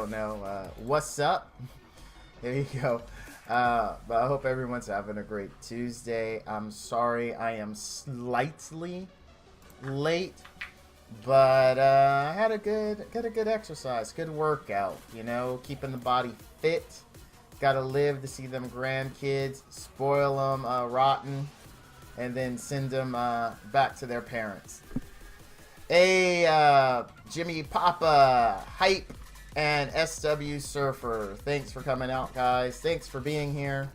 don't know. What's up? There you go. But I hope everyone's having a great Tuesday. I'm sorry I am slightly late, but I had a good exercise, good workout. You know, keeping the body fit. Got to live to see them grandkids, spoil them rotten, and then send them back to their parents. Hey, Jimmy Papa, Hype, and SW Surfer. Thanks for coming out, guys. Thanks for being here.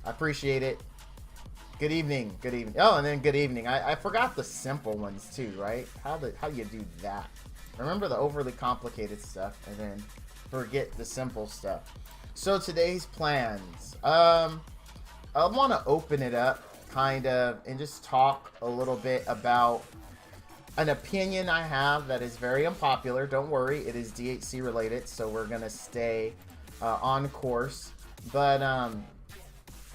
I appreciate it. Good evening. Good evening. Oh, and then good evening. I forgot the simple ones too, right? How do you do that? Remember the overly complicated stuff and then forget the simple stuff. So today's plans. I want to open it up kind of and just talk a little bit about an opinion I have that is very unpopular. Don't worry, it is DHC related, so we're gonna stay on course. But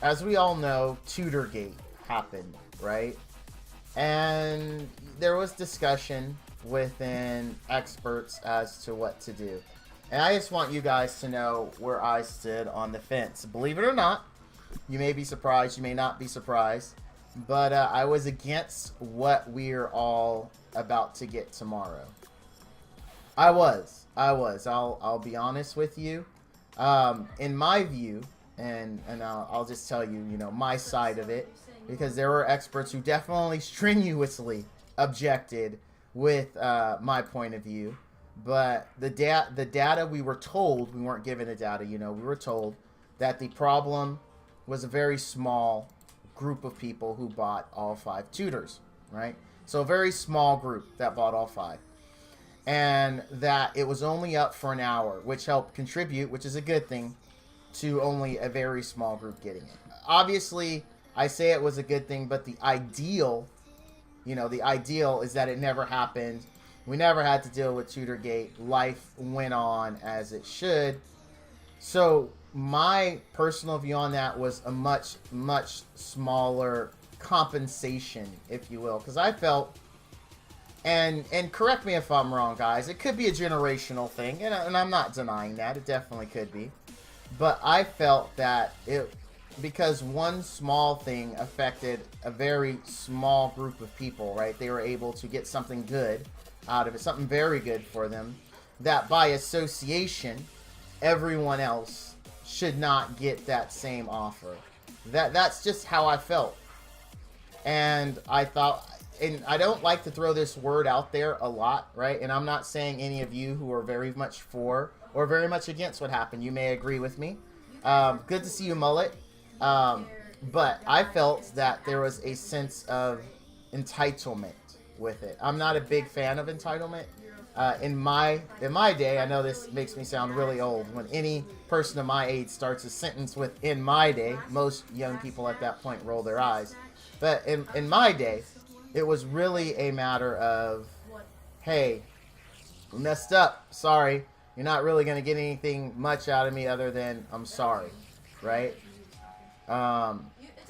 as we all know, Tutorgate happened, right? And there was discussion within experts as to what to do. And I just want you guys to know where I stood on the fence. Believe it or not, you may be surprised, you may not be surprised, but I was against what we're all about to get tomorrow. I was. I'll be honest with you. In my view, and I'll just tell you, you know, my side of it, because there were experts who definitely strenuously objected with my point of view. But the data we were told, we weren't given the data, you know, we were told that the problem was a very small group of people who bought all 5 tutors, right? So a very small group that bought all 5. And that it was only up for an hour, which helped contribute, which is a good thing, to only a very small group getting it. Obviously, I say it was a good thing, but the ideal, you know, the ideal is that it never happened. We never had to deal with Tutorgate. Life went on as it should. So my personal view on that was a much, much smaller compensation, if you will, because I felt, and correct me if I'm wrong, guys, it could be a generational thing, and I'm not denying that, it definitely could be, but I felt that because one small thing affected a very small group of people, right, they were able to get something good out of it, something very good for them, that by association, everyone else should not get that same offer. That's just how I felt. And I thought, and I don't like to throw this word out there a lot, right? And I'm not saying any of you who are very much for or very much against what happened, you may agree with me. Good to see you, Mullet. But I felt that there was a sense of entitlement with it. I'm not a big fan of entitlement. In my day, I know this makes me sound really old. When any person of my age starts a sentence with "in my day," most young people at that point roll their eyes. But in my day, it was really a matter of, hey, we messed up. Sorry. You're not really going to get anything much out of me other than I'm sorry. Right?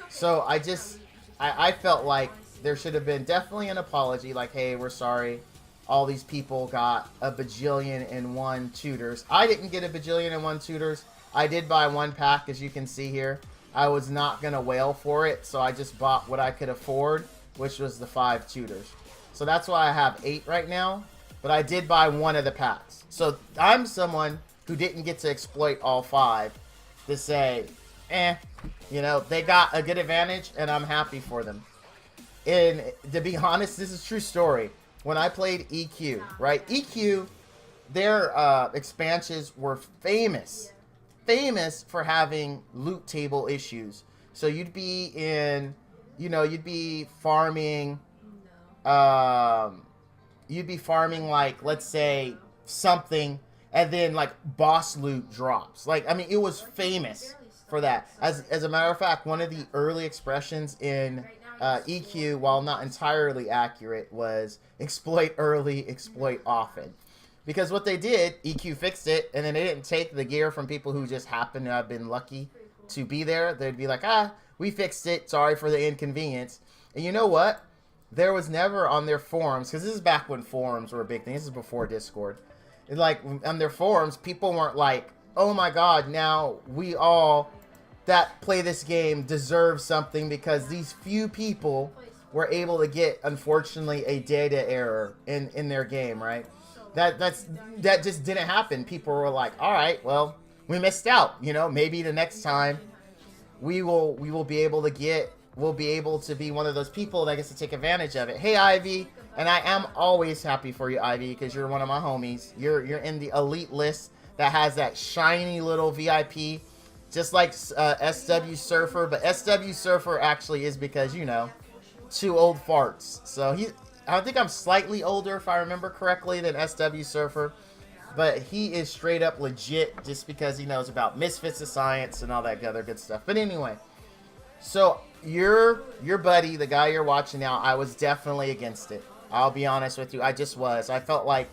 So I felt like there should have been definitely an apology. Like, hey, we're sorry. All these people got a bajillion and 1 tutors. I didn't get a bajillion and 1 tutors. I did buy 1 pack, as you can see here. I was not going to wail for it, so I just bought what I could afford, which was the 5 tutors. So that's why I have 8 right now, but I did buy 1 of the packs. So I'm someone who didn't get to exploit all 5 to say, you know, they got a good advantage, and I'm happy for them. And to be honest, this is a true story. When I played EQ, right? EQ, their expansions were famous for having loot table issues. So you'd be in, you know, you'd be farming like, let's say something, and then like boss loot drops. Like, I mean, it was famous for that. As a matter of fact, one of the early expressions in EQ, while not entirely accurate, was exploit early, exploit often. Because what they did, EQ fixed it, and then they didn't take the gear from people who just happened to have been lucky to be there. They'd be like, we fixed it, sorry for the inconvenience. And you know what? There was never on their forums, because this is back when forums were a big thing. This is before Discord. like on their forums, people weren't like, oh my god, now we all that play this game deserve something because these few people were able to get, unfortunately, a data error in their game, right? That just didn't happen. People were like, all right, well, we missed out. You know, maybe the next time we will be able to get, we'll be able to be one of those people that gets to take advantage of it. Hey, Ivy, and I am always happy for you, Ivy, because you're one of my homies. You're in the elite list that has that shiny little VIP, just like SW Surfer. But SW Surfer actually is because, you know, 2 old farts. So I think I'm slightly older, if I remember correctly, than SW Surfer. But he is straight up legit just because he knows about Misfits of Science and all that other good stuff. But anyway, so your buddy, the guy you're watching now, I was definitely against it. I'll be honest with you. I just was. I felt like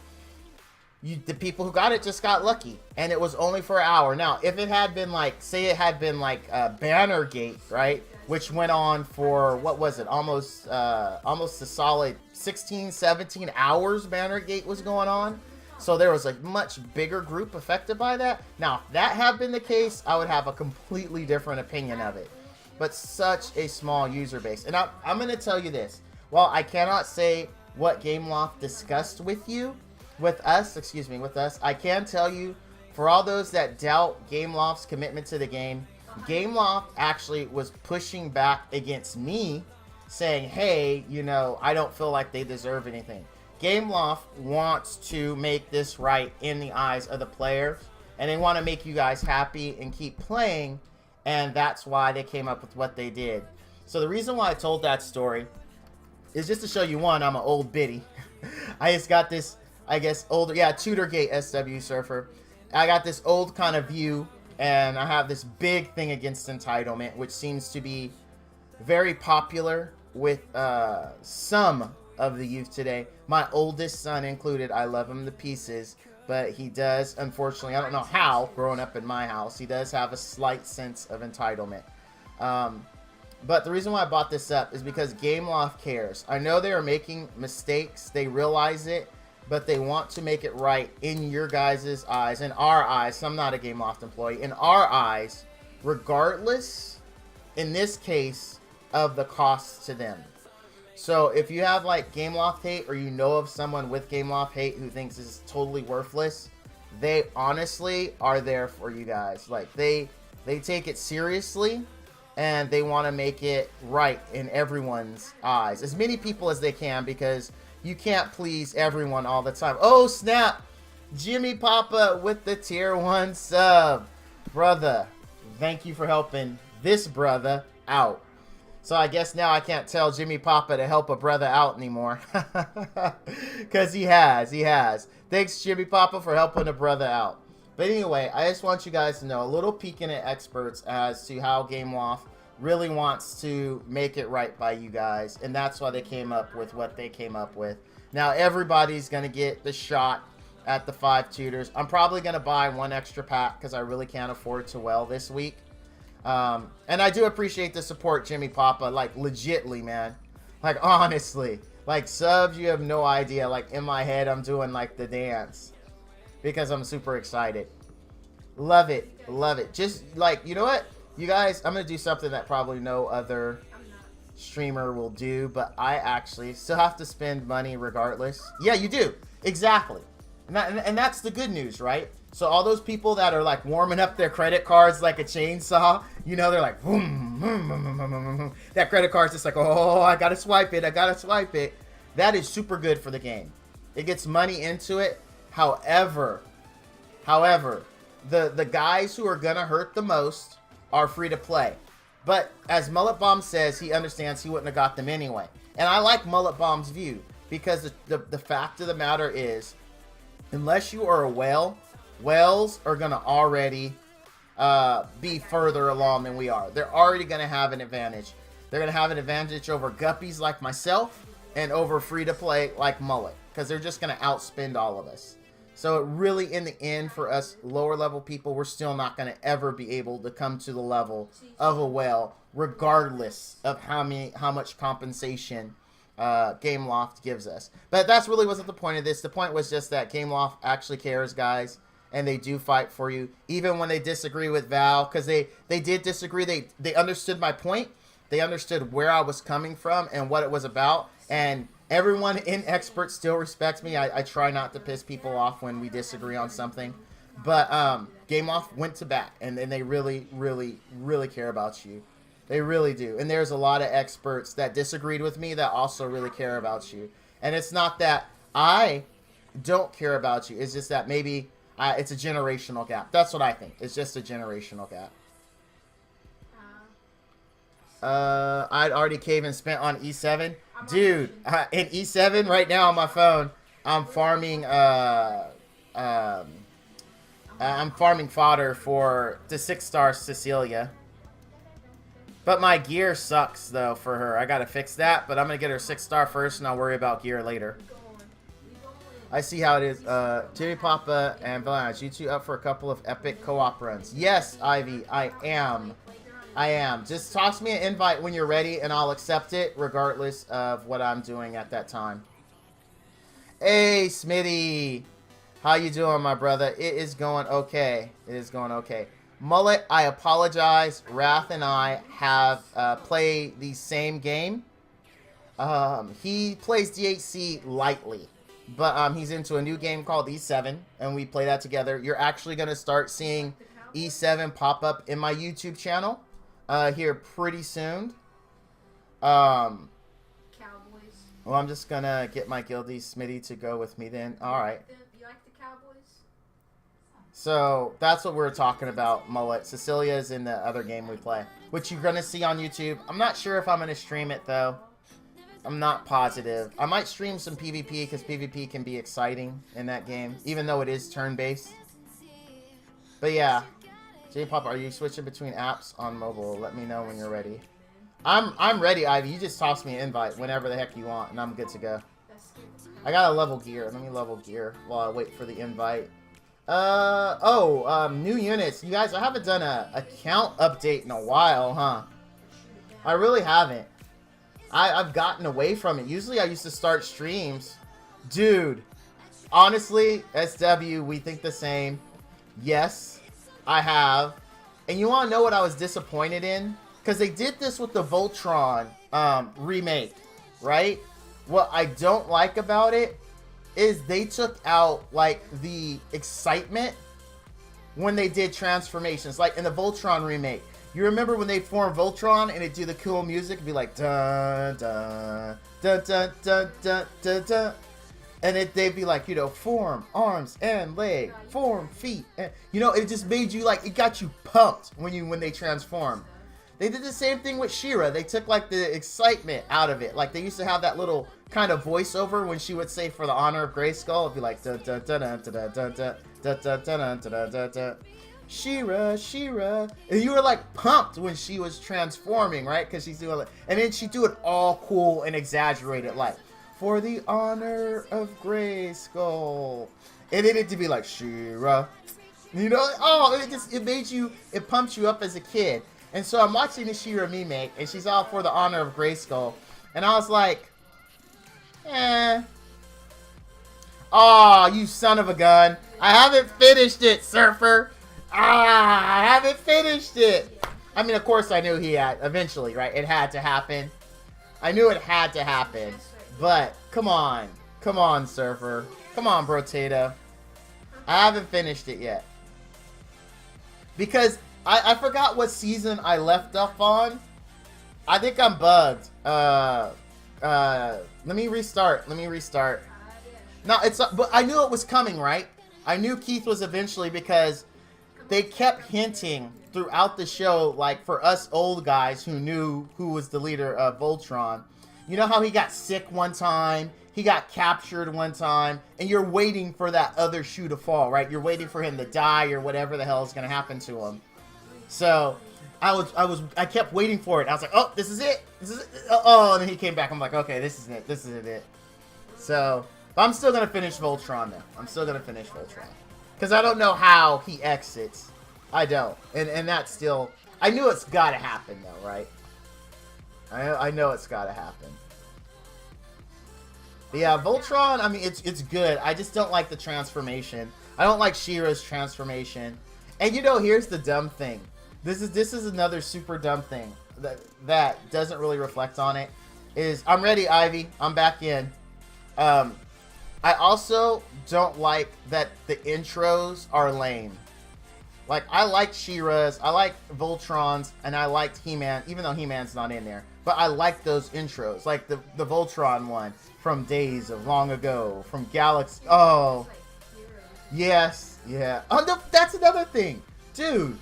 the people who got it just got lucky. And it was only for an hour. Now, if it had been like, say it had been like Bannergate, right? Which went on for, what was it? Almost a solid 16, 17 hours Bannergate was going on. So there was a much bigger group affected by that. Now, if that had been the case, I would have a completely different opinion of it. But such a small user base. And I'm going to tell you this. While I cannot say what Gameloft discussed with us, I can tell you, for all those that doubt Gameloft's commitment to the game, Gameloft actually was pushing back against me, saying, hey, you know, I don't feel like they deserve anything. Gameloft wants to make this right in the eyes of the players, and they want to make you guys happy and keep playing, and that's why they came up with what they did. So the reason why I told that story is just to show you, one, I'm an old biddy. I just got this, I guess, older, yeah, Tutorgate SW Surfer. I got this old kind of view, and I have this big thing against entitlement, which seems to be very popular with some of the youth today. My oldest son included. I love him to pieces, but he does, unfortunately, I don't know how, growing up in my house, he does have a slight sense of entitlement. But the reason why I brought this up is because Gameloft cares. I know they are making mistakes. They realize it, but they want to make it right in your guys' eyes, in our eyes. I'm not a Gameloft employee. In our eyes, regardless, in this case, of the costs to them. So if you have like Gameloft hate, or you know of someone with Gameloft hate who thinks this is totally worthless, they honestly are there for you guys. Like they take it seriously, and they want to make it right in everyone's eyes. As many people as they can, because you can't please everyone all the time. Oh snap! Jimmy Papa with the tier 1 sub. Brother, thank you for helping this brother out. So I guess now I can't tell Jimmy Papa to help a brother out anymore. Because he has. Thanks, Jimmy Papa, for helping a brother out. But anyway, I just want you guys to know a little peek in at experts as to how Gameloft really wants to make it right by you guys. And that's why they came up with what they came up with. Now, everybody's going to get the shot at the 5 tutors. I'm probably going to buy 1 extra pack because I really can't afford to well this week. And I do appreciate the support, Jimmy Papa, like legitly, man. Like honestly, like subs, you have no idea. Like in my head, I'm doing like the dance because I'm super excited. Love it. Love it. Just like, you know what, you guys, I'm going to do something that probably no other streamer will do, but I actually still have to spend money regardless. Yeah, you do. Exactly. And that's the good news, right? So all those people that are like warming up their credit cards like a chainsaw, you know, they're like, boom, boom, boom, boom, boom, boom, boom. That credit card's just like, oh, I gotta swipe it. That is super good for the game. It gets money into it. However, the guys who are gonna hurt the most are free to play. But as Mullet Bomb says, he understands he wouldn't have got them anyway. And I like Mullet Bomb's view because the fact of the matter is, unless you are a whale, whales are going to already be further along than we are. They're already going to have an advantage. They're going to have an advantage over guppies like myself and over free-to-play like Mullet, because they're just going to outspend all of us. So it really, in the end, for us lower-level people, we're still not going to ever be able to come to the level of a whale, regardless of how much compensation Gameloft gives us. But that's really wasn't the point of this. The point was just that Gameloft actually cares, guys, and they do fight for you, even when they disagree with Val, because they did disagree. They understood my point. They understood where I was coming from and what it was about, and everyone in Expert still respects me. I try not to piss people off when we disagree on something. But Gameloft went to bat, and they really, really, really care about you. They really do. And there's a lot of experts that disagreed with me that also really care about you. And it's not that I don't care about you. It's just that maybe it's a generational gap. That's what I think. It's just a generational gap. I'd already caved and spent on E7. Dude, in E7 right now on my phone, I'm farming fodder for the 6-star Cecilia. But my gear sucks, though, for her. I gotta fix that, but I'm gonna get her 6-star first, and I'll worry about gear later. I see how it is. Jimmy Papa and Blanche, you two up for a couple of epic co-op runs? Yes, Ivy, I am. I am. Just toss me an invite when you're ready, and I'll accept it, regardless of what I'm doing at that time. Hey, Smitty. How you doing, my brother? It is going okay. It is going okay. Mullet, I apologize. Wrath and I have played the same game. He plays DHC lightly, but he's into a new game called E7, and we play that together. You're actually going to start seeing E7 pop up in my YouTube channel here pretty soon. Cowboys. Well, I'm just going to get my guildie Smitty to go with me then. All right. So, that's what we're talking about, Mullet. Cecilia's in the other game we play, which you're going to see on YouTube. I'm not sure if I'm going to stream it, though. I'm not positive. I might stream some PvP, because PvP can be exciting in that game, even though it is turn-based. But yeah. J-Pop, are you switching between apps on mobile? Let me know when you're ready. I'm ready, Ivy. You just toss me an invite whenever the heck you want, and I'm good to go. I got to level gear. Let me level gear while I wait for the invite. New units. You guys, I haven't done a account update in a while, huh? I really haven't. I've gotten away from it. Usually I used to start streams. Dude, honestly, SW, we think the same. Yes, I have. And you want to know what I was disappointed in? Because they did this with the Voltron remake, right? What I don't like about it is they took out, like, the excitement when they did transformations. Like, in the Voltron remake. You remember when they formed Voltron and it'd do the cool music? It'd be like, dun, dun, dun, dun, dun, dun, dun, dun. And they'd be like, you know, form arms and leg, form feet. And, you know, it just made you, like, it got you pumped when they transformed. They did the same thing with She-Ra. They took, like, the excitement out of it. Like, they used to have that little kind of voiceover when she would say, for the honor of Grayskull. It'd be like, dun dun dun dun dun dun dun dun dun dun dun dun dun. She-Ra, She-Ra. And you were, like, pumped when she was transforming, right? Because she's doing it. And then she'd do it all cool and exaggerated, like, for the honor of Grayskull. And then it'd be like, She-Ra. You know? Oh, it made you, it pumped you up as a kid. And so I'm watching the She-Ra remake, and she's all for the honor of Grayskull. And I was like, eh. Aw, you son of a gun. I haven't finished it, Surfer. I haven't finished it. I mean, of course I knew he had, eventually, right? It had to happen. I knew it had to happen. But, come on. Come on, Surfer. Come on, Brotato. I haven't finished it yet. Because I forgot what season I left off on. I think I'm bugged. Let me restart. No, but I knew it was coming, right? I knew Keith was eventually, because they kept hinting throughout the show, like, for us old guys who knew who was the leader of Voltron. You know how he got sick one time, he got captured one time, and you're waiting for that other shoe to fall, right? You're waiting for him to die or whatever the hell is going to happen to him. So, I kept waiting for it. I was like, oh, this is it. Oh, and then he came back. I'm like, okay, this is it. This is it. So, but I'm still going to finish Voltron, though. I'm still going to finish Voltron. Because I don't know how he exits. I don't. And that's still, I knew it's got to happen, though, right? I know it's got to happen. But yeah, Voltron, I mean, it's good. I just don't like the transformation. I don't like She-Ra's transformation. And you know, here's the dumb thing. This is another super dumb thing that doesn't really reflect on it. Is I'm ready, Ivy. I'm back in. I also don't like that the intros are lame. Like, I like She-Ra's, I like Voltron's, and I liked He-Man, even though He-Man's not in there. But I like those intros, like the Voltron one from Days of Long Ago, from Galaxy. Oh, yes, yeah. Oh, no, that's another thing, dude.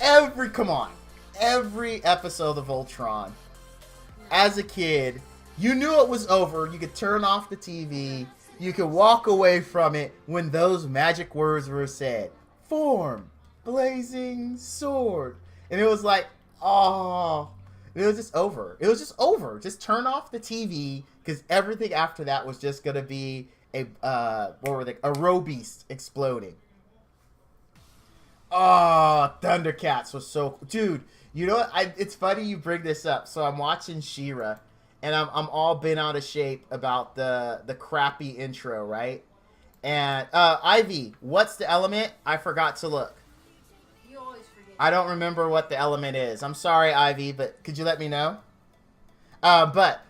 Come on, every episode of Voltron, as a kid, you knew it was over. You could turn off the TV. You could walk away from it when those magic words were said. Form, blazing sword. And it was like, oh, it was just over. It was just over. Just turn off the TV, because everything after that was just going to be a row beast exploding. Oh, Thundercats was so... Dude, you know what? It's funny you bring this up. So I'm watching She-Ra, and I'm all bent out of shape about the crappy intro, right? And, Ivy, what's the element? I forgot to look. You always forget. I don't remember what the element is. I'm sorry, Ivy, but could you let me know?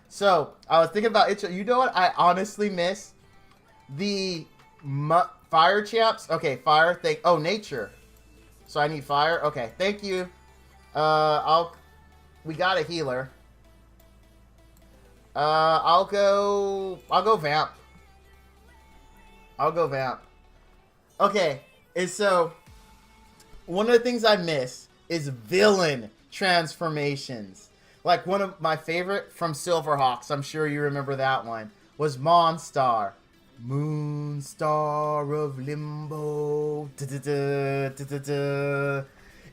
So, I was thinking about intro. You know what I honestly miss? The fire champs. Okay, fire thing. Oh, nature. So I need fire. Okay, thank you. We got a healer. I'll go vamp. I'll go vamp. Okay, and so one of the things I miss is villain transformations. Like, one of my favorite from Silverhawks, I'm sure you remember that one, was Monstar. Moonstar of Limbo. Da-da-da, da-da-da.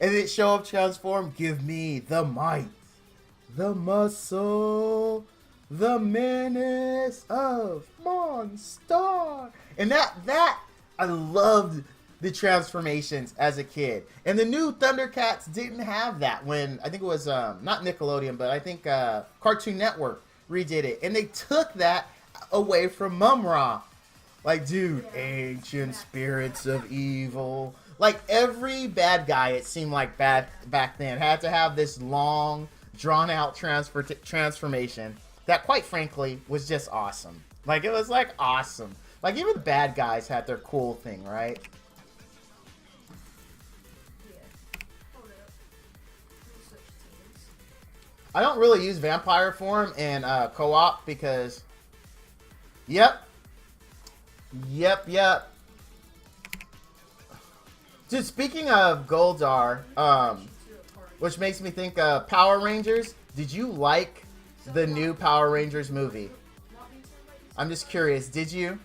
And it show up transform. Give me the might, the muscle, the menace of Monstar. And that I loved the transformations as a kid. And the new Thundercats didn't have that when, I think it was not Nickelodeon, but I think Cartoon Network redid it. And they took that away from Mum-Ra. Like, dude, ancient spirits of evil. Like, every bad guy, it seemed like back then, had to have this long, drawn-out transformation that, quite frankly, was just awesome. Like, it was, like, awesome. Like, even the bad guys had their cool thing, right? I don't really use vampire form in co-op because... Yep. Dude, speaking of Goldar, which makes me think of Power Rangers, did you like the new Power Rangers movie? I'm just curious, did you?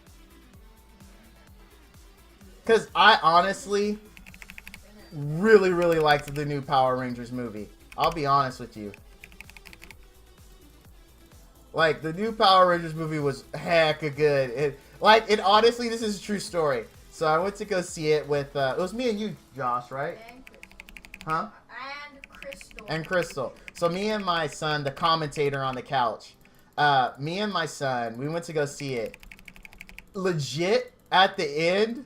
Because I honestly really liked the new Power Rangers movie. I'll be honest with you. Like, the new Power Rangers movie was hecka good. It honestly, this is a true story. So I went to go see it with, it was me and you, Josh, right? And Crystal. Huh? And Crystal. And Crystal. So me and my son, the commentator on the couch, me and my son, we went to go see it. Legit, at the end,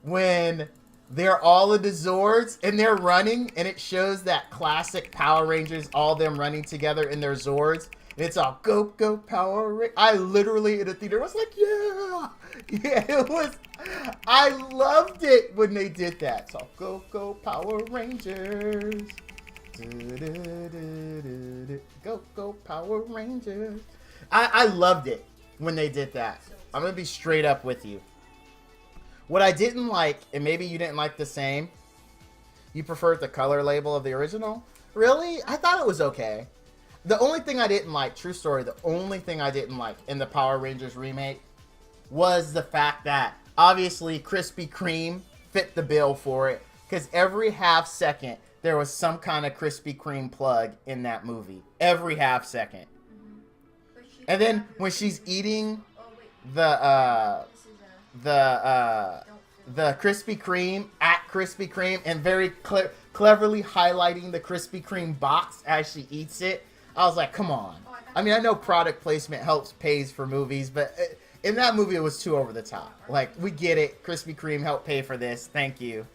when they're all in the Zords and they're running, and it shows that classic Power Rangers, all them running together in their Zords. And it's all go Power Rangers. I literally in the theater was like, yeah, it was. I loved it when they did that. So go Power Rangers. Go Power Rangers. I loved it when they did that. I'm gonna be straight up with you. What I didn't like, and maybe you didn't like the same, you preferred the color label of the original? Really? I thought it was okay. The only thing I didn't like, true story, the only thing I didn't like in the Power Rangers remake was the fact that, obviously, Krispy Kreme fit the bill for it, because every half second, there was some kind of Krispy Kreme plug in that movie. Every half second. And then, when she's eating the Krispy Kreme at Krispy Kreme, and very cleverly highlighting the Krispy Kreme box as she eats it, I was like, come on. I mean, I know product placement helps pays for movies, but in that movie, it was too over the top. Like, we get it. Krispy Kreme helped pay for this. Thank you.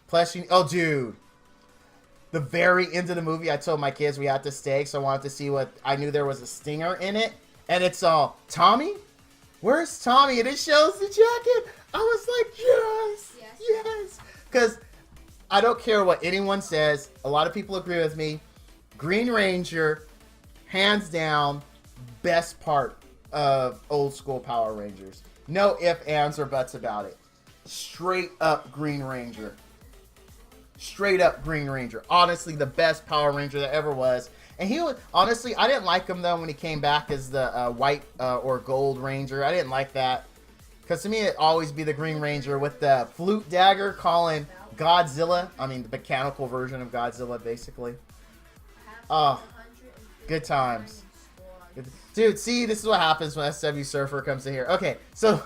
Plus, oh, dude. The very end of the movie, I told my kids we had to stay, so I wanted to see what... I knew there was a stinger in it. And it's all, Tommy? Where's Tommy? And it shows the jacket. I was like, yes. Yes. Because I don't care what anyone says. A lot of people agree with me. Green Ranger, hands down, best part of old school Power Rangers. No ifs, ands, or buts about it. Straight up Green Ranger. Straight up Green Ranger. Honestly, the best Power Ranger that ever was. And he was, honestly, I didn't like him though when he came back as the white or gold Ranger. I didn't like that. Because to me, it'd always be the Green Ranger with the flute dagger calling Godzilla. I mean, the mechanical version of Godzilla, basically. Oh, good times. Dude, see, this is what happens when SW Surfer comes in here. Okay, so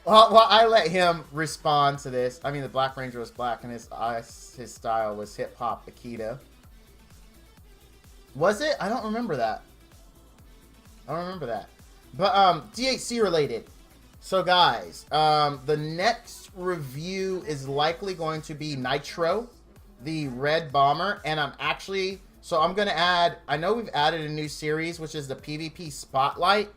while I let him respond to this, I mean, the Black Ranger was black and his style was hip-hop Akita. Was it? I don't remember that. I don't remember that. But, DHC related. So, guys, the next review is likely going to be Nitro, the Red Bomber, and I'm actually... So I'm going to add, I know we've added a new series, which is the PvP Spotlight.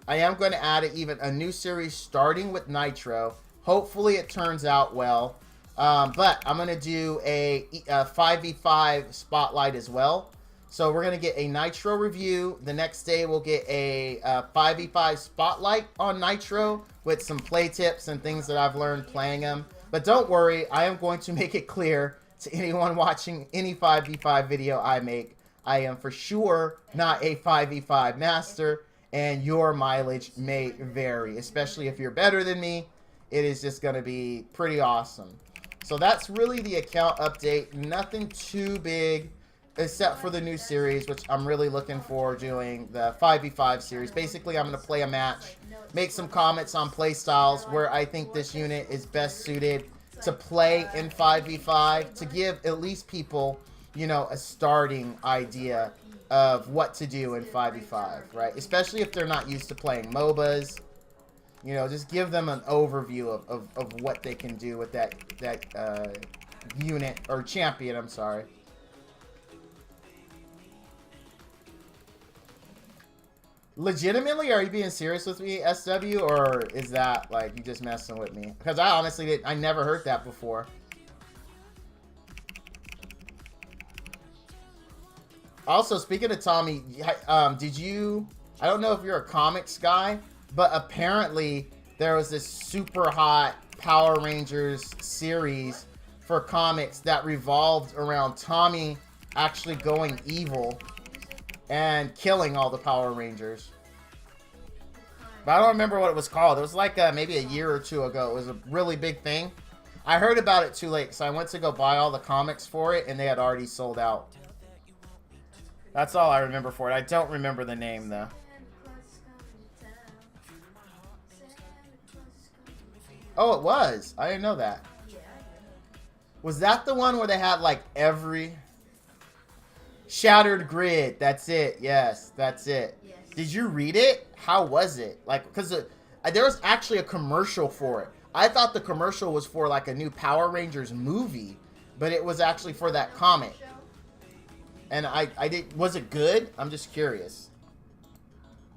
I am going to add a new series starting with Nitro. Hopefully it turns out well. But I'm going to do a 5v5 Spotlight as well. So we're going to get a Nitro review. The next day we'll get a 5v5 Spotlight on Nitro with some play tips and things that I've learned playing them. But don't worry, I am going to make it clear to anyone watching any 5v5 video I make, I am for sure not a 5v5 master, and your mileage may vary, especially if you're better than me. It is just going to be pretty awesome. So that's really the account update. Nothing too big, except for the new series, which I'm really looking for doing, the 5v5 series. Basically, I'm going to play a match, make some comments on play styles, where I think this unit is best suited to play in 5v5, to give at least people, you know, a starting idea of what to do in 5v5, right? Especially if they're not used to playing MOBAs. You know, just give them an overview of what they can do with that unit, or champion, I'm sorry. Legitimately, are you being serious with me, SW, or is that, like, you just messing with me? Because I honestly I never heard that before. Also, speaking of Tommy, did you... I don't know if you're a comics guy, but apparently there was this super hot Power Rangers series for comics that revolved around Tommy actually going evil and killing all the Power Rangers. But I don't remember what it was called. It was like maybe a year or two ago. It was a really big thing. I heard about it too late, so I went to go buy all the comics for it, and they had already sold out. That's all I remember for it. I don't remember the name, though. Oh, it was. I didn't know that. Was that the one where they had, like, every... Shattered Grid, that's it. Yes, that's it. Yes. Did you read it? How was it? Like, because there was actually a commercial for it. I thought the commercial was for like a new Power Rangers movie, but it was actually for that comic. And was it good? I'm just curious.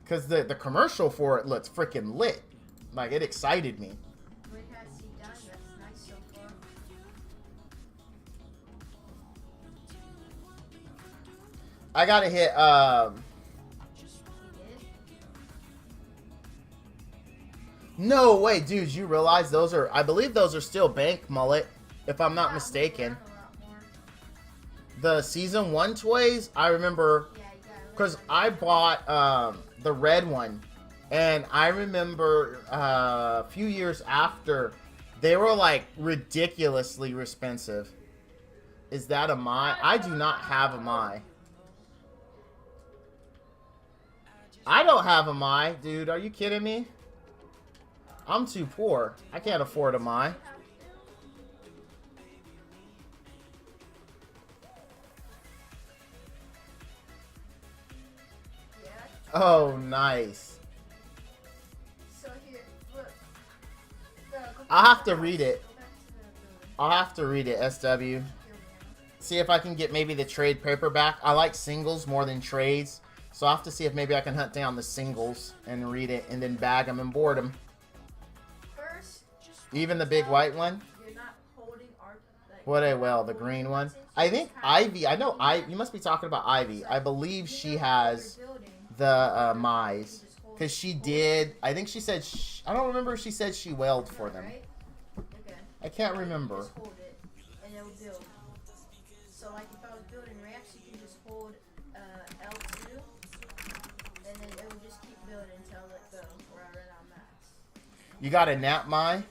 Because the commercial for it looks freaking lit. Like, it excited me. I gotta hit, no way, dude, you realize those are, I believe those are still bank mullet, if I'm not mistaken. The Season 1 toys, I remember, because I bought, the red one, and I remember, a few years after, they were, like, ridiculously expensive. Is that a Mai? I do not have a Mai. I don't have a Mai, dude. Are you kidding me? I'm too poor. I can't afford a Mai. Oh, nice. So here, look. Go I'll back have the to read house. it. Go back to the building. I'll have to read it, SW. Here we go. See if I can get maybe the trade paperback. I like singles more than trades. So I'll have to see if maybe I can hunt down the singles and read it and then bag them and board them. First, Even the big white one. you're not holding our. Like, What a you're well, not the holding green our one. things, I you think just have- Ivy. I know I. You must be talking about Ivy. I believe You she know has what you're building, the you Mize. just hold- Because she hold did. I think she said. I don't remember if she said she wailed it, for them. right? Okay. I can't remember. Just hold it, and it'll build. So like if I was building ramps, you can just hold L2, and then it will just keep building until I let go, or I run out max. You got a Nat Mai?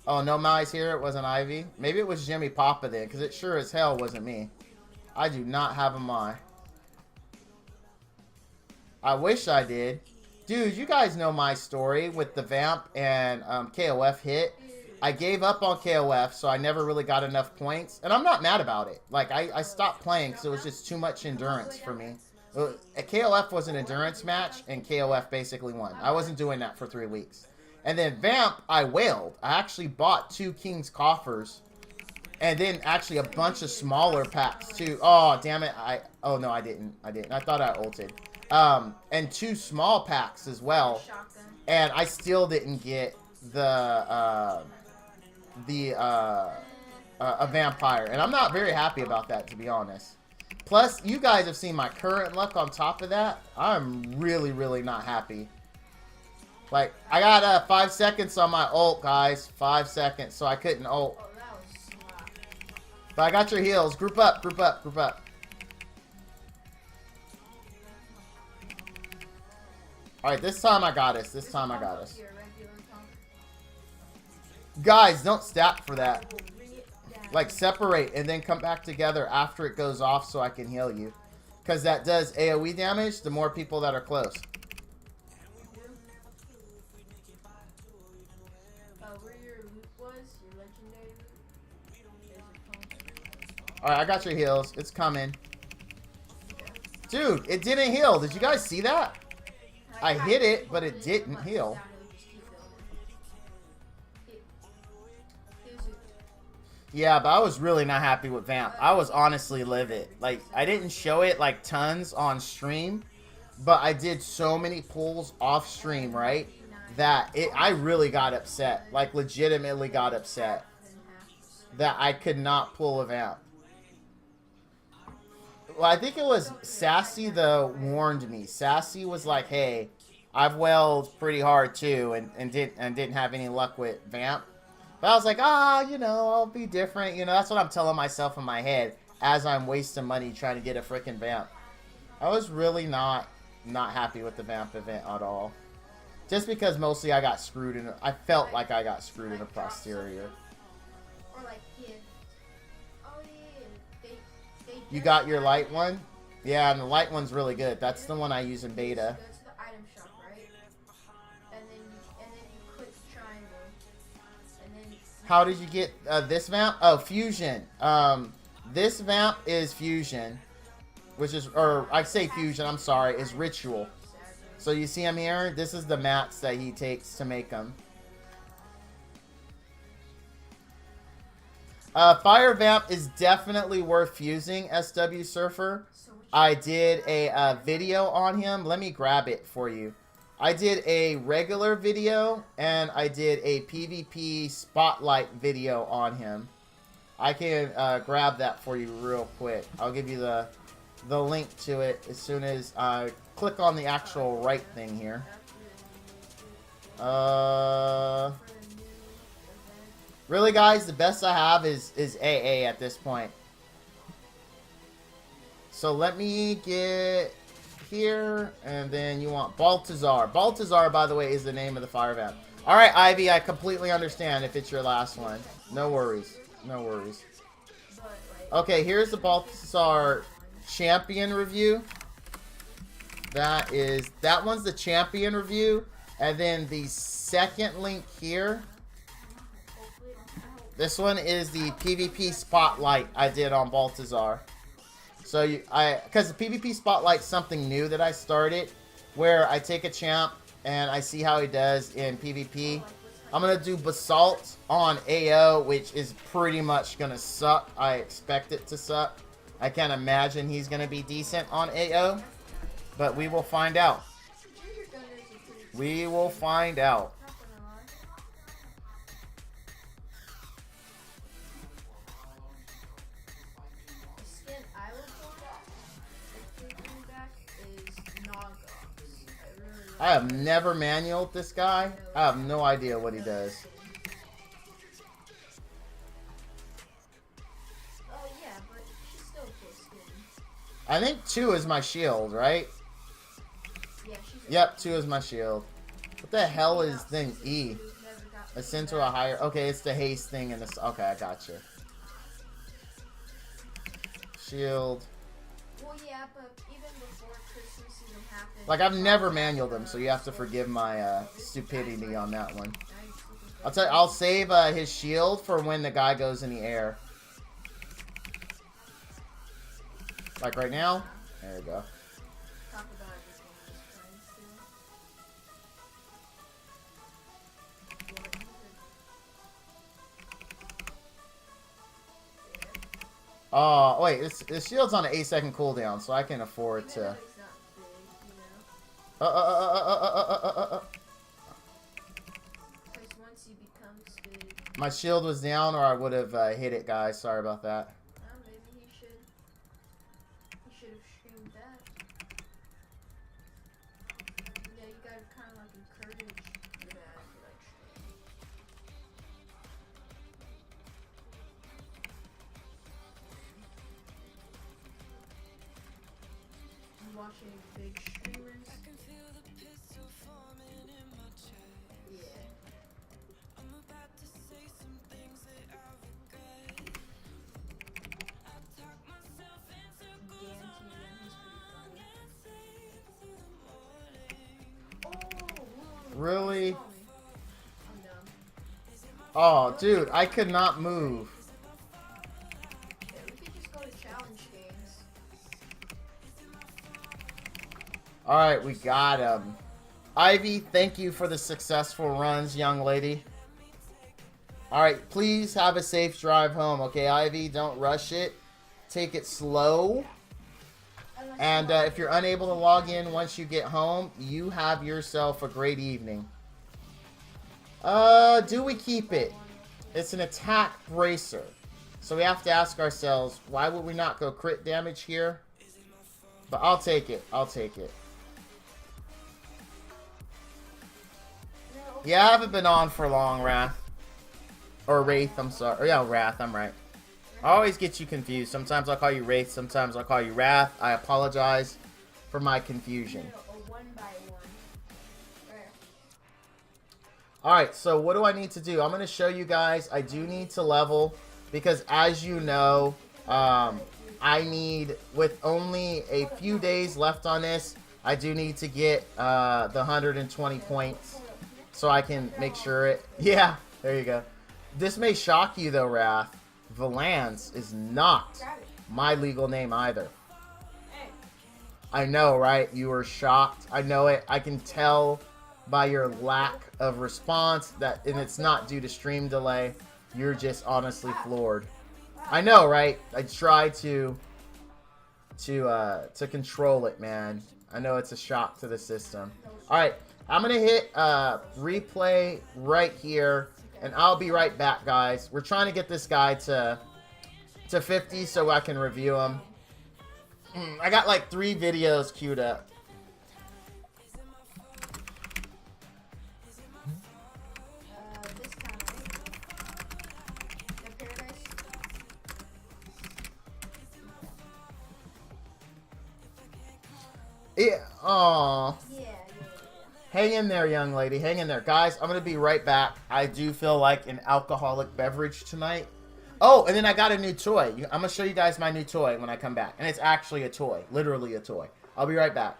Oh, no Mai's here. It wasn't Ivy. Maybe it was Jimmy Papa then, because it sure as hell wasn't me. I do not have a Mai. I wish I did. Dude, you guys know my story with the Vamp and KOF hit. I gave up on KOF, so I never really got enough points. And I'm not mad about it. Like, I stopped playing because it was just too much endurance for me. A KOF was an endurance match, and KOF basically won. I wasn't doing that for 3 weeks. And then Vamp, I wailed. I actually bought 2 King's Coffers. And then actually a bunch of smaller packs, too. Oh, damn it. Oh, no, I didn't. I thought I ulted. And 2 small packs as well. Shotgun. And I still didn't get a vampire. And I'm not very happy about that, to be honest. Plus, you guys have seen my current luck on top of that. I'm really, really not happy. Like, I got 5 seconds on my ult, guys. 5 seconds, so I couldn't ult. Oh, that was smart. But I got your heals. Group up, group up, group up. Alright, this time I got us. This time I got us. Your regular pump. Guys, don't stack for that. I will bring it down. Like, separate and then come back together after it goes off so I can heal you. Because that does AoE damage the more people that are close. Where your loot was, your legendary loot. There's your pump. Alright, I got your heals. It's coming. Dude, it didn't heal. Did you guys see that? I hit it, but it didn't heal. Yeah, but I was really not happy with Vamp. I was honestly livid. Like, I didn't show it, like, tons on stream, but I did so many pulls off stream, right, that I really got upset. Like, legitimately got upset that I could not pull a Vamp. Well, I think it was Sassy, though, warned me. Sassy was like, hey, I've wailed pretty hard, too, and didn't have any luck with Vamp. But I was like, you know, I'll be different. You know, that's what I'm telling myself in my head as I'm wasting money trying to get a freaking Vamp. I was really not happy with the Vamp event at all. Just because mostly I got screwed in. I felt like I got screwed in a posterior. Or like, yeah. Oh, yeah. You got your light one? Yeah, and the light one's really good. That's the one I use in beta. Go to the item shop, right? And then you click triangle. And then How did you get this Vamp? Oh, Fusion. This Vamp is Fusion. Which is, or I say Fusion, I'm sorry, is Ritual. So you see him here? This is the mats that he takes to make them. Fire Vamp is definitely worth fusing, SW Surfer. I did a video on him. Let me grab it for you. I did a regular video, and I did a PvP spotlight video on him. I can grab that for you real quick. I'll give you the link to it as soon as I click on the actual right thing here. Really, guys, the best I have is AA at this point. So let me get here, and then you want Baltazar. Baltazar, by the way, is the name of the fire vamp. All right, Ivy, I completely understand if it's your last one. No worries. No worries. Okay, here's the Baltazar champion review. That one's the champion review, and then the second link here. This one is the PvP spotlight I did on Baltazar. So because the PvP spotlight's something new that I started, where I take a champ and I see how he does in PvP. I'm going to do Basalt on AO, which is pretty much going to suck. I expect it to suck. I can't imagine he's going to be decent on AO, but we will find out. We will find out. I have never manualed this guy. I have no idea what he does. Oh yeah, but she's still cool skin. I think 2 is my shield, right? Yeah, she's Yep, 2 is my shield. What the hell is thing E? Ascend to a higher... Okay, it's the haste thing in this... Okay, I got you. Shield. Well, yeah, but even before Christmas season happened... Like, I've never manualed him, so you have to forgive my stupidity on that one. I'll save his shield for when the guy goes in the air. Like right now. There we go. Talk about everything with friends, too. Oh, wait, this shield's on an 8-second cooldown, so I can afford to... Even though he's not big, you know? Because once he becomes big... My shield was down, or I would have hit it, guys. Sorry about that. Maybe he should have streamed that. Yeah, you gotta kind of like encourage your dad to like stream. I'm watching big streamers. Yeah. Really? I'm dumb. Oh, dude, I could not move. Yeah, we could just go to challenge games. Alright, we got him. Ivy, thank you for the successful runs, young lady. Alright, please have a safe drive home, okay, Ivy? Don't rush it. Take it slow. And if you're unable to log in once you get home, you have yourself a great evening. Do we keep it? It's an attack bracer. So we have to ask ourselves, why would we not go crit damage here? But I'll take it. I'll take it. Yeah, I haven't been on for long, Wrath. Or Wraith, I'm sorry. Or, yeah, Wrath, I'm right. I always get you confused. Sometimes I'll call you Wraith, sometimes I'll call you Wrath. I apologize for my confusion. Alright, so what do I need to do? I'm going to show you guys. I do need to level because, as you know, I need, with only a few days left on this, I do need to get the 120 points so I can make sure it... Yeah, there you go. This may shock you, though, Wrath. Valance is not my legal name either. I know, right? You were shocked. I know it. I can tell by your lack of response that, and it's not due to stream delay. You're just honestly floored. I know, right? I try to control it, man. I know it's a shock to the system. All right, I'm gonna hit replay right here. And I'll be right back, guys. We're trying to get this guy to 50 so I can review him. I got like 3 videos queued up. This time, right? The Paradise? Yeah. Aww. Yeah. Hang in there, young lady. Hang in there. Guys, I'm going to be right back. I do feel like an alcoholic beverage tonight. Oh, and then I got a new toy. I'm going to show you guys my new toy when I come back. And it's actually a toy. Literally a toy. I'll be right back.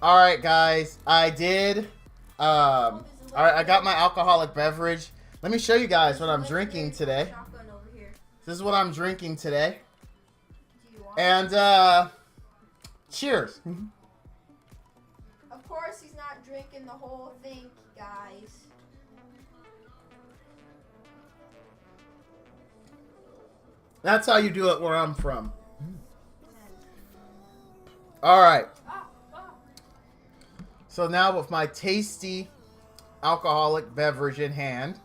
All right, guys. I did. All right, I got my alcoholic beverage. Let me show you guys what I'm drinking today. Shotgun over here. This is what I'm drinking today. Do you want And, cheers. Of course, he's not drinking the whole thing, guys. That's how you do it where I'm from. All right. So now with my tasty alcoholic beverage in hand,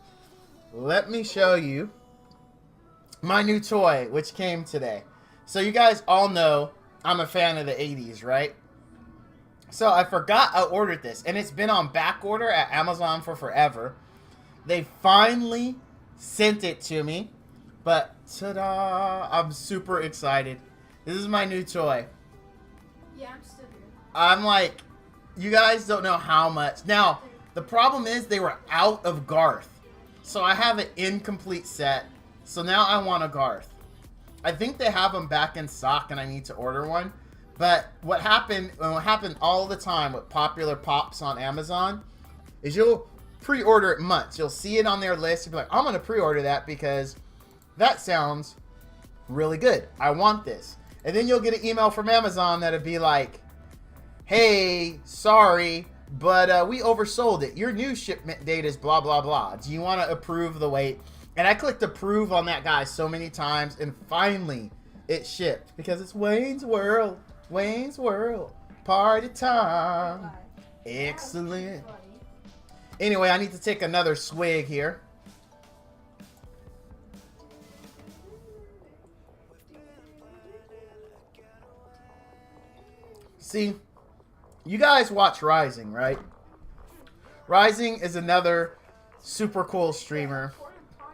let me show you my new toy, which came today. So you guys all know I'm a fan of the 80s, right? So I forgot I ordered this, and it's been on back order at Amazon for forever. They finally sent it to me, but ta-da! I'm super excited. This is my new toy. Yeah, I'm still here. I'm like, you guys don't know how much. Now, the problem is they were out of Garth. So I have an incomplete set. So now I want a Garth. I think they have them back in stock and I need to order one. But what happened all the time with popular pops on Amazon is you'll pre-order it months. You'll see it on their list. You'll be like, I'm going to pre-order that because that sounds really good. I want this. And then you'll get an email from Amazon that'll be like, hey, sorry, but we oversold it. Your new shipment date is blah, blah, blah. Do you want to approve the wait? And I clicked approve on that guy so many times, and finally it shipped because it's Wayne's World. Wayne's World. Party time. Excellent. Anyway, I need to take another swig here. See, you guys watch Rising, right? Rising is another super cool streamer.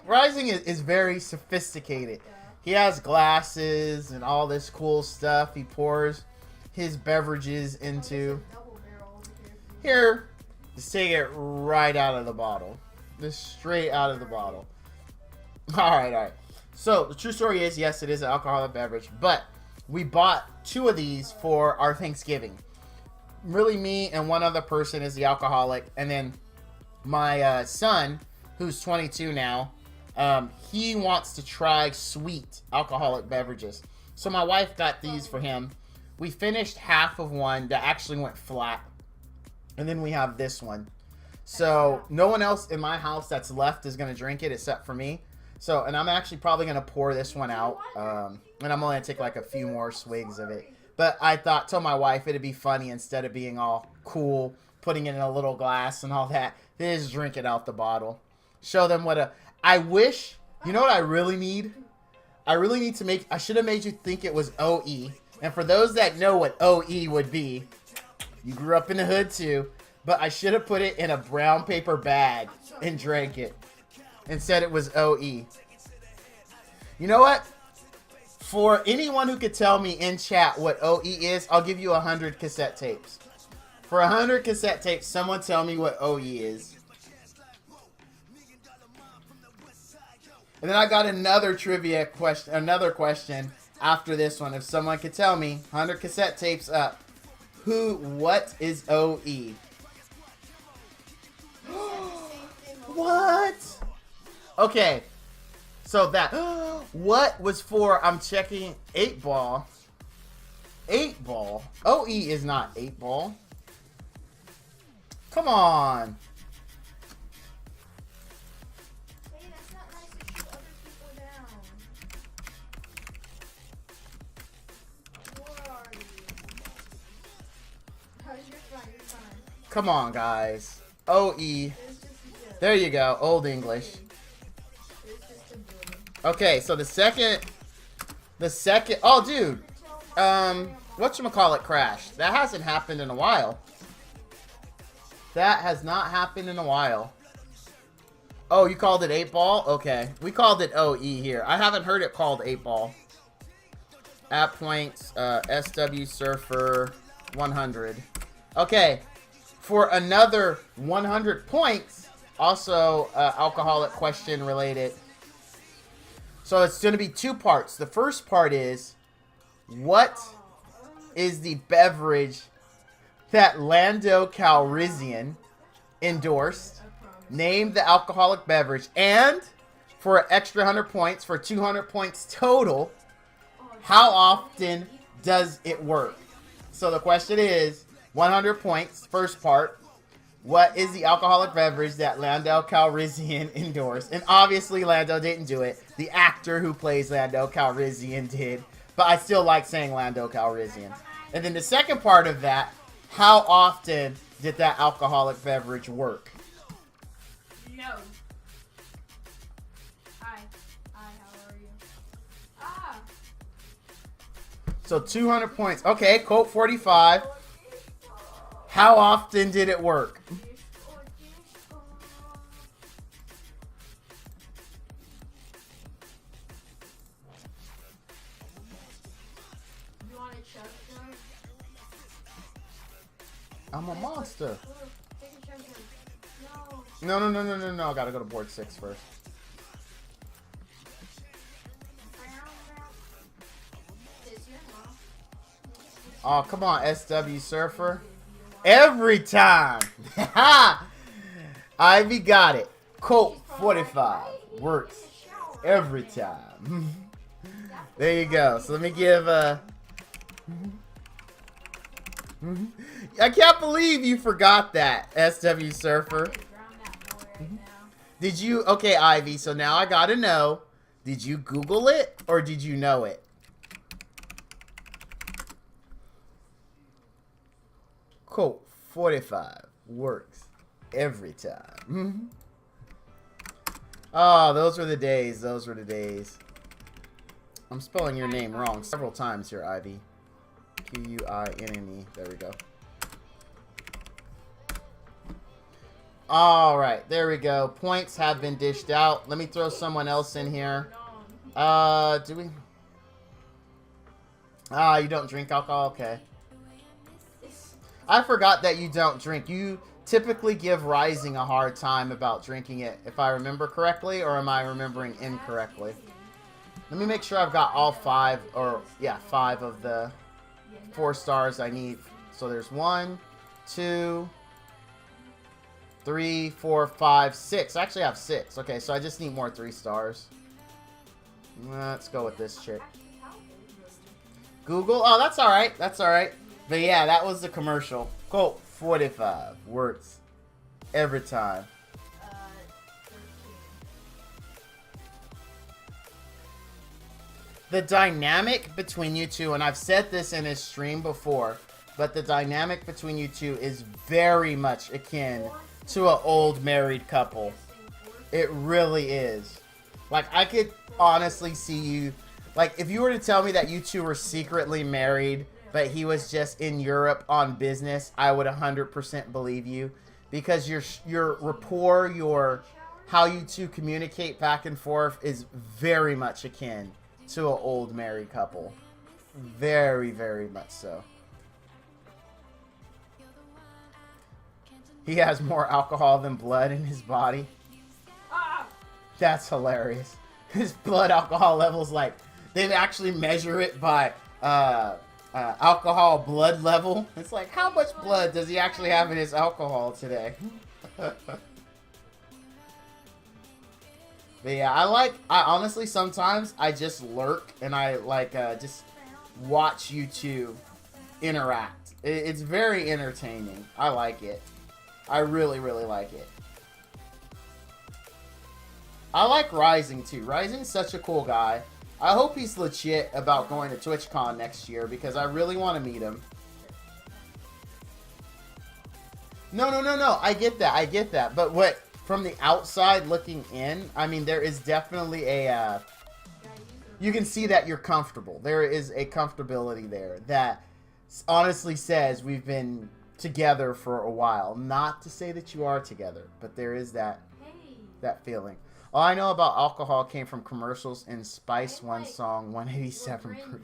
Rising is very sophisticated. He has glasses and all this cool stuff he pours his beverages into. Here, just take it right out of the bottle. Just straight out of the bottle. Alright. So, the true story is, yes, it is an alcoholic beverage, but we bought 2 of these for our Thanksgiving. Really, me and one other person is the alcoholic, and then my son, who's 22 now, he wants to try sweet alcoholic beverages. So my wife got these for him. We finished half of one that actually went flat, and then we have this one. So no one else in my house that's left is going to drink it except for me. So, and I'm actually probably going to pour this one out, and I'm only going to take like a few more swigs of it. But I told my wife it'd be funny, instead of being all cool, putting it in a little glass and all that, they just drink it out the bottle. Show them what I wish, you know what I really need? I really need to make, I should have made you think it was OE. And for those that know what OE would be, you grew up in the hood too, but I should have put it in a brown paper bag and drank it. And said it was OE. You know what? For anyone who could tell me in chat what OE is, I'll give you 100 cassette tapes. For 100 cassette tapes, someone tell me what OE is. And then I got another trivia question, another question after this one. If someone could tell me, 100 cassette tapes up, what is OE? What? Okay, so that, what was for, I'm checking, 8-ball. 8-ball? OE is not 8-ball. Come on. Hey, that's not nice to shoot other people down. Where are you? You're fine, you're fine. Come on, guys. OE. It's just a joke. There you go, Old English. Okay, so the second, oh dude, whatchamacallit crashed. That hasn't happened in a while. That has not happened in a while. Oh, you called it 8-ball? Okay, we called it OE here. I haven't heard it called 8-ball. At points, SW Surfer 100. Okay, for another 100 points, also alcoholic question related. So it's going to be 2 parts. The first part is, what is the beverage that Lando Calrissian endorsed. Name the alcoholic beverage. And for an extra 100 points, for 200 points total, how often does it work? So the question is, 100 points, first part. What is the alcoholic beverage that Lando Calrissian endorsed? And obviously Lando didn't do it. The actor who plays Lando Calrissian did. But I still like saying Lando Calrissian. And then the second part of that, how often did that alcoholic beverage work? No. Hi. Hi, how are you? Ah! So 200 points. Okay, quote 45. How often did it work? You want a chug jug? I'm a monster. Take a chug jug. No. I gotta go to board 6 first. Is your mom? Oh, come on, SW Surfer. Every time. Ivy got it. Quote 45. Works every time. There you go. So let me give I can't believe you forgot that, SW Surfer. Did you? Okay, Ivy, so now I gotta know. Did you Google it or did you know it? Quote 45 works every time. Oh, those were the days. Those were the days. I'm spelling your name wrong several times here, Ivy. Q-U-I-N-N-E. There we go. All right, there we go. Points have been dished out. Let me throw someone else in here. Do we? Ah, you don't drink alcohol? Okay. I forgot that you don't drink. You typically give Rising a hard time about drinking it, if I remember correctly, or am I remembering incorrectly? Let me make sure I've got all 5, or yeah, 5 of the 4 stars I need. So there's 1, 2, 3, 4, 5, 6. I actually have 6. Okay, so I just need more 3 stars. Let's go with this chick. Google? Oh, that's alright. That's alright. But yeah, that was the commercial. Quote 45. Works every time. 13. The dynamic between you two, and I've said this in a stream before, but the dynamic between you two is very much akin to an old married couple. It really is. Like, I could honestly see you, like, if you were to tell me that you two were secretly married, but he was just in Europe on business, I would 100% believe you. Because your rapport, how you two communicate back and forth is very much akin to an old married couple. Very, very much so. He has more alcohol than blood in his body. That's hilarious. His blood alcohol levels, like, they actually measure it by alcohol blood level. It's like, how much blood does he actually have in his alcohol today? But yeah, I honestly, sometimes I just lurk and I like just watch you two interact. It's very entertaining. I like it. I really, really like it. I like Rising too. Rising's such a cool guy. I hope he's legit about going to TwitchCon next year because I really want to meet him. No. I get that. But what, from the outside looking in, I mean, there is definitely a, you can see that you're comfortable. There is a comfortability there that honestly says we've been together for a while. Not to say that you are together, but there is that feeling. All I know about alcohol came from commercials and Spice One song 187 proof.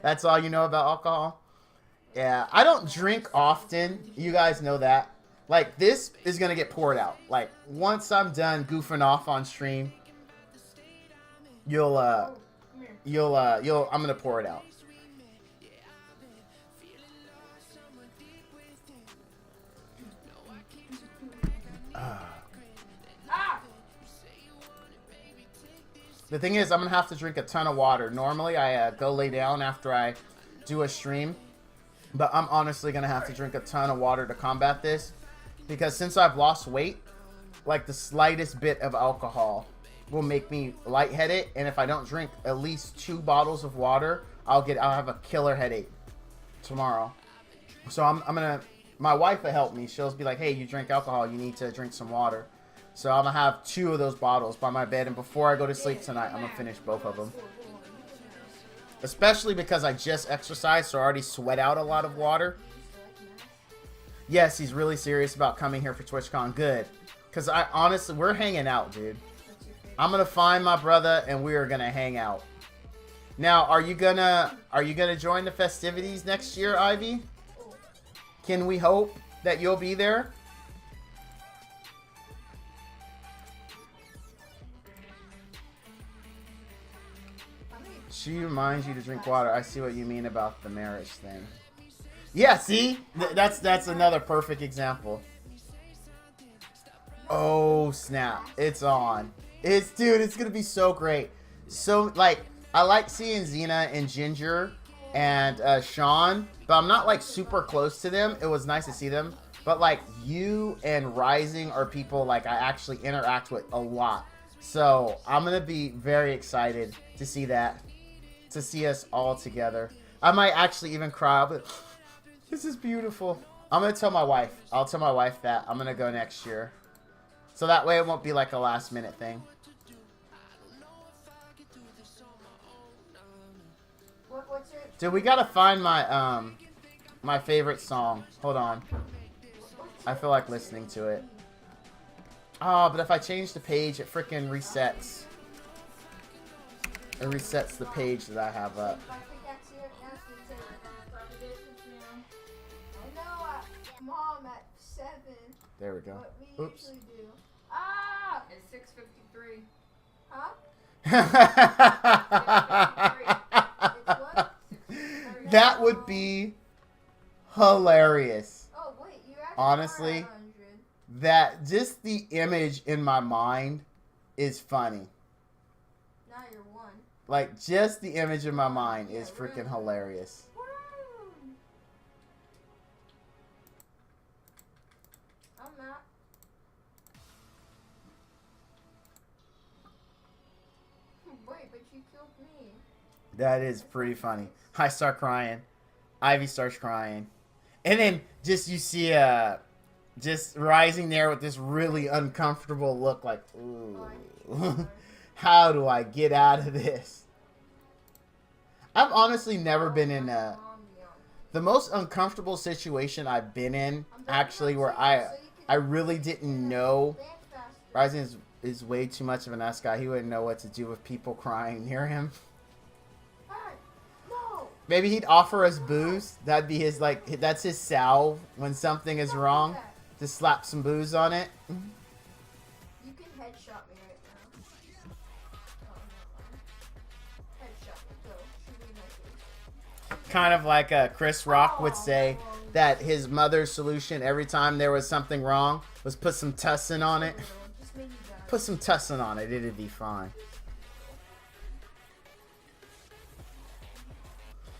That's all you know about alcohol? Yeah, I don't drink often. You guys know that. Like, this is going to get poured out. Like, once I'm done goofing off on stream, I'm going to pour it out. The thing is, I'm going to have to drink a ton of water. Normally, I go lay down after I do a stream. But I'm honestly going to have to drink a ton of water to combat this. Because since I've lost weight, like the slightest bit of alcohol will make me lightheaded. And if I don't drink at least 2 bottles of water, I'll have a killer headache tomorrow. So I'm going to... My wife will help me. She'll be like, hey, you drink alcohol. You need to drink some water. So I'm going to have 2 of those bottles by my bed. And before I go to sleep tonight, I'm going to finish both of them. Especially because I just exercised, so I already sweat out a lot of water. Yes, he's really serious about coming here for TwitchCon. Good. Because I honestly, we're hanging out, dude. I'm going to find my brother and we are going to hang out. Now, are you gonna join the festivities next year, Ivy? Can we hope that you'll be there? She reminds you to drink water. I see what you mean about the marriage thing. Yeah, see? That's another perfect example. Oh, snap. It's on. Dude, it's going to be so great. So, like, I like seeing Xena and Ginger and Sean, but I'm not, like, super close to them. It was nice to see them. But, like, you and Rising are people, like, I actually interact with a lot. So, I'm going to be very excited to see that. To see us all together. I might actually even cry, but this is beautiful. I'm going to tell my wife. I'll tell my wife that I'm going to go next year. So that way it won't be like a last minute thing. Dude, we got to find my my favorite song. Hold on. I feel like listening to it. Oh, but if I change the page, it freaking resets. It resets the page that I have up. There we go. Oops. Ah! It's 6:53. Huh? That would be hilarious. Oh, wait, you actually honestly, that just the image in my mind is funny. Now you're 1. Like, just the image in my mind is freaking hilarious. I'm not. Wait, but you killed me. That is pretty funny. I start crying. Ivy starts crying. And then just you see just Rising there with this really uncomfortable look like, ooh. How do I get out of this? I've honestly never been in the most uncomfortable situation I've been in, actually, where I really didn't know. Rising is way too much of a nice guy. He wouldn't know what to do with people crying near him. Maybe he'd offer us booze. That'd be his, like, that's his salve when something is wrong. Just slap some booze on it. You can headshot me right now. Headshot me, go. Shoot me in my face. Kind of like Chris Rock would say that his mother's solution every time there was something wrong was put some tussin on it. Put some tussin on it, it'd be fine.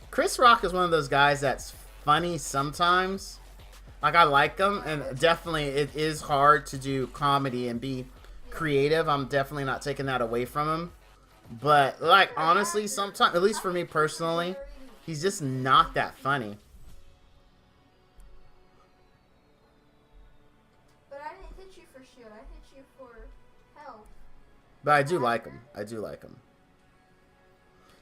Chris Rock is one of those guys that's funny sometimes. Like, I like him, and definitely it is hard to do comedy and be creative. I'm definitely not taking that away from him. But, like, honestly, sometimes, at least for me personally, he's just not that funny. But I didn't hit you for shield. I hit you for health. But I do like him. I do like him.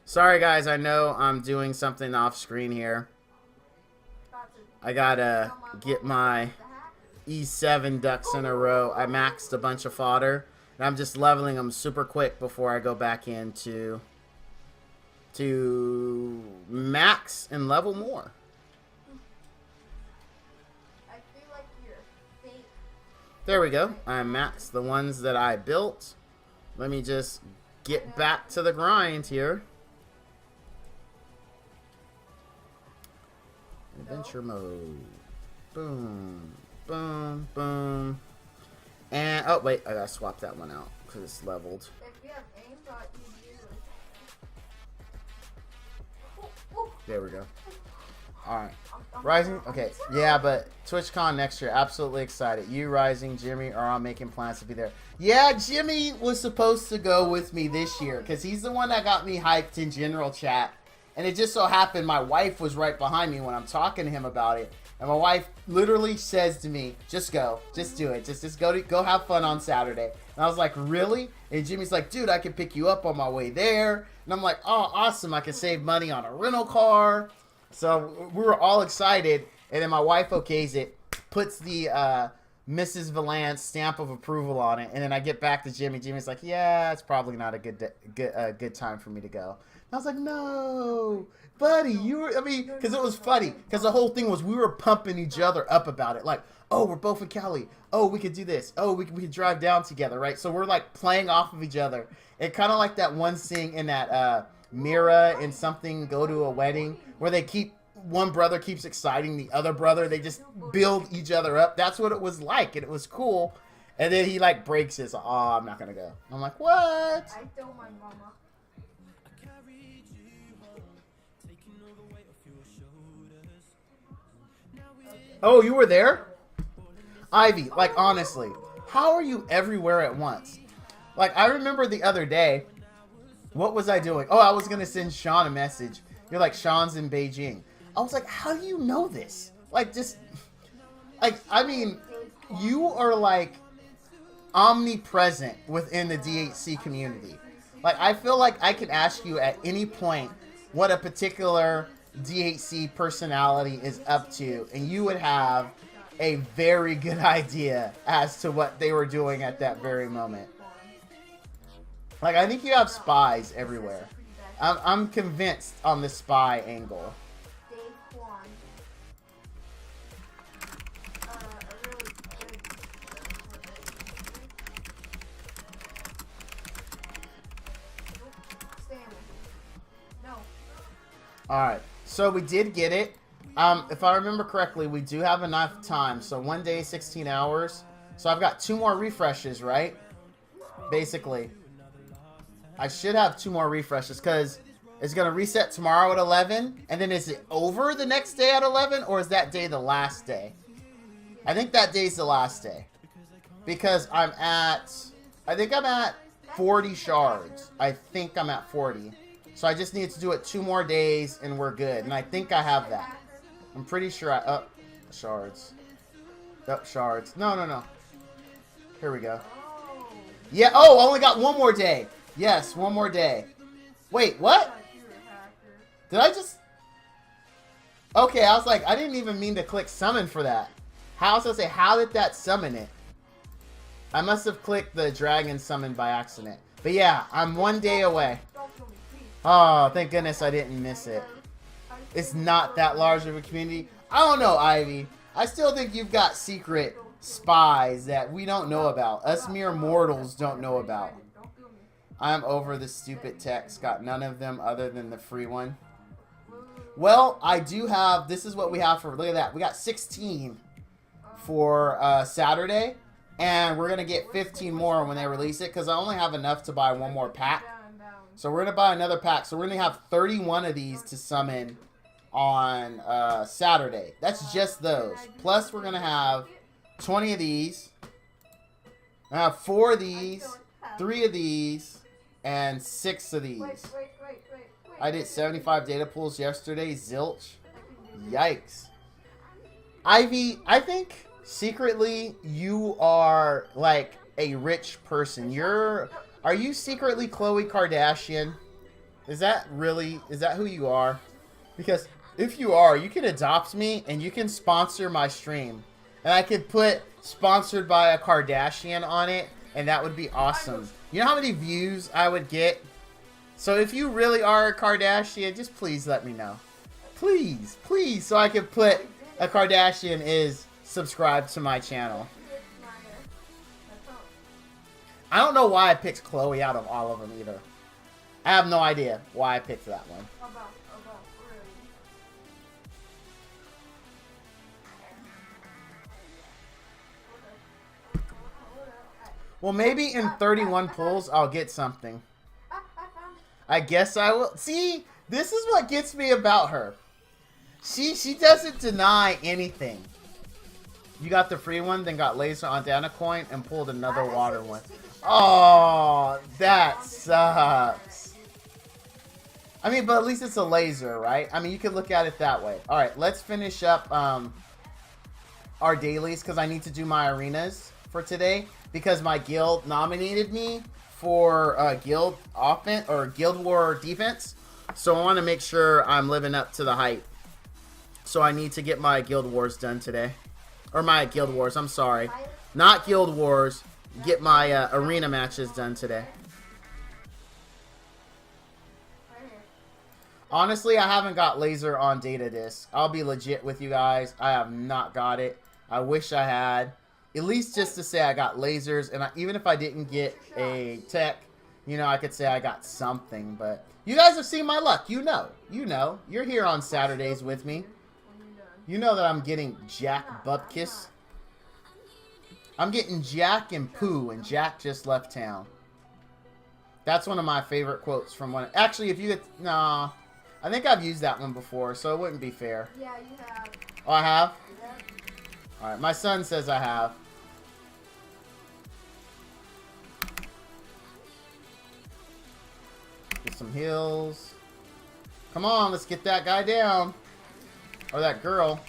Sorry, guys. I know I'm doing something off screen here. I gotta get my E7 ducks in a row. I maxed a bunch of fodder. And I'm just leveling them super quick before I go back into to max and level more. I feel like you're fake. There we go. I maxed the ones that I built. Let me just get back to the grind here. Adventure mode. Boom. Boom. Boom. And, oh, wait. I gotta swap that one out because it's leveled. If you have aimbot, you'd There we go. All right. Rising. Okay. Yeah, but TwitchCon next year. Absolutely excited. You, Rising, Jimmy are all making plans to be there. Yeah, Jimmy was supposed to go with me this year because he's the one that got me hyped in general chat. And it just so happened my wife was right behind me when I'm talking to him about it. And my wife literally says to me, just go. Just do it. Just go have fun on Saturday. And I was like, really? And Jimmy's like, dude, I can pick you up on my way there. And I'm like, oh, awesome. I can save money on a rental car. So we were all excited. And then my wife okays it, puts the Mrs. Valance stamp of approval on it. And then I get back to Jimmy. Jimmy's like, yeah, it's probably not a good time for me to go. And I was like, no, buddy, you were, I mean, because it was funny. Because the whole thing was we were pumping each other up about it. Like, oh, we're both in Cali. Oh, we could do this. Oh, we could drive down together, right? So we're like playing off of each other. And kind of like that one scene in that Mira in Something Go to a Wedding where they one brother keeps exciting the other brother. They just build each other up. That's what it was like. And it was cool. And then he like breaks his, oh, I'm not going to go. I'm like, what? I told my mama. Oh, you were there? Ivy, like honestly, how are you everywhere at once? Like I remember the other day, what was I doing? Oh, I was going to send Sean a message. You're like, Sean's in Beijing. I was like, how do you know this? Like just, like, I mean, you are like omnipresent within the DHC community. Like I feel like I could ask you at any point what a particular DHC personality is up to, and you would have a very good idea as to what they were doing at that very moment. Like I think you have spies everywhere. I'm convinced on the spy angle. Alright, so we did get it. If I remember correctly, we do have enough time. So 1 day, 16 hours. So I've got 2 more refreshes, right? Basically. I should have 2 more refreshes because it's going to reset tomorrow at 11. And then is it over the next day at 11? Or is that day the last day? I think that day's the last day. Because I think I'm at 40 shards. I think I'm at 40. So I just need to do it 2 more days and we're good. And I think I have that. I'm pretty sure shards. Shards. No. Here we go. Yeah, oh, I only got 1 more day. Yes, 1 more day. Wait, what? Did I just... Okay, I was like, I didn't even mean to click summon for that. How was I say, how did that summon it? I must have clicked the dragon summon by accident. But yeah, I'm 1 day away. Oh, thank goodness I didn't miss it. It's not that large of a community. I don't know, Ivy. I still think you've got secret spies that we don't know about. Us mere mortals don't know about. I'm over the stupid text. Got none of them other than the free one. Well, I do have... This is what we have for... Look at that. We got 16 for Saturday. And we're going to get 15 more when they release it. Because I only have enough to buy 1 more pack. So we're going to buy another pack. So we're going to have 31 of these to summon on Saturday. That's just those. Plus we're going to have 20 of these. I have 4 of these, 3 of these, and 6 of these. I did 75 data pools yesterday. Zilch. Yikes. Ivy, I think secretly you are like a rich person. Are you secretly Khloe Kardashian? Is that who you are? Because if you are, you can adopt me and you can sponsor my stream. And I could put sponsored by a Kardashian on it and that would be awesome. You know how many views I would get? So if you really are a Kardashian, just please let me know. Please, please, so I can put a Kardashian is subscribed to my channel. I don't know why I picked Khloe out of all of them either. I have no idea why I picked that one. Well, maybe in 31 pulls, I'll get something. I guess I will. See, This is what gets me about her. She doesn't deny anything. You got the free one, then got laser on Dana coin and pulled another water one. Oh, that sucks. I mean, but at least it's a laser, right? I mean, you can look at it that way. All right, let's finish up our dailies because I need to do my arenas for today because my guild nominated me for guild offense or guild war defense. So I want to make sure I'm living up to the hype. So I need to get my guild wars done today. Or my guild wars, I'm sorry. Not guild wars. Get my arena matches done today. Honestly, I haven't got laser on data disc. I'll be legit with you guys. I have not got it. I wish I had. At least just to say I got lasers. And even if I didn't get a tech, you know, I could say I got something. But you guys have seen my luck. You know. You know. You're here on Saturdays with me. You know that I'm getting Jack Bupkis. I'm getting Jack and Pooh, and Jack just left town. That's one of my favorite quotes from one. Actually, if you get... Nah. I think I've used that one before, so it wouldn't be fair. Yeah, you have. Oh, I have? Yeah. Alright, my son says I have. Get some heals. Come on, let's get that guy down. Or that girl.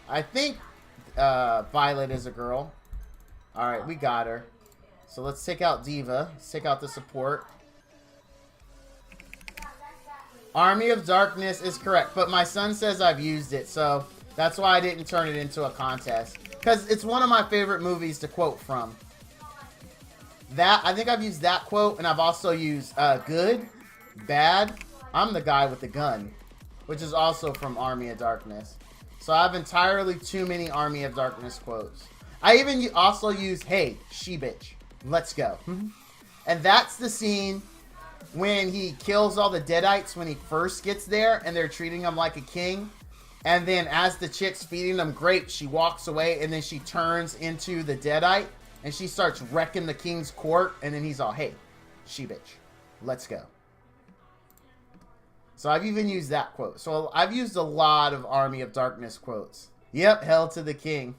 I think Violet is a girl. Alright, we got her. So let's take out Diva. Let's take out the support. Army of Darkness is correct. But my son says I've used it. So that's why I didn't turn it into a contest. Because it's one of my favorite movies to quote from. I think I've used that quote. And I've also used good, bad. I'm the guy with the gun. Which is also from Army of Darkness. So I have entirely too many Army of Darkness quotes. I even also use, hey, she bitch. Let's go. And that's the scene when he kills all the Deadites when he first gets there. And they're treating him like a king. And then as the chick's feeding them grapes, she walks away. And then she turns into the Deadite. And she starts wrecking the king's court. And then he's all, hey, she bitch. Let's go. So I've even used that quote. So I've used a lot of Army of Darkness quotes. Yep, hell to the king.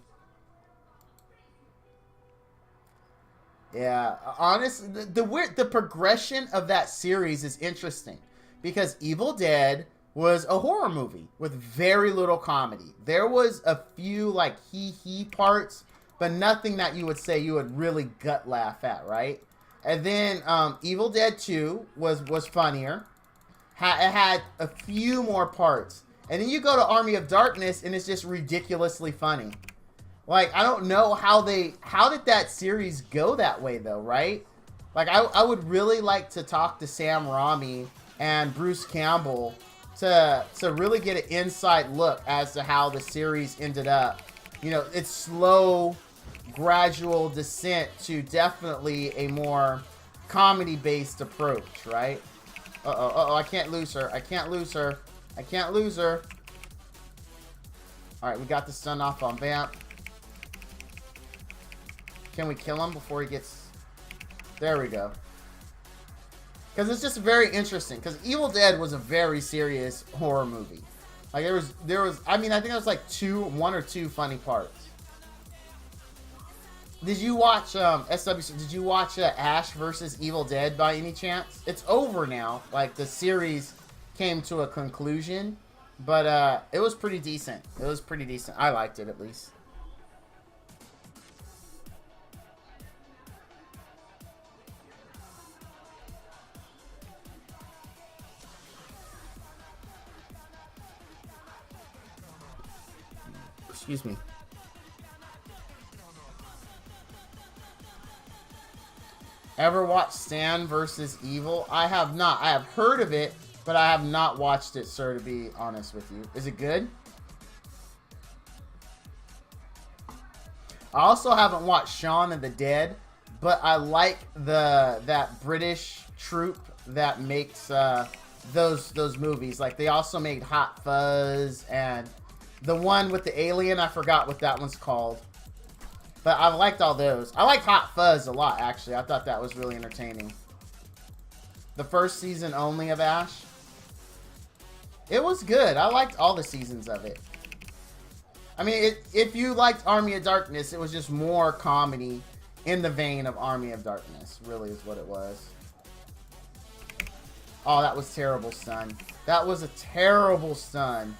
Yeah, honestly, the progression of that series is interesting. Because Evil Dead was a horror movie with very little comedy. There was a few like hee parts, but nothing that you would say you would really gut laugh at, right? And then Evil Dead 2 was funnier. It had a few more parts. And then you go to Army of Darkness and it's just ridiculously funny. Like, I don't know how did that series go that way though, right? Like, I would really like to talk to Sam Raimi and Bruce Campbell to really get an inside look as to how the series ended up. You know, it's slow, gradual descent to definitely a more comedy-based approach, right? Uh-oh, I can't lose her. I can't lose her. I can't lose her. Alright, we got the stun off on Vamp. Can we kill him before he gets... There we go. Because it's just very interesting. Because Evil Dead was a very serious horror movie. Like, there was... I mean, I think there was like one or two funny parts. Did you watch, SWC, did you watch Ash versus Evil Dead by any chance? It's over now. Like, the series came to a conclusion. But, it was pretty decent. It was pretty decent. I liked it, at least. Excuse me. Ever watched Stan versus Evil? I have not. I have heard of it, but I have not watched it, sir, to be honest with you. Is it good? I also haven't watched Shaun of the Dead, but I like that British troupe that makes those movies. Like, they also made Hot Fuzz and the one with the alien. I forgot what that one's called. But I've liked all those. I like Hot Fuzz a lot, actually. I thought that was really entertaining. The first season only of Ash. It was good. I liked all the seasons of it. I mean, if you liked Army of Darkness, it was just more comedy in the vein of Army of Darkness, really is what it was. Oh, that was terrible stun. That was a terrible stun.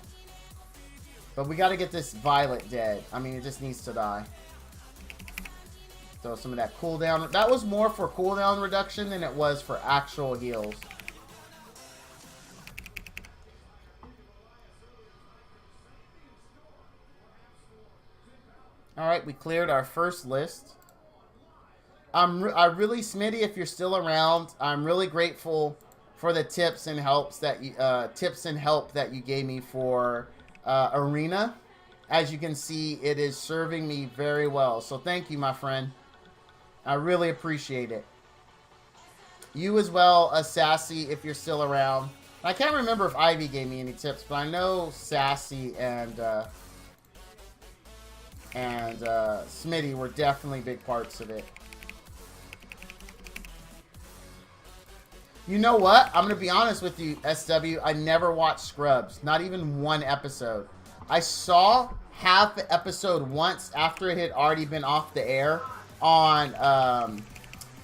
But we got to get this Violet dead. I mean, it just needs to die. Throw some of that cooldown. That was more for cooldown reduction than it was for actual heals. Alright, we cleared our first list. I really, Smitty, if you're still around, I'm really grateful for the tips and help that you gave me for Arena. As you can see, it is serving me very well. So thank you, my friend. I really appreciate it. You as well, Sassy, if you're still around. I can't remember if Ivy gave me any tips, but I know Sassy and Smitty were definitely big parts of it. You know what? I'm going to be honest with you, SW. I never watched Scrubs. Not even one episode. I saw half the episode once after it had already been off the air on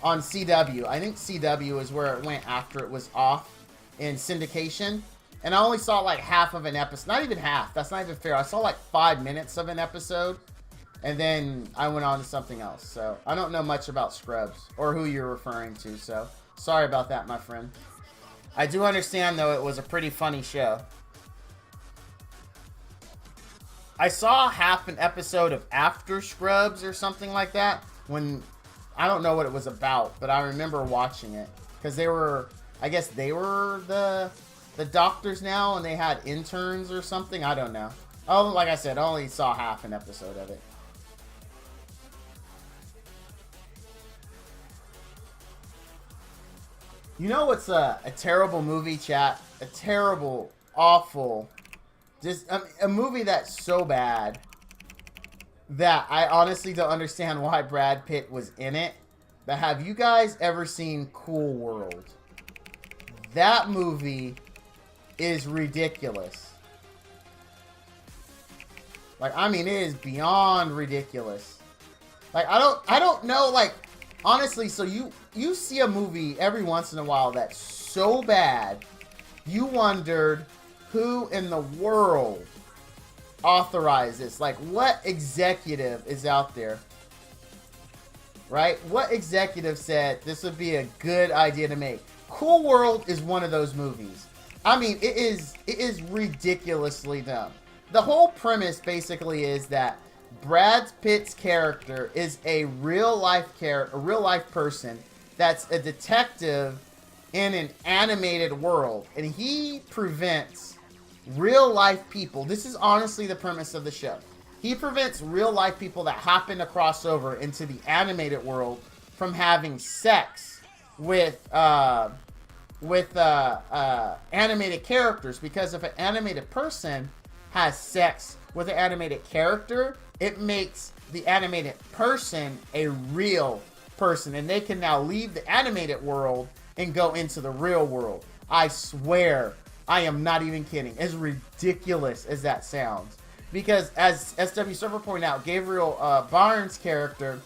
CW. I think CW is where it went after it was off in syndication. And I only saw like half of an episode. Not even half. That's not even fair. I saw like 5 minutes of an episode. And then I went on to something else. So I don't know much about Scrubs or who you're referring to. So sorry about that, my friend. I do understand, though, it was a pretty funny show. I saw half an episode of After Scrubs or something like that. When I don't know what it was about, but I remember watching it. Because they were, I guess they were the doctors now and they had interns or something. I don't know. Oh, like I said, I only saw half an episode of it. You know what's a terrible movie, chat? A terrible, awful, just a movie that's so bad that I honestly don't understand why Brad Pitt was in it. But have you guys ever seen Cool World? That movie is ridiculous. Like, I mean, it is beyond ridiculous. Like, I don't know, like, honestly, so you see a movie every once in a while that's so bad, you wondered who in the world authorized this. Like, what executive is out there? Right? What executive said this would be a good idea to make? Cool World is one of those movies. I mean, it is ridiculously dumb. The whole premise basically is that Brad Pitt's character is a real life person that's a detective in an animated world, and he prevents real life people. This is honestly the premise of the show. He prevents real life people that happen to cross over into the animated world from having sex with animated characters, because if an animated person has sex with an animated character, it makes the animated person a real person, and they can now leave the animated world and go into the real world. I swear, I am not even kidding. As ridiculous as that sounds. Because as SW Surfer pointed out, Gabriel Barnes' character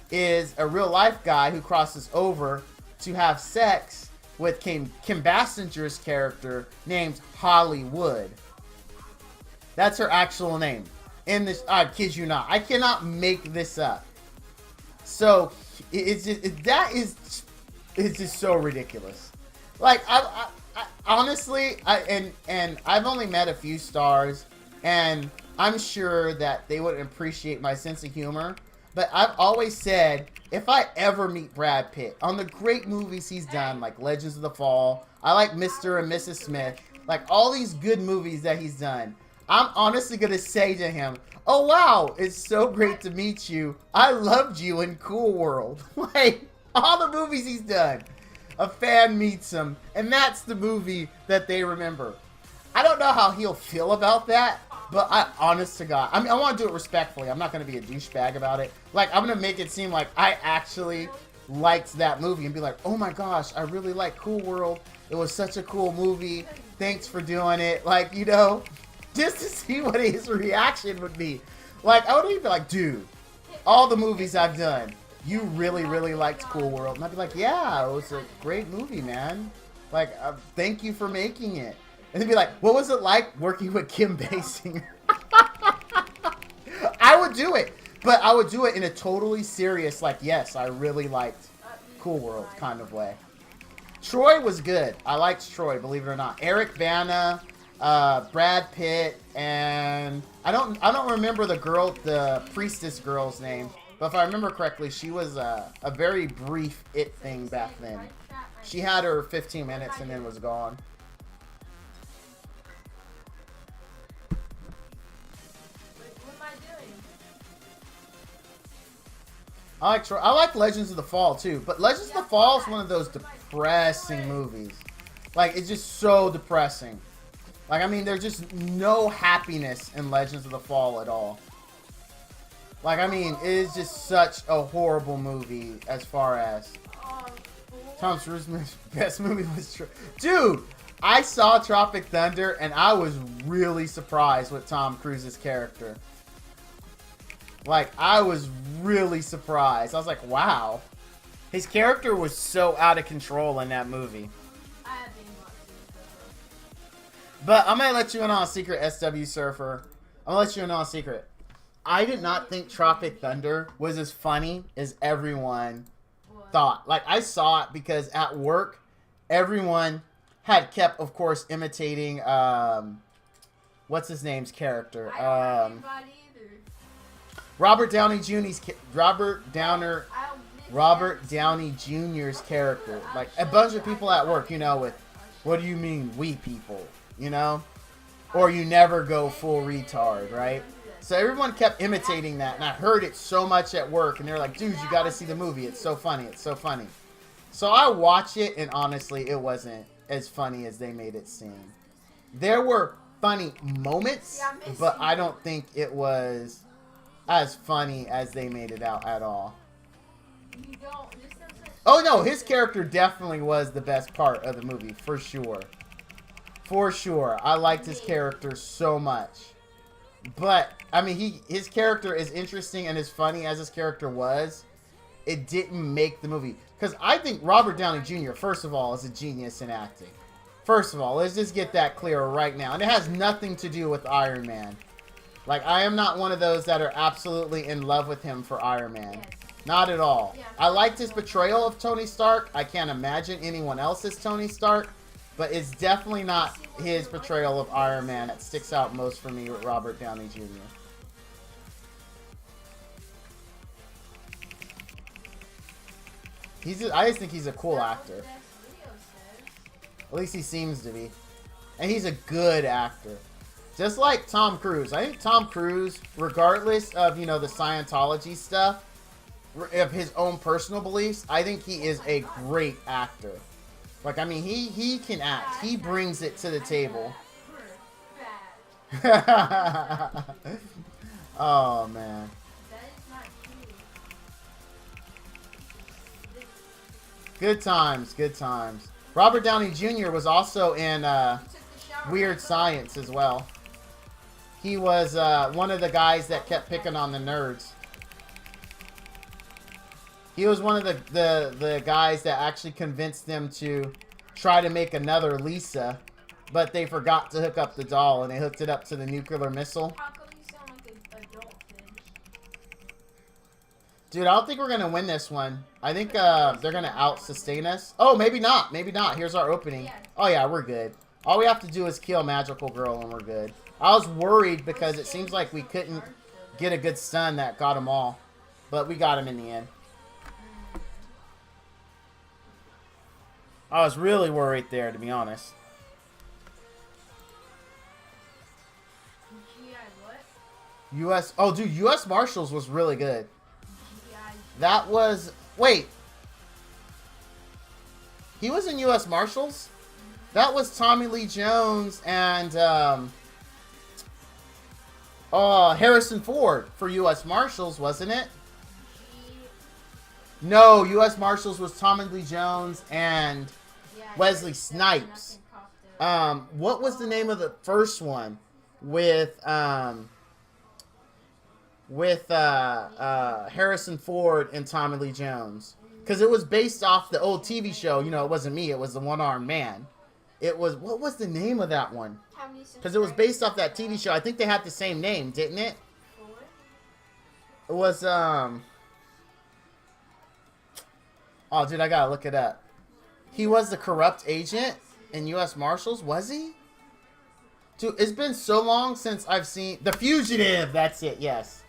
is a real life guy who crosses over to have sex with Kim Basinger's character named Hollywood. That's her actual name. In this, I kid you not. I cannot make this up. So it's just so ridiculous. Like, I honestly, I've only met a few stars, and I'm sure that they would appreciate my sense of humor. But I've always said, if I ever meet Brad Pitt on the great movies he's done, like Legends of the Fall, I like Mr. and Mrs. Smith, like all these good movies that he's done, I'm honestly going to say to him, oh wow, it's so great to meet you. I loved you in Cool World. Like, all the movies he's done, a fan meets him, and that's the movie that they remember. I don't know how he'll feel about that, but honest to God, I mean, I want to do it respectfully. I'm not going to be a douchebag about it. Like, I'm going to make it seem like I actually liked that movie and be like, oh my gosh, I really like Cool World. It was such a cool movie. Thanks for doing it. Like, you know, just to see what his reaction would be. Like, I would be like, dude, all the movies I've done, you really, really liked Cool World. And I'd be like, yeah, it was a great movie, man. Like, thank you for making it. And they'd be like, what was it like working with Kim Basinger? I would do it. But I would do it in a totally serious, like, yes, I really liked Cool World kind of way. Troy was good. I liked Troy, believe it or not. Eric Bana, Brad Pitt, and I don't remember the priestess girl's name, but if I remember correctly, she was a very brief it thing back then. She had her 15 minutes and then was gone. I like Legends of the Fall too, but Legends of the Fall is one of those depressing movies. Like, it's just so depressing. Like, I mean, there's just no happiness in Legends of the Fall at all. Like, I mean, it is just such a horrible movie as far as Tom Cruise's best movie was. Dude, I saw Tropic Thunder and I was really surprised with Tom Cruise's character. Like, I was really surprised. I was like, wow. His character was so out of control in that movie. But I'm going to let you in on a secret, SW Surfer. I'm going to let you in on a secret. I did not think Tropic Thunder was as funny as everyone thought. Like, I saw it because at work, everyone had kept, of course, imitating, what's his name's character? Robert Downey Jr.'s character. Like, a bunch of people at work, you know, with, what do you mean, we people, you know? Or you never go full retard, right? So everyone kept imitating that, and I heard it so much at work, and they're like, dude, you gotta see the movie, it's so funny, it's so funny. So I watched it, and honestly, it wasn't as funny as they made it seem. There were funny moments, but I don't think it was as funny as they made it out at all. Oh no, his character definitely was the best part of the movie, for sure. For sure. I liked his character so much. But, I mean, his character is interesting and as funny as his character was, it didn't make the movie. Because I think Robert Downey Jr., first of all, is a genius in acting. First of all, let's just get that clear right now. And it has nothing to do with Iron Man. Like, I am not one of those that are absolutely in love with him for Iron Man. Not at all. I liked his portrayal of Tony Stark. I can't imagine anyone else as Tony Stark. But it's definitely not his portrayal of Iron Man that sticks out most for me with Robert Downey Jr. I just think he's a cool actor. At least he seems to be. And he's a good actor. Just like Tom Cruise. I think Tom Cruise, regardless of, you know, the Scientology stuff, of his own personal beliefs, I think he is a great actor. Like, I mean, he can act. He brings it to the table. Oh, man. Good times, good times. Robert Downey Jr. was also in Weird Science as well. He was one of the guys that kept picking on the nerds. He was one of the guys that actually convinced them to try to make another Lisa, but they forgot to hook up the doll, and they hooked it up to the nuclear missile. How come you sound like an adult kid? Dude, I don't think we're going to win this one. I think they're going to out-sustain us. Oh, maybe not. Maybe not. Here's our opening. Oh, yeah, we're good. All we have to do is kill Magical Girl, and we're good. I was worried because it seems like we couldn't get a good stun that got them all, but we got him in the end. I was really worried there, to be honest. U.S. Oh, dude, U.S. Marshals was really good. That was... Wait. He was in U.S. Marshals? That was Tommy Lee Jones and Harrison Ford for U.S. Marshals, wasn't it? No, U.S. Marshals was Tommy Lee Jones and Yeah, Wesley that's Snipes. nothing popped up. What was the name of the first one with Harrison Ford and Tommy Lee Jones? Because it was based off the old TV show. You know, it wasn't me. It was the One-Armed Man. It was, what was the name of that one? Because it was based off that TV show. I think they had the same name, didn't it? It was, oh, dude, I gotta look it up. He was the corrupt agent in U.S. Marshals, was he? Dude, it's been so long since I've seen... The Fugitive, that's it, yes.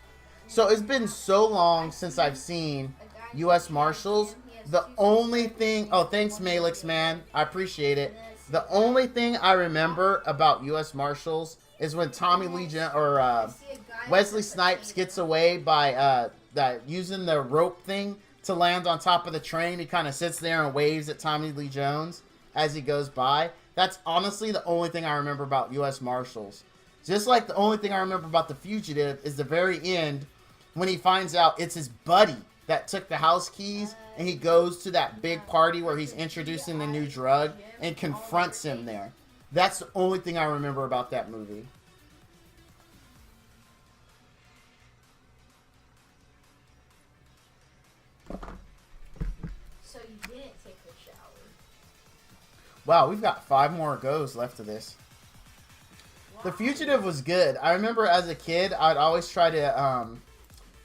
So it's been so long since I've seen U.S. Marshals. The only thing... Oh, thanks, Malix, man. I appreciate it. The only thing I remember about U.S. Marshals is when Tommy Lee Wesley Snipes gets away by using the rope thing to land on top of the train. He kind of sits there and waves at Tommy Lee Jones as he goes by. That's honestly the only thing I remember about U.S. Marshals. Just like the only thing I remember about The Fugitive is the very end when he finds out it's his buddy that took the house keys, and he goes to that big party where he's introducing the new drug and confronts him there. That's the only thing I remember about that movie. So you didn't take a shower. Wow, we've got 5 more goes left of this. The Fugitive was good. I remember as a kid, I'd always try to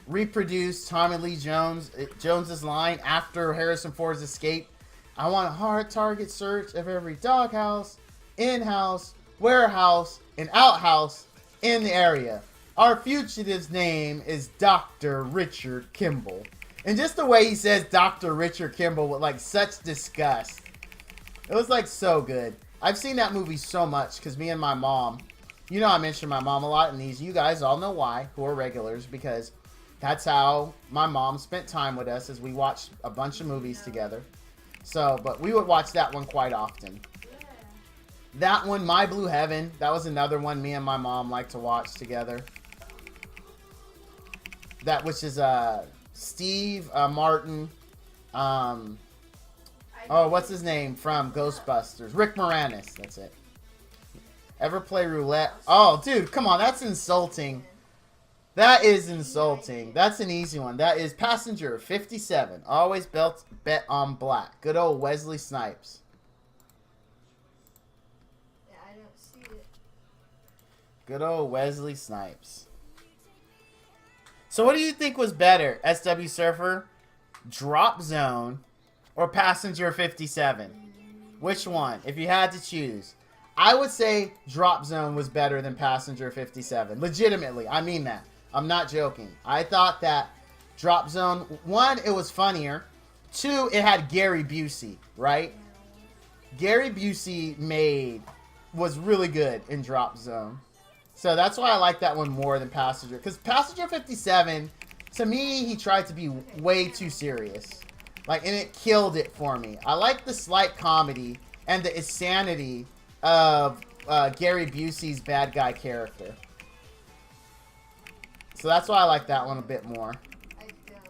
reproduce Tommy Lee Jones's line after Harrison Ford's escape. I want a hard target search of every doghouse, in-house, warehouse, and outhouse in the area. Our fugitive's name is Dr. Richard Kimball. And just the way he says Dr. Richard Kimball with like such disgust. It was like so good. I've seen that movie so much because me and my mom, you know I mention my mom a lot in these. You guys all know why, who are regulars, because that's how my mom spent time with us as we watched a bunch of movies together. So, but we would watch that one quite often. Yeah. That one, My Blue Heaven, that was another one me and my mom liked to watch together. That, which is Steve Martin, what's his name from Ghostbusters? Rick Moranis, that's it. Ever play roulette? Oh, dude, come on, that's insulting. That is insulting. That's an easy one. That is Passenger 57. Always bet on black. Good old Wesley Snipes. Yeah, I don't see it. Good old Wesley Snipes. So what do you think was better, SW Surfer? Drop Zone or Passenger 57? Which one, if you had to choose? I would say Drop Zone was better than Passenger 57. Legitimately, I mean that. I'm not joking. I thought that Drop Zone, 1, it was funnier. 2, it had Gary Busey, right? Gary Busey was really good in Drop Zone. So that's why I like that one more than Passenger. Because Passenger 57, to me, he tried to be way too serious. Like, and it killed it for me. I like the slight comedy and the insanity of Gary Busey's bad guy character. So that's why I like that one a bit more. I don't.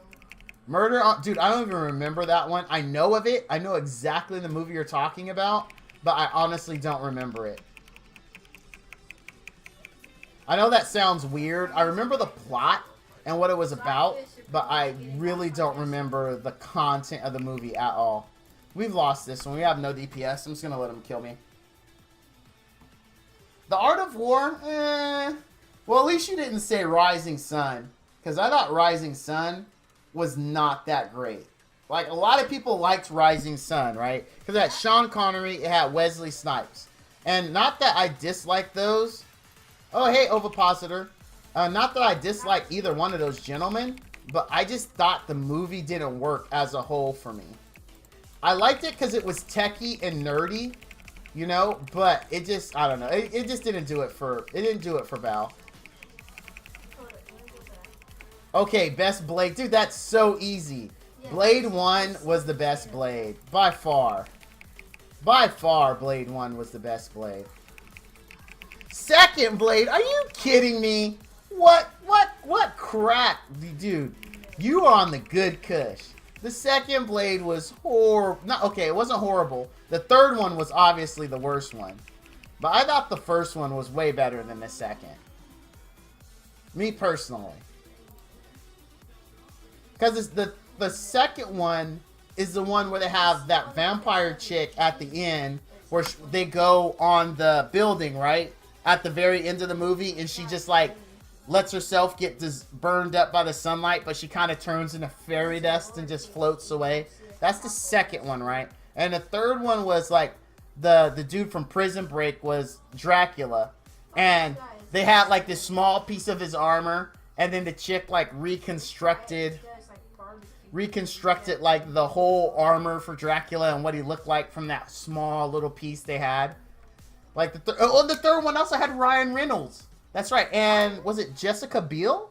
Murder on... Dude, I don't even remember that one. I know of it. I know exactly the movie you're talking about. But I honestly don't remember it. I know that sounds weird. I remember the plot and what it was about. But I really don't remember the content of the movie at all. We've lost this one. We have no DPS. I'm just going to let him kill me. The Art of War? Well, at least you didn't say Rising Sun. Because I thought Rising Sun was not that great. Like, a lot of people liked Rising Sun, right? Because it had Sean Connery, it had Wesley Snipes. And not that I dislike those. Oh, hey, Ovipositor. Not that I dislike either one of those gentlemen. But I just thought the movie didn't work as a whole for me. I liked it because it was techie and nerdy. You know? But it just, I don't know. It just didn't do it for, Val. Okay, best Blade. Dude, that's so easy. Yeah. Blade 1 was the best Blade. By far. By far, Blade 1 was the best Blade. Second Blade? Are you kidding me? What crack? Dude, you are on the good kush. The second Blade was horrible. Not okay, it wasn't horrible. The third one was obviously the worst one. But I thought the first one was way better than the second. Me personally. Because the second one is the one where they have that vampire chick at the end where they go on the building, right? At the very end of the movie, and she just like lets herself get burned up by the sunlight, but she kind of turns into fairy dust and just floats away. That's the second one, right? And the third one was like the dude from Prison Break was Dracula, and they had like this small piece of his armor, and then the chick like reconstructed like the whole armor for Dracula and what he looked like from that small little piece they had. Like the third one also had Ryan Reynolds. That's right. And was it Jessica Biel?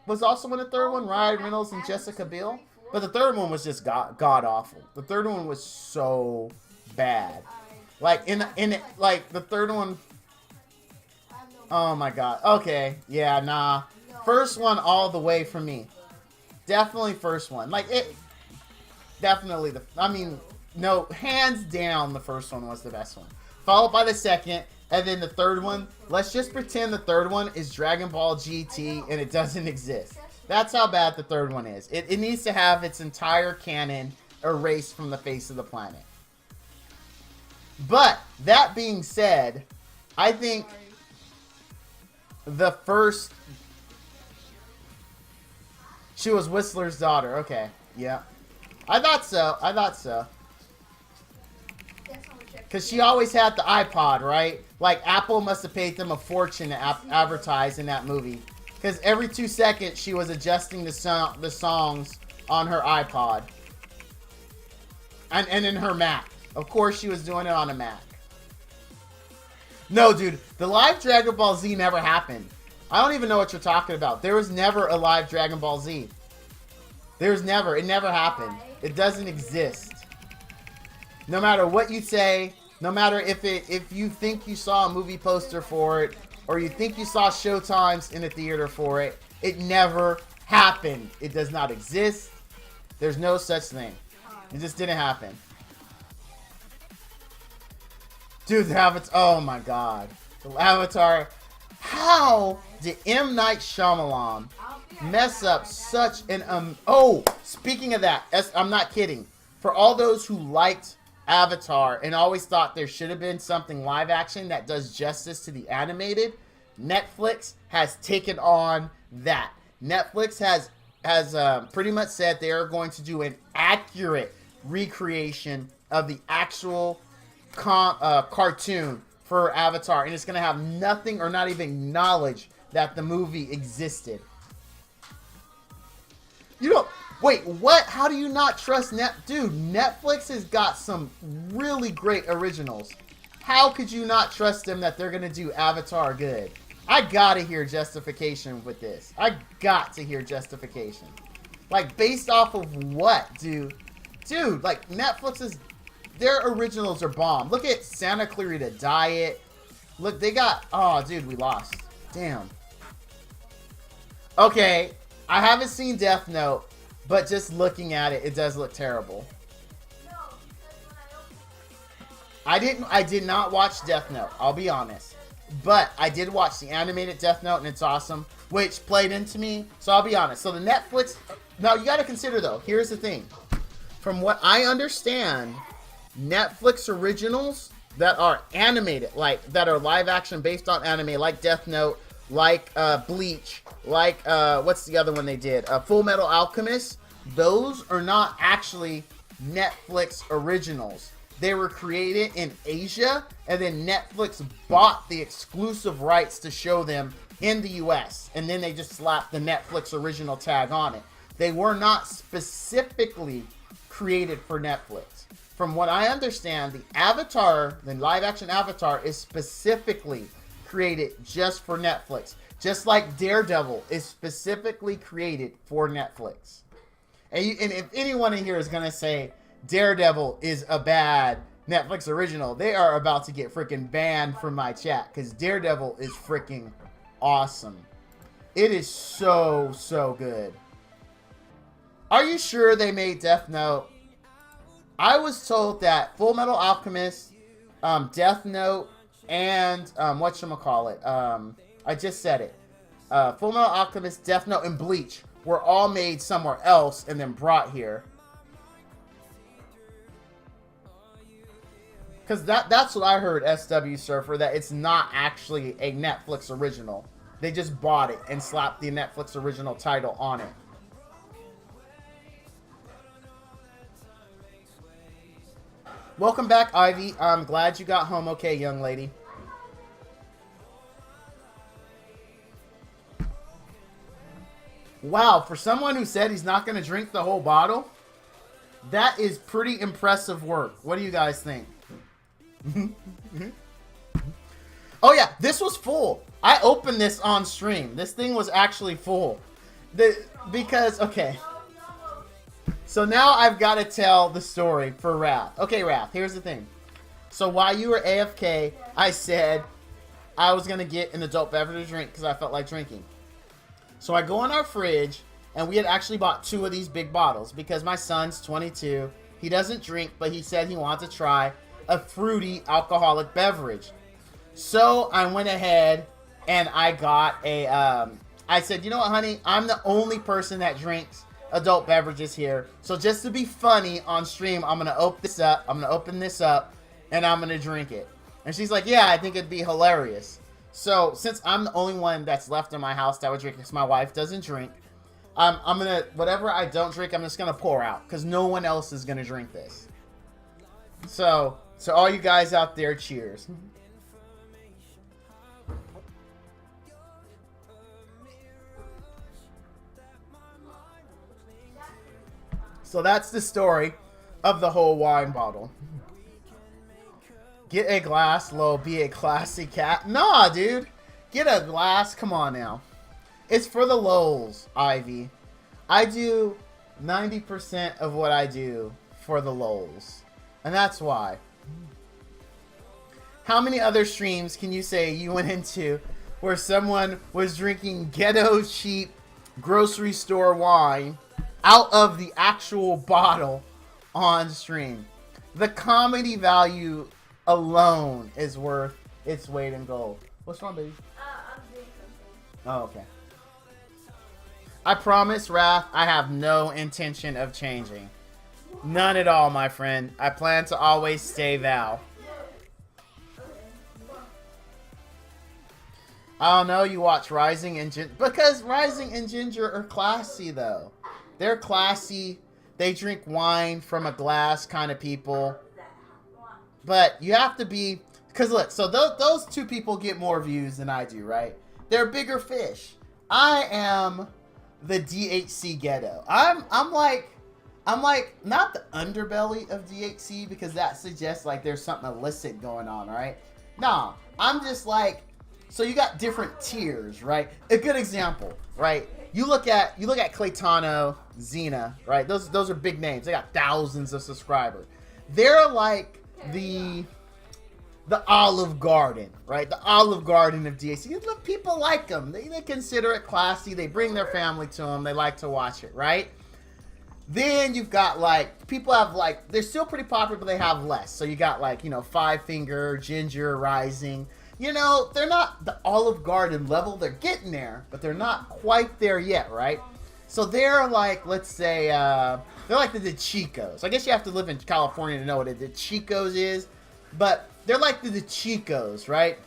Was also in the third one, Ryan Reynolds and Jessica Biel. But the third one was just god awful. The third one was so bad. Like like the third one. Oh my god. Okay. Yeah. Nah. First one all the way for me. Definitely first one. Like it. Definitely no, hands down, the first one was the best one. Followed by the second, and then the third one. Let's just pretend the third one is Dragon Ball GT and it doesn't exist. That's how bad the third one is. It needs to have its entire canon erased from the face of the planet. But, that being said, I think the first... She was Whistler's daughter. Okay, yeah. I thought so. Because she always had the iPod, right? Like, Apple must have paid them a fortune to advertise in that movie. Because every 2 seconds, she was adjusting the songs on her iPod. And in her Mac. Of course, she was doing it on a Mac. No, dude. The live Dragon Ball Z never happened. I don't even know what you're talking about. There was never a live Dragon Ball Z. There's never. It never happened. It doesn't exist. No matter what you say, no matter if you think you saw a movie poster for it, or you think you saw showtimes in a theater for it, it never happened. It does not exist. There's no such thing. It just didn't happen. Dude, the Avatar, oh my god. The Avatar, how did M. Night Shyamalan mess up such an, oh, speaking of that, I'm not kidding. For all those who liked Avatar and always thought there should have been something live action that does justice to the animated, Netflix has taken on that. Netflix has pretty much said they are going to do an accurate recreation of the actual cartoon for Avatar, and it's going to have nothing or not even acknowledge that the movie existed. You don't... Wait, what? How do you not trust Dude, Netflix has got some really great originals. How could you not trust them that they're going to do Avatar good? I gotta hear justification with this. I got to hear justification. Like, based off of what, dude? Dude, like, Netflix's... Their originals are bomb. Look at Santa Clarita Diet. Look, they got... Oh, dude, we lost. Damn. Okay, I haven't seen Death Note, but just looking at it, it does look terrible. I did not watch Death Note, I'll be honest. But I did watch the animated Death Note, and it's awesome, which played into me. So I'll be honest. So the Netflix... Now, you got to consider, though, here's the thing. From what I understand, Netflix originals that are animated, like, that are live action based on anime, like Death Note, like Bleach, like, what's the other one they did? Full Metal Alchemist. Those are not actually Netflix originals. They were created in Asia, and then Netflix bought the exclusive rights to show them in the US, and then they just slapped the Netflix original tag on it. They were not specifically created for Netflix. From what I understand, the Avatar, the live-action Avatar, is specifically created just for Netflix. Just like Daredevil is specifically created for Netflix. And if anyone in here is going to say Daredevil is a bad Netflix original, they are about to get freaking banned from my chat, because Daredevil is freaking awesome. It is so, so good. Are you sure they made Death Note? I was told that Full Metal Alchemist, Death Note, and whatchamacallit, I just said it. Full Metal Alchemist, Death Note, and Bleach were all made somewhere else and then brought here. Because that's what I heard, SW Surfer, that it's not actually a Netflix original. They just bought it and slapped the Netflix original title on it. Welcome back, Ivy. I'm glad you got home okay, young lady. Wow, for someone who said he's not going to drink the whole bottle, that is pretty impressive work. What do you guys think? Oh yeah, this was full. I opened this on stream. This thing was actually full. Because, okay. So now I've got to tell the story for Wrath. Okay, Wrath, here's the thing. So while you were AFK, I said I was going to get an adult beverage to drink because I felt like drinking. So I go in our fridge, and we had actually bought 2 of these big bottles because my son's 22. He doesn't drink, but he said he wants to try a fruity alcoholic beverage. So I went ahead and I got a, I said, you know what, honey? I'm the only person that drinks adult beverages here. So just to be funny on stream, I'm going to open this up. I'm going to open this up and I'm going to drink it. And she's like, yeah, I think it'd be hilarious. So since I'm the only one that's left in my house that would drink, because my wife doesn't drink, I'm going to, whatever I don't drink, I'm just going to pour out because no one else is going to drink this. So all you guys out there, cheers. So that's the story of the whole wine bottle. Get a glass, Lo, be a classy cat. Nah, dude. Get a glass. Come on now. It's for the lols, Ivy. I do 90% of what I do for the lols. And that's why. How many other streams can you say you went into where someone was drinking ghetto cheap grocery store wine out of the actual bottle on stream? The comedy value alone is worth its weight in gold. What's wrong, baby? I'm doing something. Oh, okay. I promise, Wrath, I have no intention of changing. None at all, my friend. I plan to always stay Val. I don't know, you watch Rising and Ginger. Because Rising and Ginger are classy, though. They're classy. They drink wine from a glass kind of people. But you have to be... Because look, so those 2 people get more views than I do, right? They're bigger fish. I am the DHC ghetto. I'm like not the underbelly of DHC because that suggests like there's something illicit going on, right? Nah, I'm just like... So you got different tiers, right? A good example, right? You look at Claytano, Xena, right? Those are big names. They got thousands of subscribers. They're like the Olive Garden, right? The Olive Garden of DHC. Look, people like them. They consider it classy. They bring their family to them. They like to watch it, right? Then you've got like people have like they're still pretty popular, but they have less. So you got like Five Finger, Ginger, Rising. They're not the Olive Garden level. They're getting there, but they're not quite there yet, right? So they're like, let's say, they're like the Chicos. I guess you have to live in California to know what a Chicos is, but they're like the Chicos, right?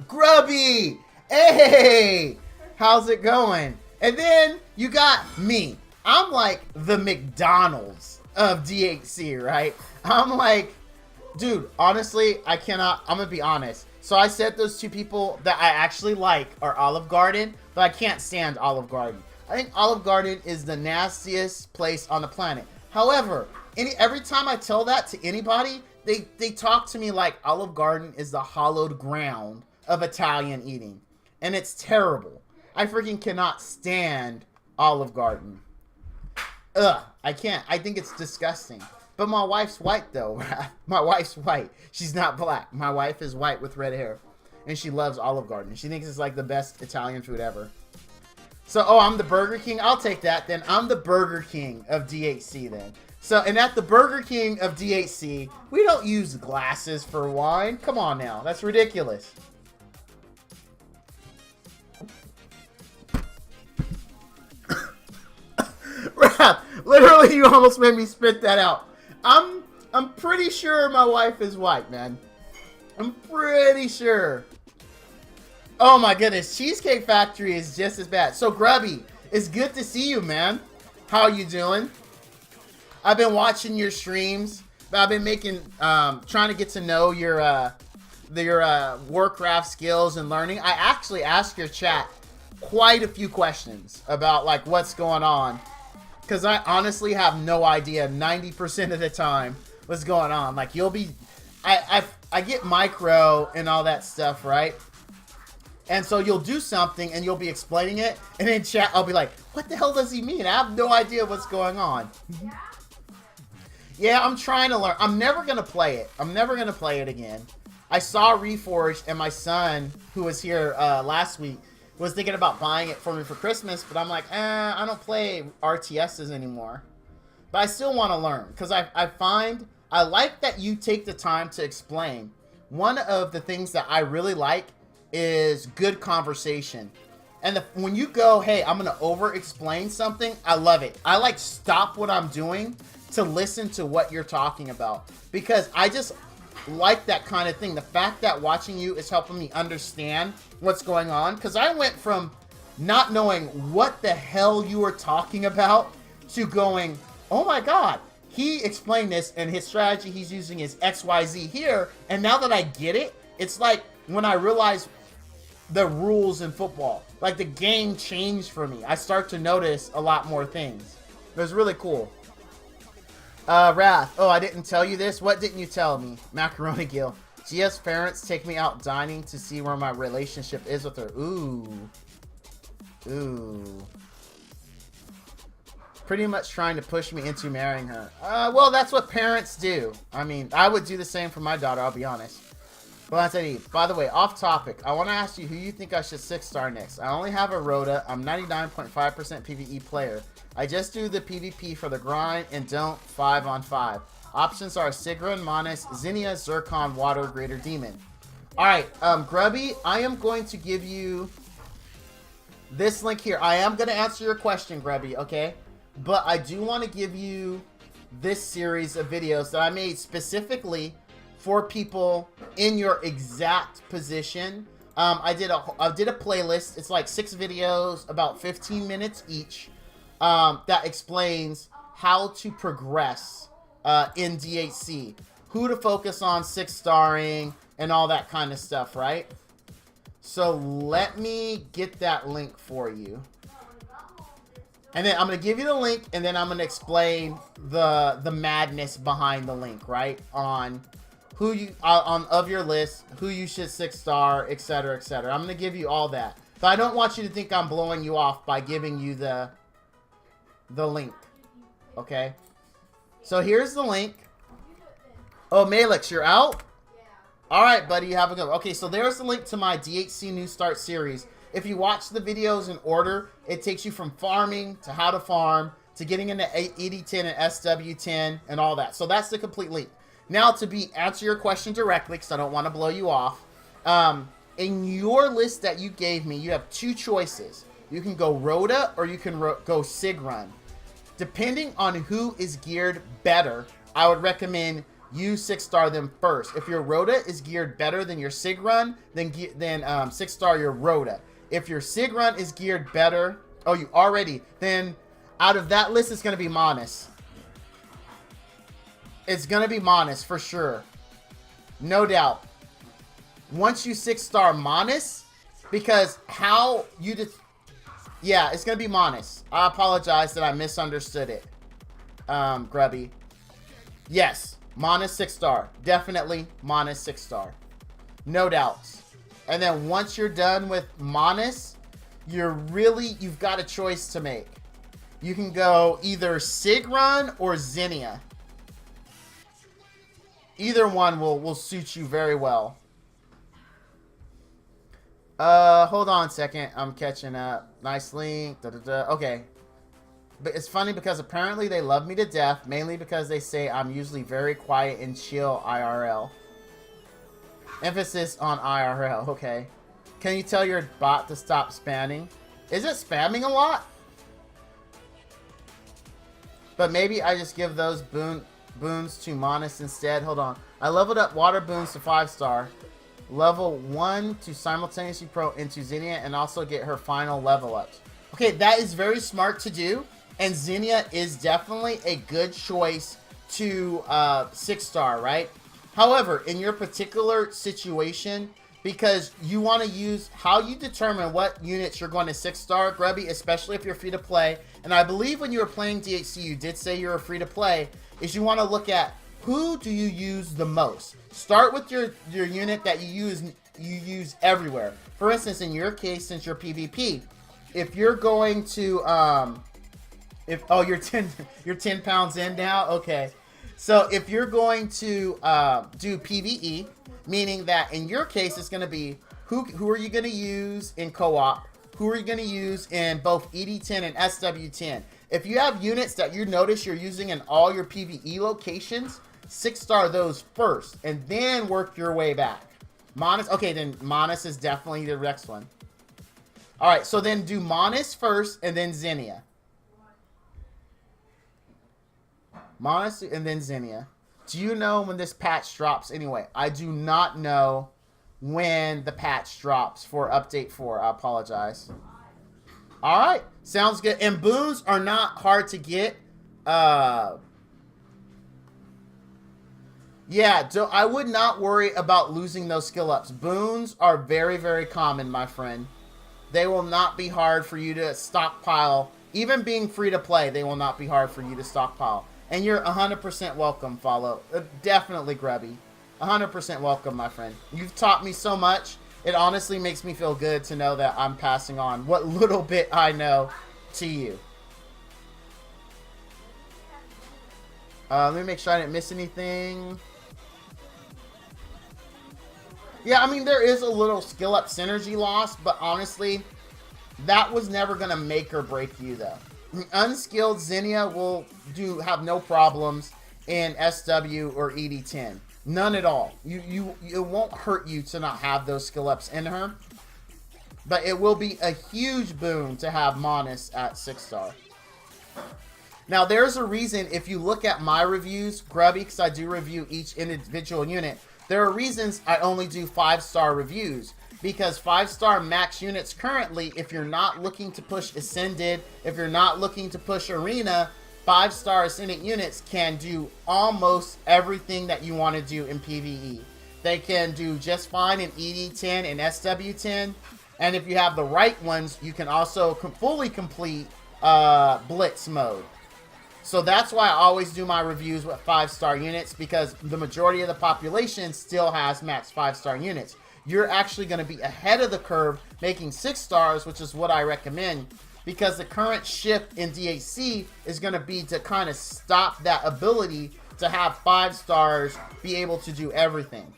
Grubby! Hey! How's it going? And then you got me. I'm like the McDonald's of DHC, right? I'm like, dude, honestly, I'm going to be honest. So I said those 2 people that I actually like are Olive Garden, but I can't stand Olive Garden. I think Olive Garden is the nastiest place on the planet. However, every time I tell that to anybody, they talk to me like Olive Garden is the hallowed ground of Italian eating. And it's terrible. I freaking cannot stand Olive Garden. Ugh, I can't. I think it's disgusting. But my wife's white, though. My wife's white. She's not black. My wife is white with red hair. And she loves Olive Garden. She thinks it's like the best Italian food ever. So, oh, I'm the Burger King? I'll take that then. I'm the Burger King of DHC then. So, and at the Burger King of DHC, we don't use glasses for wine. Come on now. That's ridiculous. Rap, literally, you almost made me spit that out. I'm pretty sure my wife is white, man. I'm pretty sure. Oh my goodness, Cheesecake Factory is just as bad. So Grubby, it's good to see you, man. How you doing? I've been watching your streams. I've been making, trying to get to know your Warcraft skills and learning. I actually asked your chat quite a few questions about like what's going on, because I honestly have no idea 90% of the time what's going on. Like you'll be, I get micro and all that stuff, right? And so you'll do something and you'll be explaining it, and in chat I'll be like, what the hell does he mean? I have no idea what's going on. Yeah, I'm trying to learn. I'm never going to play it. I'm never going to play it again. I saw Reforged, and my son, who was here last week, was thinking about buying it for me for Christmas, but I'm like, I don't play RTSs anymore. But I still want to learn, because I find, I like that you take the time to explain. One of the things that I really like is good conversation. And when you go, hey, I'm going to over-explain something, I love it. I like stop what I'm doing to listen to what you're talking about, because I just like that kind of thing. The fact that watching you is helping me understand what's going on, because I went from not knowing what the hell you were talking about to going, oh my god, he explained this and his strategy he's using is XYZ here, and now that I get it, it's like when I realize the rules in football, like the game changed for me. I start to notice a lot more things. It was really cool. Wrath. Oh, I didn't tell you this? What didn't you tell me? Macaroni Gill. GS parents take me out dining to see where my relationship is with her. Ooh. Ooh. Pretty much trying to push me into marrying her. Well, that's what parents do. I mean, I would do the same for my daughter, I'll be honest. By the way, off topic, I want to ask you who you think I should 6-star next. I only have a Rhoda. I'm 99.5% PvE player. I just do the PvP for the grind and don't 5-on-5. Options are Sigrun, Manas, Zinnia, Zircon, Water, Greater Demon. Alright, Grubby, I am going to give you this link here. I am going to answer your question, Grubby, okay? But I do want to give you this series of videos that I made specifically for people in your exact position. I did a playlist. It's like 6 videos, about 15 minutes each, that explains how to progress in DHC, who to focus on 6-starring, and all that kind of stuff, right? So let me get that link for you. And then I'm going to give you the link, and then I'm going to explain the madness behind the link, right? On who you of your list, who you should 6-star, etc., etc. I'm going to give you all that. But I don't want you to think I'm blowing you off by giving you the link. Okay? So here's the link. Oh, Malix, you're out? All right, buddy, have a good one. Okay, so there's the link to my DHC New Start series. If you watch the videos in order, it takes you from farming to how to farm to getting into ED10 and SW10 and all that. So that's the complete link. Now, to answer your question directly, because I don't want to blow you off, in your list that you gave me, you have 2 choices. You can go Rhoda or you can go Sigrun. Depending on who is geared better, I would recommend you 6-star them first. If your Rhoda is geared better than your Sigrun, then 6-star your Rhoda. If your Sigrun is geared better, then out of that list, it's going to be Manas. It's going to be Manas for sure. No doubt. Once you 6-star Manas, because how you yeah, it's going to be Manas. I apologize that I misunderstood it. Grubby. Yes, Manas 6-star. Definitely Manas 6-star. No doubts. And then once you're done with Manas, you've got a choice to make. You can go either Sigrun or Zinnia. Either one will suit you very well. Hold on a second. I'm catching up. Nice link. Da, da, da. Okay. But it's funny because apparently they love me to death, mainly because they say I'm usually very quiet and chill IRL. Emphasis on IRL, okay. Can you tell your bot to stop spamming? Is it spamming a lot? But maybe I just give those boons to Monis instead. Hold on. I leveled up water boons to 5-star. Level 1 to simultaneously pro into Xenia and also get her final level ups. Okay, that is very smart to do. And Xenia is definitely a good choice to 6-star, right? However, in your particular situation, because you want to use how you determine what units you're going to 6-star, Grubby, especially if you're free to play. And I believe when you were playing DHC, you did say you were free to play, is you want to look at who do you use the most. Start with your unit that you use everywhere. For instance, in your case, since you're PvP, if you're going to you're 10 pounds in now, okay. So if you're going to do PvE, meaning that in your case it's going to be who are you going to use in co-op, who are you going to use in both ED10 and SW10. If you have units that you notice you're using in all your PvE locations, 6-star those first and then work your way back. Monis, okay, then Monis is definitely the next one. All right, so then do Monis first and then Xenia. Monis and then Xenia. Do you know when this patch drops anyway? I do not know when the patch drops for update 4. I apologize. All right, sounds good. And boons are not hard to get. Yeah, I would not worry about losing those skill ups. Boons are very, very common, my friend. They will not be hard for you to stockpile. Even being free to play, they will not be hard for you to stockpile. And you're 100% welcome, Follow. Definitely, Grubby. 100% welcome, my friend. You've taught me so much. It honestly makes me feel good to know that I'm passing on what little bit I know to you. Let me make sure I didn't miss anything. Yeah, I mean, there is a little skill up synergy loss, but honestly, that was never going to make or break you, though. Unskilled Xenia will have no problems in SW or ED10. None at all. It won't hurt you to not have those skill ups in her. But it will be a huge boon to have Monis at 6-star. Now, there's a reason, if you look at my reviews, Grubby, because I do review each individual unit, there are reasons I only do 5-star reviews. Because 5-star max units currently, if you're not looking to push Ascended, if you're not looking to push Arena, 5-star Ascendant units can do almost everything that you want to do in PvE. They can do just fine in ED10 and SW10. And if you have the right ones, you can also fully complete Blitz mode. So that's why I always do my reviews with 5-star units, because the majority of the population still has max 5-star units. You're actually going to be ahead of the curve making 6 stars, which is what I recommend, because the current shift in DHC is going to be to kind of stop that ability to have 5 stars be able to do everything.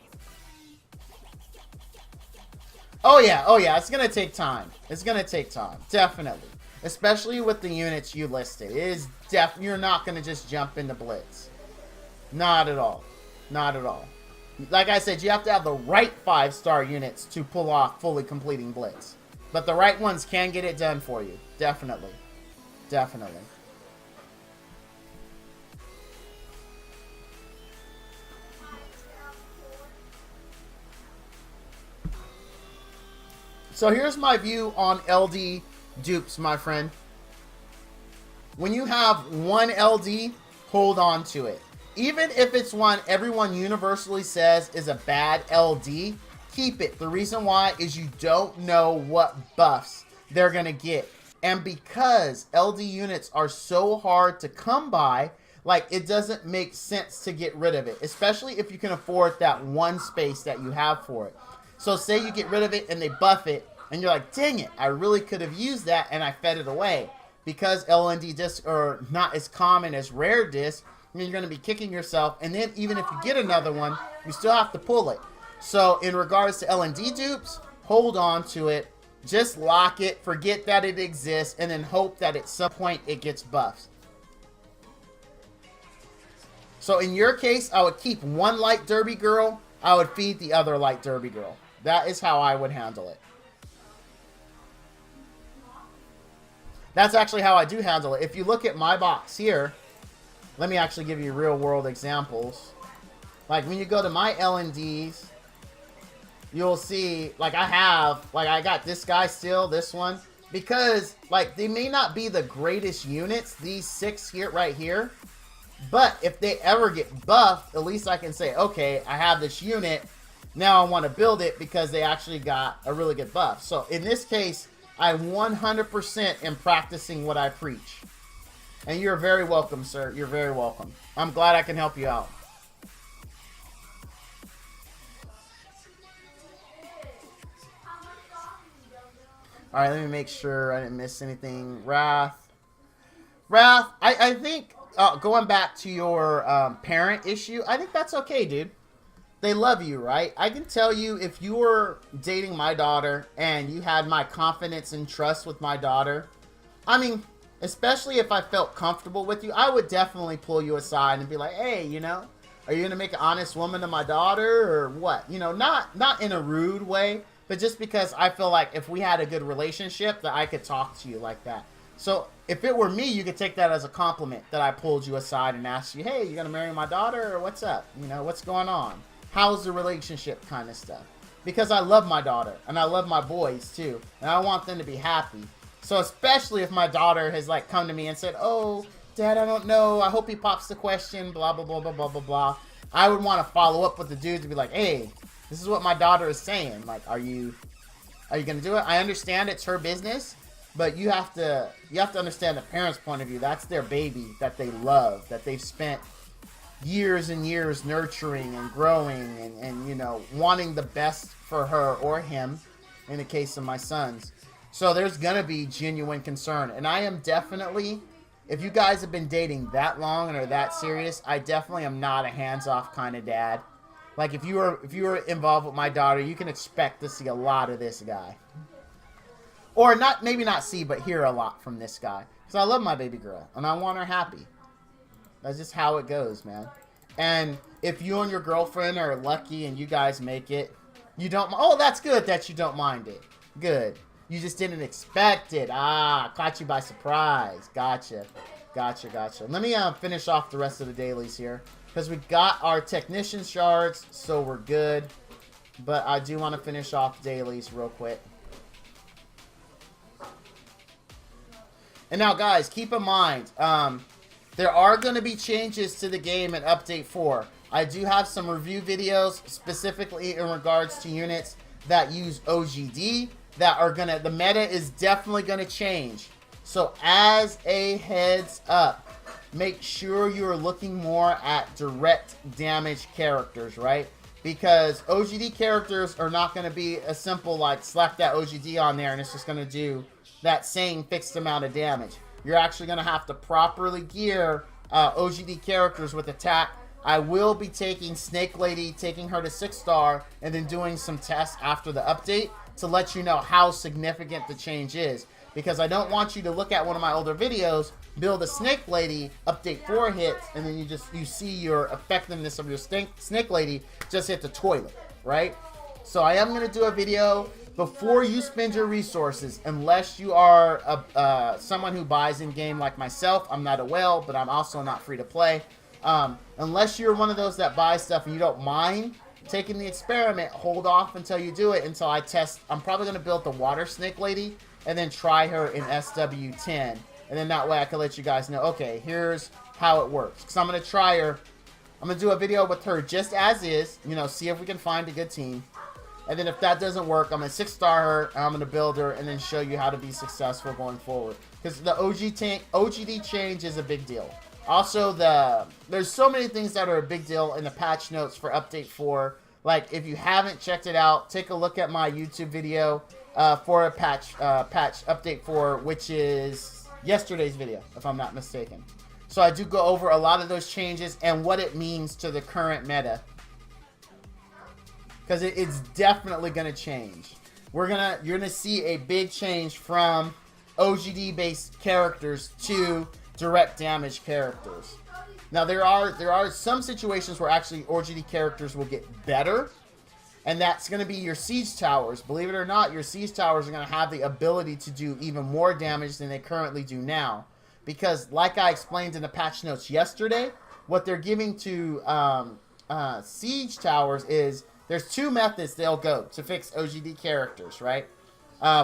Oh yeah, it's going to take time. It's going to take time, definitely. Especially with the units you listed. It is you're not going to just jump into Blitz. Not at all. Not at all. Like I said, you have to have the right 5-star units to pull off fully completing Blitz. But the right ones can get it done for you. Definitely. Definitely. So here's my view on LD dupes, my friend. When you have one LD, hold on to it. Even if it's one everyone universally says is a bad LD, keep it. The reason why is you don't know what buffs they're going to get. And because LD units are so hard to come by, like, it doesn't make sense to get rid of it. Especially if you can afford that one space that you have for it. So say you get rid of it and they buff it, and you're like, dang it, I really could have used that and I fed it away. Because LND discs are not as common as rare discs, you're going to be kicking yourself, and then even if you get another one, you still have to pull it. So in regards to LND dupes, hold on to it, just lock it, forget that it exists, and then hope that at some point it gets buffed. So in your case, I would keep one light derby girl, I would feed the other light derby girl. That is how I would handle it. That's actually how I do handle it. If you look at my box here, let me actually give you real world examples. Like when you go to my L&Ds, you'll see, like I got this guy still, this one. Because, like, they may not be the greatest units, these 6 here, right here. But if they ever get buffed, at least I can say, okay, I have this unit. Now I want to build it because they actually got a really good buff. So in this case, I 100% am practicing what I preach. And you're very welcome, sir. You're very welcome. I'm glad I can help you out. Alright, let me make sure I didn't miss anything. Wrath, I think, going back to your parent issue, I think that's okay, dude. They love you, right? I can tell you, if you were dating my daughter and you had my confidence and trust with my daughter, I mean, especially if I felt comfortable with you, I would definitely pull you aside and be like, hey, you know, are you going to make an honest woman of my daughter or what? You know, not in a rude way, but just because I feel like if we had a good relationship that I could talk to you like that. So if it were me, you could take that as a compliment that I pulled you aside and asked you, hey, you going to marry my daughter or what's up? You know, what's going on? How's the relationship kind of stuff? Because I love my daughter and I love my boys too. And I want them to be happy. So especially if my daughter has like come to me and said, oh, Dad, I don't know. I hope he pops the question, blah, blah, blah, blah, blah, blah, blah. I would want to follow up with the dude to be like, hey, this is what my daughter is saying. Like, are you going to do it? I understand it's her business, but you have to understand the parents' point of view. That's their baby that they love, that they've spent years and years nurturing and growing and you know, wanting the best for her or him in the case of my sons. So there's gonna be genuine concern, and I am definitely, if you guys have been dating that long and are that serious, I definitely am not a hands-off kind of dad. Like if you were involved with my daughter, you can expect to see a lot of this guy, or not, maybe not see, but hear a lot from this guy, because I love my baby girl and I want her happy. That's just how it goes, man. And if you and your girlfriend are lucky and you guys make it, you don't... Oh, that's good that you don't mind it. Good. You just didn't expect it. Ah, caught you by surprise. Gotcha. Gotcha. Let me finish off the rest of the dailies here. Because we got our technician shards, so we're good. But I do want to finish off dailies real quick. And now, guys, keep in mind... there are going to be changes to the game in Update 4. I do have some review videos specifically in regards to units that use OGD that are going to... The meta is definitely going to change. So as a heads up, make sure you're looking more at direct damage characters, right? Because OGD characters are not going to be a simple, like, slap that OGD on there and it's just going to do that same fixed amount of damage. You're actually going to have to properly gear OGD characters with attack. I will be taking Snake Lady, taking her to 6-star, and then doing some tests after the update to let you know how significant the change is. Because I don't want you to look at one of my older videos, build a Snake Lady, update 4 hits, and then you see your effectiveness of your Snake Lady just hit the toilet, right? So I am going to do a video before you spend your resources, unless you are someone who buys in-game like myself. I'm not a whale, but I'm also not free to play. Unless you're one of those that buys stuff and you don't mind taking the experiment, hold off until you do it, until I test. I'm probably going to build the Water Snake Lady and then try her in SW10. And then that way I can let you guys know, okay, here's how it works. Because I'm going to try her. I'm going to do a video with her just as is, you know, see if we can find a good team. And then if that doesn't work, I'm going to 6-star her, and I'm going to build her, and then show you how to be successful going forward. Because the OGD change is a big deal. Also, there's so many things that are a big deal in the patch notes for Update 4. Like, if you haven't checked it out, take a look at my YouTube video for a patch Update 4, which is yesterday's video, if I'm not mistaken. So I do go over a lot of those changes and what it means to the current meta. Because it's definitely going to change. you're gonna see a big change from OGD based characters to direct damage characters. Now there are some situations where actually OGD characters will get better, and that's going to be your siege towers. Believe it or not, your siege towers are going to have the ability to do even more damage than they currently do now, because like I explained in the patch notes yesterday, what they're giving to siege towers is there's two methods they'll go to fix OGD characters, right?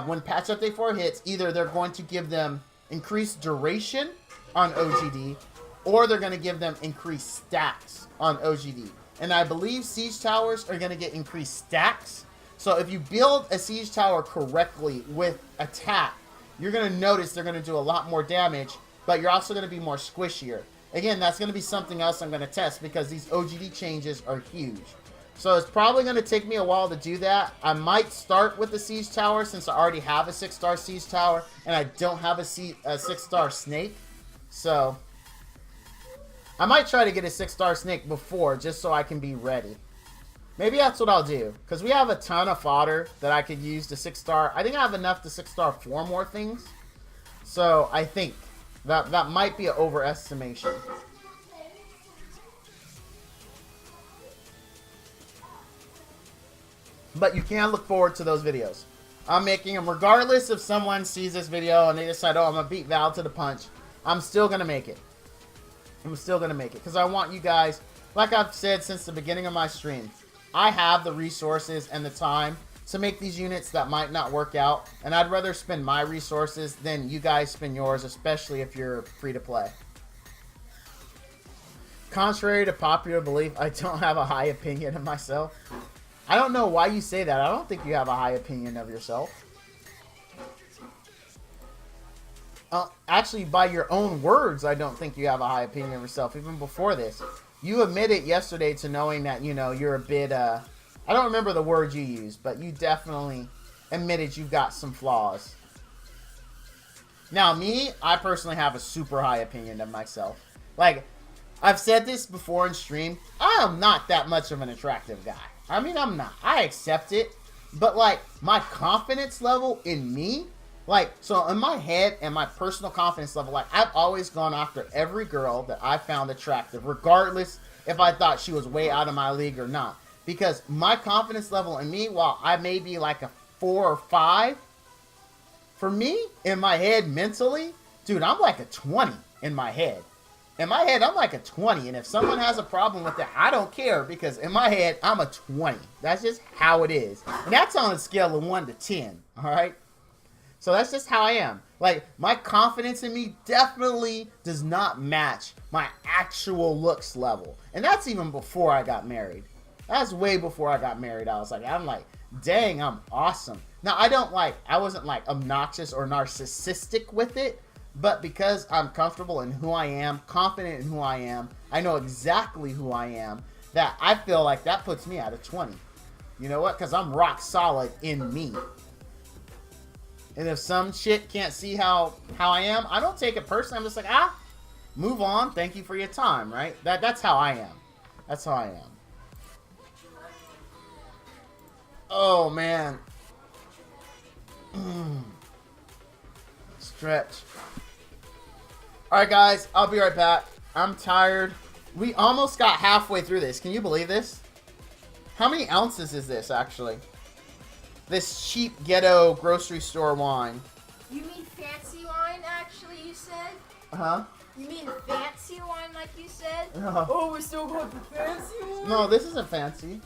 When patch update 4 hits, either they're going to give them increased duration on OGD, or they're going to give them increased stacks on OGD. And I believe siege towers are going to get increased stacks. So if you build a siege tower correctly with attack, you're going to notice they're going to do a lot more damage, but you're also going to be more squishier. Again, that's going to be something else I'm going to test because these OGD changes are huge. So it's probably going to take me a while to do that. I might start with the siege tower since I already have a 6-star siege tower and I don't have a 6-star snake. So I might try to get a 6-star snake before just so I can be ready. Maybe that's what I'll do, because we have a ton of fodder that I could use to 6-star. I think I have enough to 6-star 4 more things. So I think that might be an overestimation. But you can look forward to those videos. I'm making them regardless if someone sees this video and they decide, oh, I'm going to beat Val to the punch. I'm still going to make it. I'm still going to make it because I want you guys, like I've said since the beginning of my stream, I have the resources and the time to make these units that might not work out, and I'd rather spend my resources than you guys spend yours, especially if you're free to play. Contrary to popular belief, I don't have a high opinion of myself. I don't know why you say that. I don't think you have a high opinion of yourself. Actually, by your own words, I don't think you have a high opinion of yourself, even before this. You admitted yesterday to knowing that, you know, you're a bit, I don't remember the word you used, but you definitely admitted you've got some flaws. Now, me, I personally have a super high opinion of myself. Like, I've said this before in stream, I am not that much of an attractive guy. I mean, I'm not. I accept it. But, like, my confidence level in me, like, so in my head and my personal confidence level, like, I've always gone after every girl that I found attractive, regardless if I thought she was way out of my league or not. Because my confidence level in me, while I may be like a 4 or 5, for me, in my head, mentally, dude, I'm like a 20 in my head. In my head, I'm like a 20, and if someone has a problem with that, I don't care, because in my head, I'm a 20. That's just how it is. And that's on a scale of 1 to 10, all right? So that's just how I am. Like, my confidence in me definitely does not match my actual looks level. And that's even before I got married. That's way before I got married. I'm like, dang, I'm awesome. Now, I wasn't like obnoxious or narcissistic with it, but because I'm comfortable in who I am, confident in who I am, I know exactly who I am, that I feel like that puts me at a 20. You know what? Because I'm rock solid in me. And if some shit can't see how I am, I don't take it personally. I'm just like, move on. Thank you for your time, right? That's how I am. That's how I am. Oh, man. Stretch. Alright, guys. I'll be right back. I'm tired. We almost got halfway through this. Can you believe this? How many ounces is this, actually? This cheap ghetto grocery store wine. You mean fancy wine, actually, you said? Uh-huh. You mean fancy wine, like you said? Uh-huh. Oh, we still got the fancy one? No, this isn't fancy.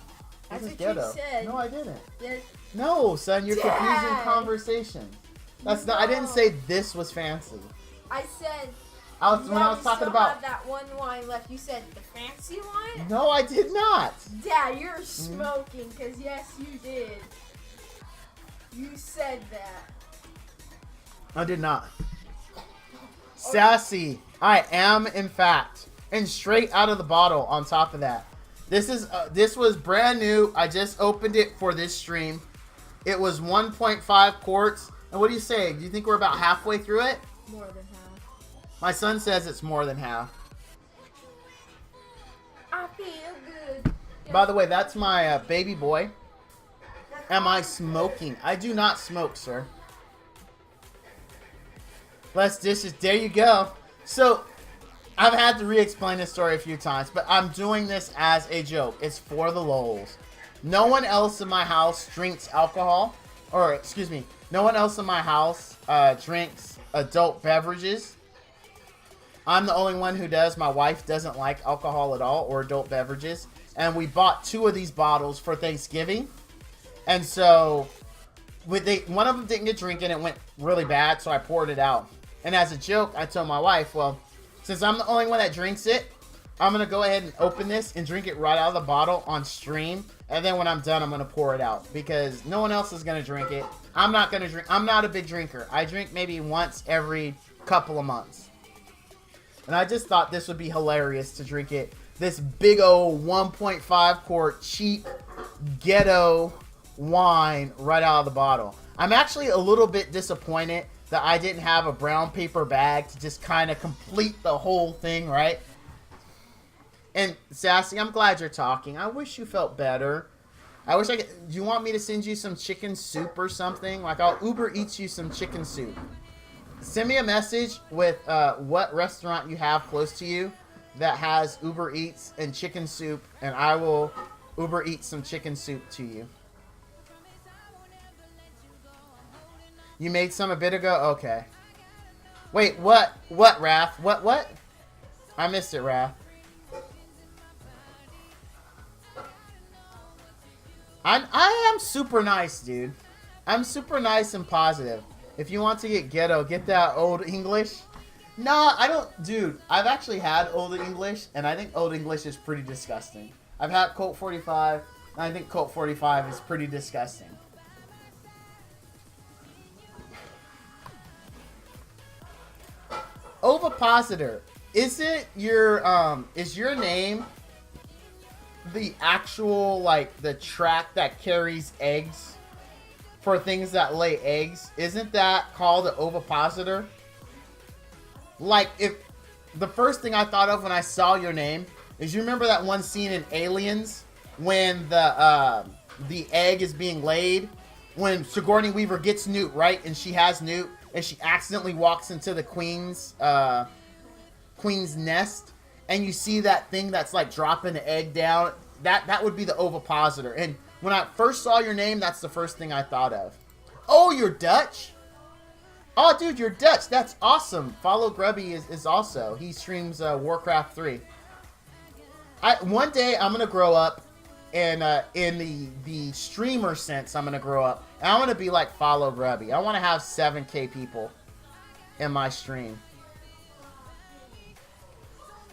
That's this is what ghetto. you said. No, I didn't. Yes. No, son, you're Dad. confusing conversation. That's not. I didn't say this was fancy. I said. When I was talking about have that one wine left. You said the fancy wine. No, I did not. Dad, you're smoking, because yes, you did. You said that. I did not. Sassy. I am, in fact. And straight out of the bottle on top of that. This was brand new. I just opened it for this stream. It was 1.5 quarts. And what do you say? Do you think we're about halfway through it? More than half. My son says it's more than half. I feel good. By the way, that's my baby boy. That's Am I smoking? I do not smoke, sir. Less dishes. There you go. So, I've had to re-explain this story a few times, but I'm doing this as a joke. It's for the lols. No one else in my house drinks alcohol. Or, excuse me. No one else in my house drinks adult beverages. I'm the only one who does. My wife doesn't like alcohol at all or adult beverages. And we bought 2 of these bottles for Thanksgiving. And so, one of them didn't get drinking. It went really bad, so I poured it out. And as a joke, I told my wife, well, since I'm the only one that drinks it, I'm going to go ahead and open this and drink it right out of the bottle on stream. And then when I'm done, I'm going to pour it out. Because no one else is going to drink it. I'm not going to drink. I'm not a big drinker. I drink maybe once every couple of months. And I just thought this would be hilarious to drink it. This big old 1.5 quart cheap ghetto wine right out of the bottle. I'm actually a little bit disappointed that I didn't have a brown paper bag to just kind of complete the whole thing, right? And Sassy, I'm glad you're talking. I wish you felt better. I wish I could. Do you want me to send you some chicken soup or something? Like, I'll Uber Eats you some chicken soup. Send me a message with what restaurant you have close to you that has Uber Eats and chicken soup, and I will Uber Eat some chicken soup to you. You made some a bit ago? Okay. Wait, what? What, Raph? What? I missed it, Raph. I am super nice, dude. I'm super nice and positive. If you want to get ghetto, get that old English. No, I don't. Dude, I've actually had old English, and I think old English is pretty disgusting. I've had Colt 45, and I think Colt 45 is pretty disgusting. Ovipositor. Is it your, is your name the actual, like, the track that carries eggs for things that lay eggs? Isn't that called an ovipositor? Like, if the first thing I thought of when I saw your name is, you remember that one scene in Aliens when the egg is being laid, when Sigourney Weaver gets Newt, right? And she has Newt, and she accidentally walks into the queen's nest, and you see that thing that's like dropping the egg down. That would be the ovipositor. And when I first saw your name, that's the first thing I thought of. Oh, you're Dutch? Oh, dude, you're Dutch. That's awesome. Follow Grubby is also. He streams Warcraft 3. One day, I'm going to grow up, and in the streamer sense, I'm going to grow up. And I want to be like Follow Grubby. I want to have 7K people in my stream.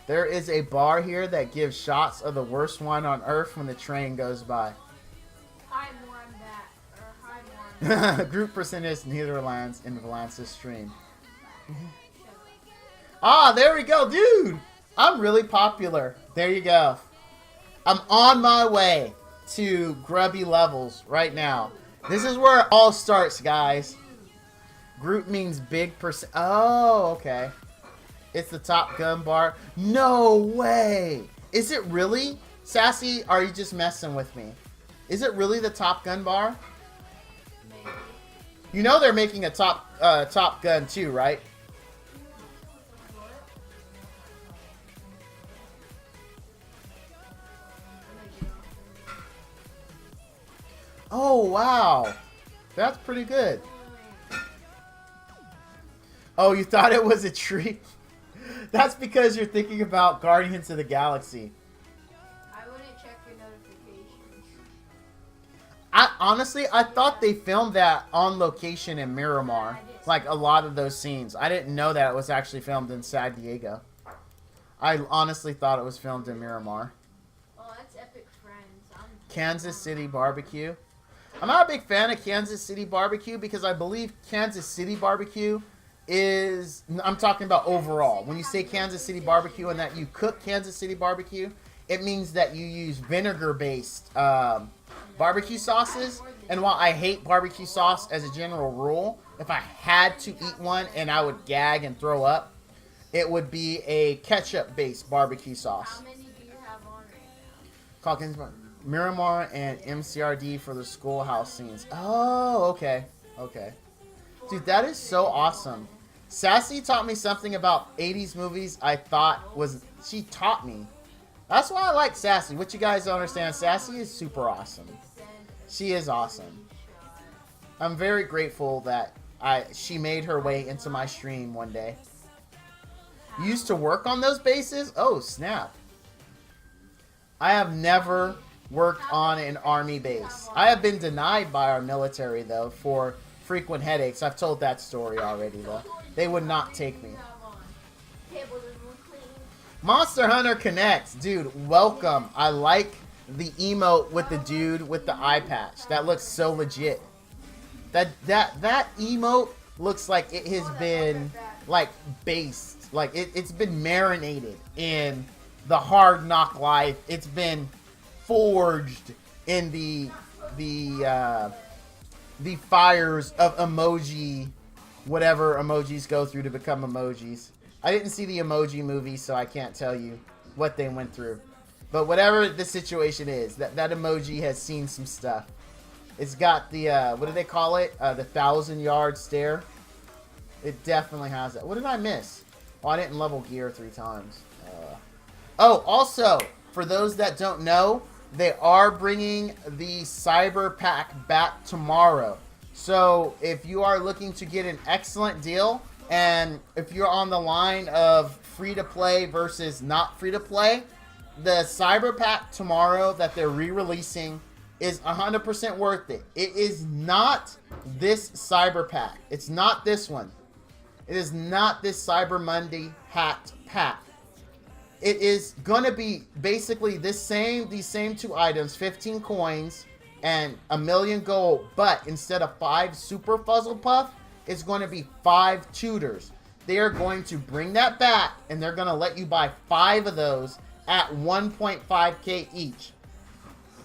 There is a bar here that gives shots of the worst wine on earth when the train goes by. Hi, more on that. Or hi, more on Group percentage Netherlands in Valance's stream. Ah, there we go, dude. I'm really popular. There you go. I'm on my way to grubby levels right now. This is where it all starts, guys. Group means big percent. Oh, okay. It's the Top Gun bar. No way. Is it really? Sassy, are you just messing with me? Is it really the Top Gun bar? maybe. You know they're making a Top Gun 2, right? What? Oh, wow. That's pretty good. Oh, you thought it was a tree? That's because you're thinking about Guardians of the Galaxy. I wouldn't check your notifications. I thought they filmed that on location in Miramar. Like a lot of those scenes. I didn't know that it was actually filmed in San Diego. I honestly thought it was filmed in Miramar. Oh, that's Epic Friends. Kansas City barbecue. I'm not a big fan of Kansas City barbecue because I believe Kansas City barbecue is, I'm talking about overall. When you say Kansas City barbecue and that you cook Kansas City barbecue, it means that you use vinegar-based barbecue sauces. And while I hate barbecue sauce as a general rule, if I had to eat one and I would gag and throw up, it would be a ketchup-based barbecue sauce. How many do you have on right now? Calkins barbecue. Miramar and MCRD for the schoolhouse scenes. Oh, okay. Okay. Dude, that is so awesome. Sassy taught me something about 80s movies I thought was... She taught me. That's why I like Sassy. What you guys don't understand, Sassy is super awesome. She is awesome. I'm very grateful that she made her way into my stream one day. Used to work on those bases? Oh, snap. I have never worked on an army base. I have been denied by our military, though, for frequent headaches. I've told that story already, though. They would not take me. Monster Hunter Connects. Dude, welcome. I like the emote with the dude with the eye patch. That looks so legit. That emote looks like it has been, like, based. Like, it's been marinated in the hard knock life. It's been forged in the fires of emoji, whatever emojis go through to become emojis. I didn't see the Emoji Movie, so I can't tell you what they went through. But whatever the situation is, that emoji has seen some stuff. It's got the, what do they call it? The 1,000-yard stare. It definitely has that. What did I miss? Oh, I didn't level gear 3 times. Oh, also, for those that don't know, they are bringing the Cyber Pack back tomorrow. So if you are looking to get an excellent deal, and if you're on the line of free-to-play versus not free-to-play, the Cyber Pack tomorrow that they're re-releasing is 100% worth it. It is not this Cyber Pack. It's not this one. It is not this Cyber Monday hat pack. It is going to be basically these same 2 items, 15 coins and 1,000,000 gold, but instead of 5 Super Fuzzle Puff, it's going to be 5 tutors. They are going to bring that back, and they're going to let you buy 5 of those at 1.5k each.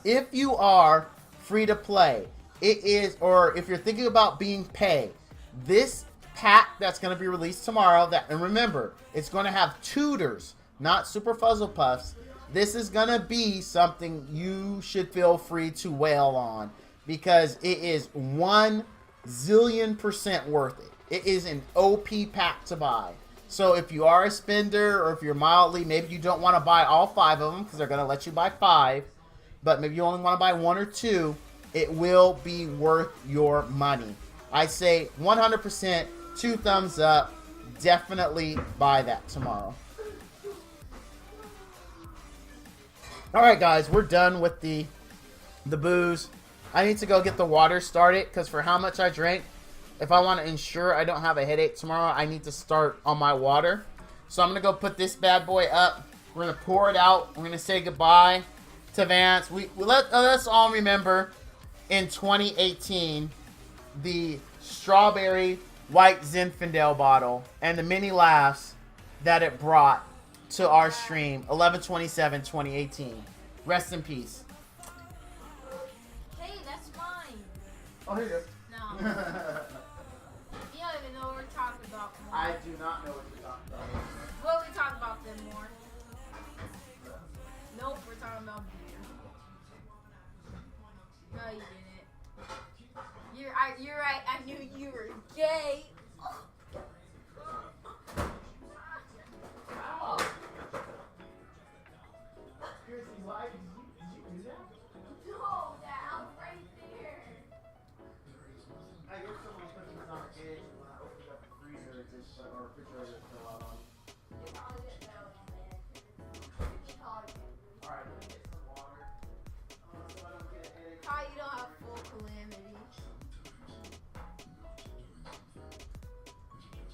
If you are free to play, it is, or if you're thinking about being paid, this pack that's going to be released tomorrow, and remember, it's going to have tutors, not Super Fuzzle Puffs. This is going to be something you should feel free to wail on, because it is 1 zillion% worth it. It is an OP pack to buy. So if you are a spender, or if you're mildly, maybe you don't want to buy all 5 of them, because they're going to let you buy 5, but maybe you only want to buy 1 or 2, it will be worth your money. I say 100%, 2 thumbs up, definitely buy that tomorrow. Alright guys, we're done with the booze. I need to go get the water started, because for how much I drank, if I want to ensure I don't have a headache tomorrow, I need to start on my water. So I'm going to go put this bad boy up. We're going to pour it out. We're going to say goodbye to Vance. Let's all remember in 2018, the strawberry white Zinfandel bottle and the many laughs that it brought to our stream, 11/27/2018. Rest in peace. Hey, that's mine. Oh, here you go. No. You don't even know what we're talking about. I do not know what you're talking about. Well, we talk about them more. Nope, we're talking about beer. No, you didn't. You're right. I knew you were gay. Why did you do that? No, that was right there. I guess someone put these on the edge when I opened up the freezer or refrigerator to fill out on. You probably didn't know it, man. Alright, let me get some water. So I don't get a headache. Kai, you don't have full calamity.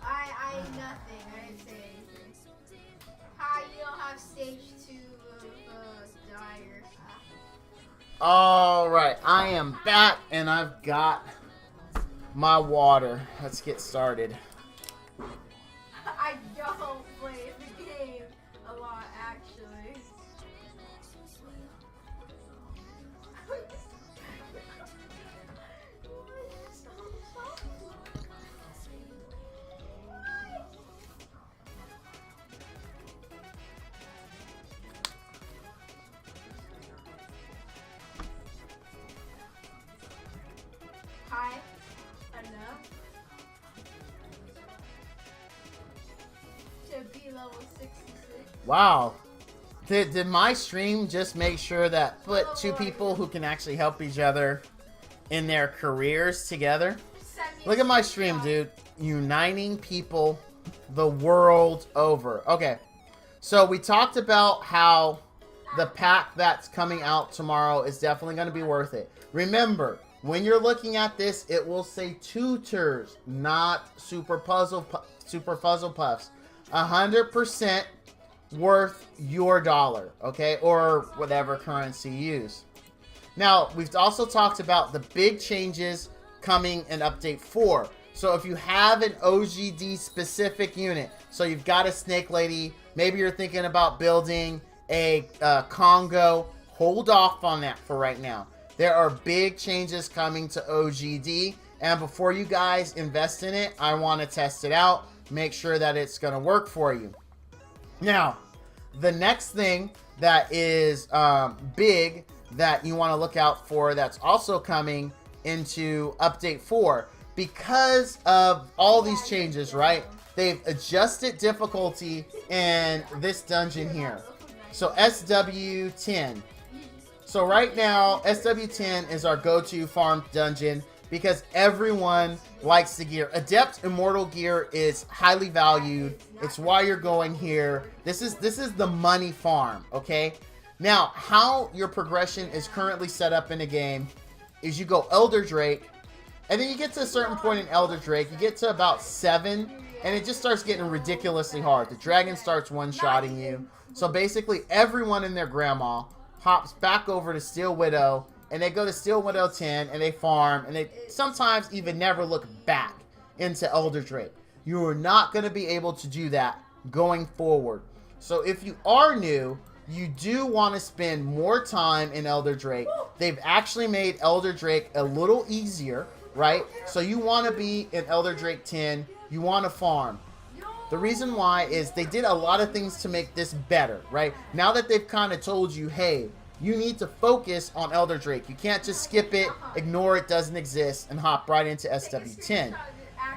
I ain't nothing. I didn't say anything. Kai, you don't have stage 2 of dire. Alright, I am back and I've got my water. Let's get started. I don't play the game a lot, actually. level 66. Wow. Did my stream just make sure that put two people who can actually help each other in their careers together? Look at my stream, dude. Uniting people the world over. Okay. So we talked about how the pack that's coming out tomorrow is definitely going to be worth it. Remember, when you're looking at this, it will say tutors, not super puzzle puffs. 100% worth your dollar, okay, or whatever currency you use. Now, we've also talked about the big changes coming in update 4. So if you have an OGD specific unit, so you've got a snake lady, maybe you're thinking about building a Congo, hold off on that for right now. There are big changes coming to OGD, and before you guys invest in it, I want to test it out, make sure that it's going to work for you. Now, the next thing that is big that you want to look out for that's also coming into update 4, because of all these changes, right? They've adjusted difficulty in this dungeon here. So SW10. So right now, SW10 is our go-to farm dungeon because everyone likes the gear. Adept Immortal gear is highly valued. It's why you're going here. This is the money farm, okay? Now, how your progression is currently set up in the game is you go Elder Drake, and then you get to a certain point in Elder Drake, you get to about 7, and it just starts getting ridiculously hard. The dragon starts one-shotting you. So basically, everyone and their grandma hops back over to Steel Widow, and they go to Steel Widow 10, and they farm, and they sometimes even never look back into Elder Drake. You are not going to be able to do that going forward. So if you are new, you do want to spend more time in Elder Drake. They've actually made Elder Drake a little easier, right? So you want to be in Elder Drake 10. You want to farm. The reason why is they did a lot of things to make this better, right? Now that they've kind of told you, hey, you need to focus on Elder Drake. You can't just skip it, ignore it, doesn't exist, and hop right into SW10.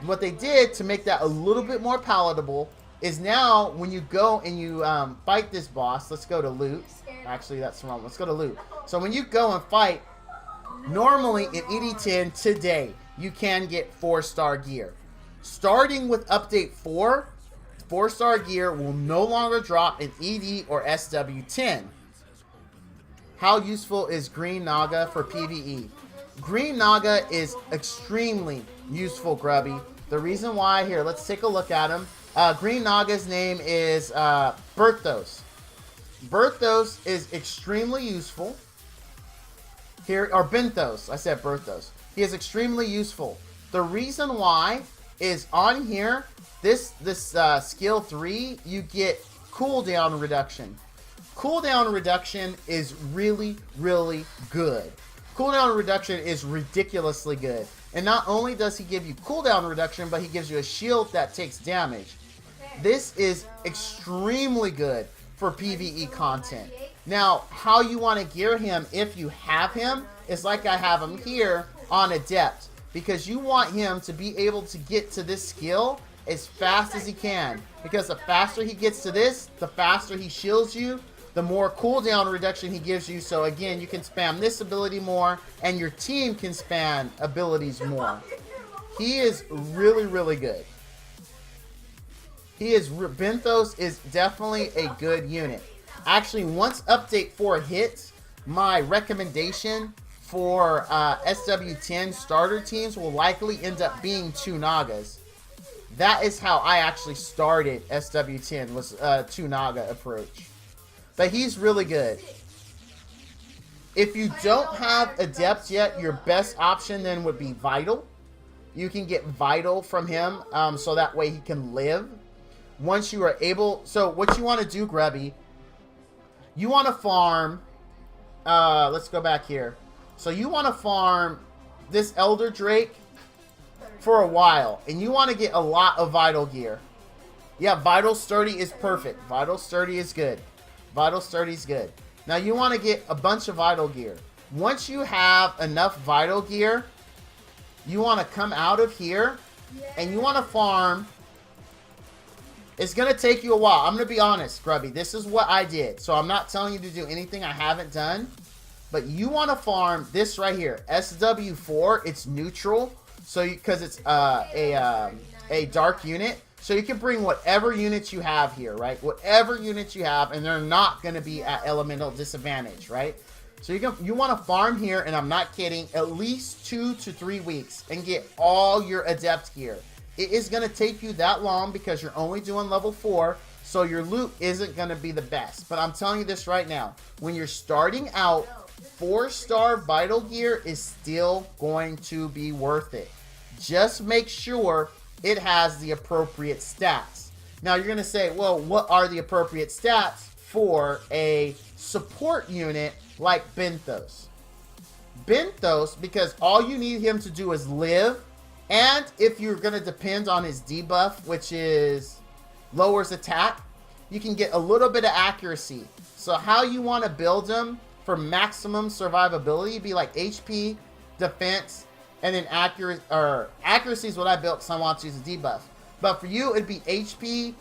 What they did to make that a little bit more palatable is now when you go and you fight this boss, let's go to loot. Actually, that's wrong. Let's go to loot. So when you go and fight, normally in ED10 today, you can get 4-star gear. Starting with update 4, 4-star gear will no longer drop in ED or SW10. How useful is Green Naga for PvE? Green Naga is extremely useful, Grubby. The reason why, here, let's take a look at him. Green Naga's name is Berthos. Berthos is extremely useful. Here, or Benthos. I said Berthos. He is extremely useful. The reason why is on here, this skill 3, you get cooldown reduction. Cooldown reduction is really, really good. Cooldown reduction is ridiculously good. And not only does he give you cooldown reduction, but he gives you a shield that takes damage. This is extremely good for PvE content. Now, how you want to gear him if you have him is like I have him here on Adept. Because you want him to be able to get to this skill as fast as he can. Because the faster he gets to this, the faster he shields you, the more cooldown reduction he gives you. So again, you can spam this ability more, and your team can spam abilities more. He is really, really good. Benthos is definitely a good unit. Actually, once update 4 hits, my recommendation for SW10 starter teams will likely end up being 2 Nagas. That is how I actually started SW10, was 2 Naga approach. But he's really good. If you don't have Adept yet, your best option then would be Vital. You can get Vital from him, so that way he can live. Once you are able... So what you want to do, Grubby, you want to farm... let's go back here. So you want to farm this Elder Drake for a while. And you want to get a lot of Vital gear. Yeah, Vital Sturdy is perfect. Vital Sturdy is good. Vital Sturdy is good. Now you want to get a bunch of Vital gear. Once you have enough Vital gear, you want to come out of here. And you want to farm It's going to take you a while. I'm going to be honest, Grubby. This is what I did. So I'm not telling you to do anything I haven't done. But you want to farm this right here. SW4, it's neutral. So because it's a dark unit. So you can bring whatever units you have here, right? Whatever units you have, and they're not going to be at elemental disadvantage, right? So you want to farm here, and I'm not kidding, at least 2 to 3 weeks and get all your adept gear. It is going to take you that long because you're only doing level 4, so your loot isn't going to be the best. But I'm telling you this right now. When you're starting out, 4-star vital gear is still going to be worth it. Just make sure it has the appropriate stats. Now you're going to say, well, what are the appropriate stats for a support unit like Benthos? Benthos, because all you need him to do is live, and if you're going to depend on his debuff, which is lowers attack, you can get a little bit of accuracy. So how you want to build him for maximum survivability be like HP, defense, and then accuracy is what I built because I want to use a debuff. But for you, it'd be HP,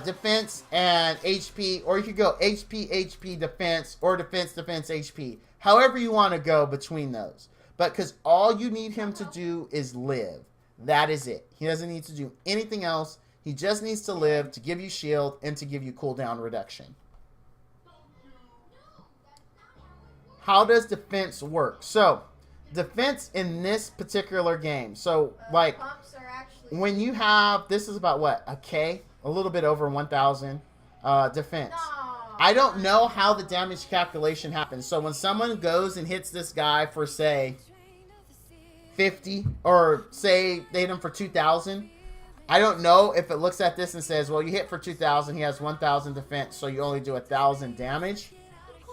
defense, and HP. Or you could go HP, HP, defense, or defense, defense, HP. However you want to go between those. But because all you need him to do is live. That is it. He doesn't need to do anything else. He just needs to live to give you shield and to give you cooldown reduction. How does defense work? So, defense in this particular game. So, like, when you have, this is about what? A K? A little bit over 1,000 defense. I don't know how the damage calculation happens. So, when someone goes and hits this guy for, say, 50, or say they hit him for 2,000, I don't know if it looks at this and says, well, you hit for 2,000, he has 1,000 defense, so you only do 1,000 damage.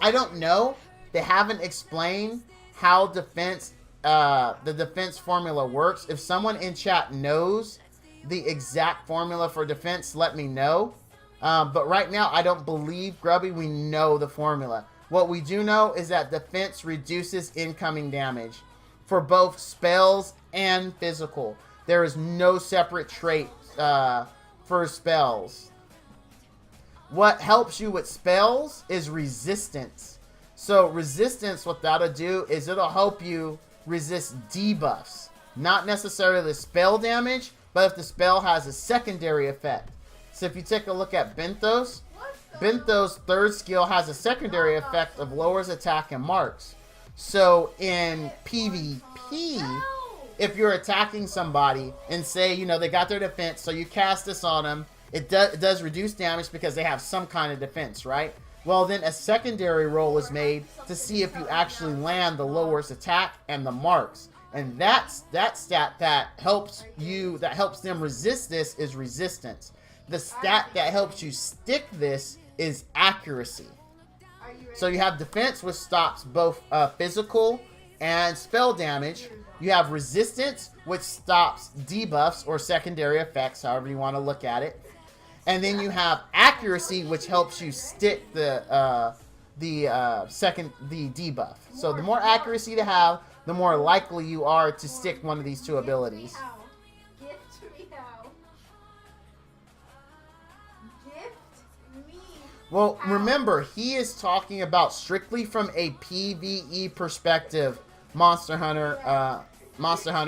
I don't know. They haven't explained how defense, the defense formula works. If someone in chat knows the exact formula for defense, let me know. But right now, I don't believe, Grubby, we know the formula. What we do know is that defense reduces incoming damage for both spells and physical. There is no separate trait for spells. What helps you with spells is resistance. So resistance, what that'll do is it'll help you resist debuffs. Not necessarily the spell damage, but if the spell has a secondary effect. So if you take a look at Benthos, Benthos' third skill has a secondary effect of lowers attack and marks. So in PvP, if you're attacking somebody and say, you know, they got their defense, so you cast this on them, it does reduce damage because they have some kind of defense, right? Well, then a secondary roll is made to see if you actually land the lowers attack and the marks. And that stat that helps them resist this is resistance. The stat that helps you stick this is accuracy. So you have defense, which stops both physical and spell damage. You have resistance, which stops debuffs or secondary effects, however you want to look at it. And then you have accuracy, which helps you stick the debuff. So the more accuracy you have, the more likely you are to stick one of these two abilities. Well, remember, he is talking about strictly from a PvE perspective, Monster Hunter.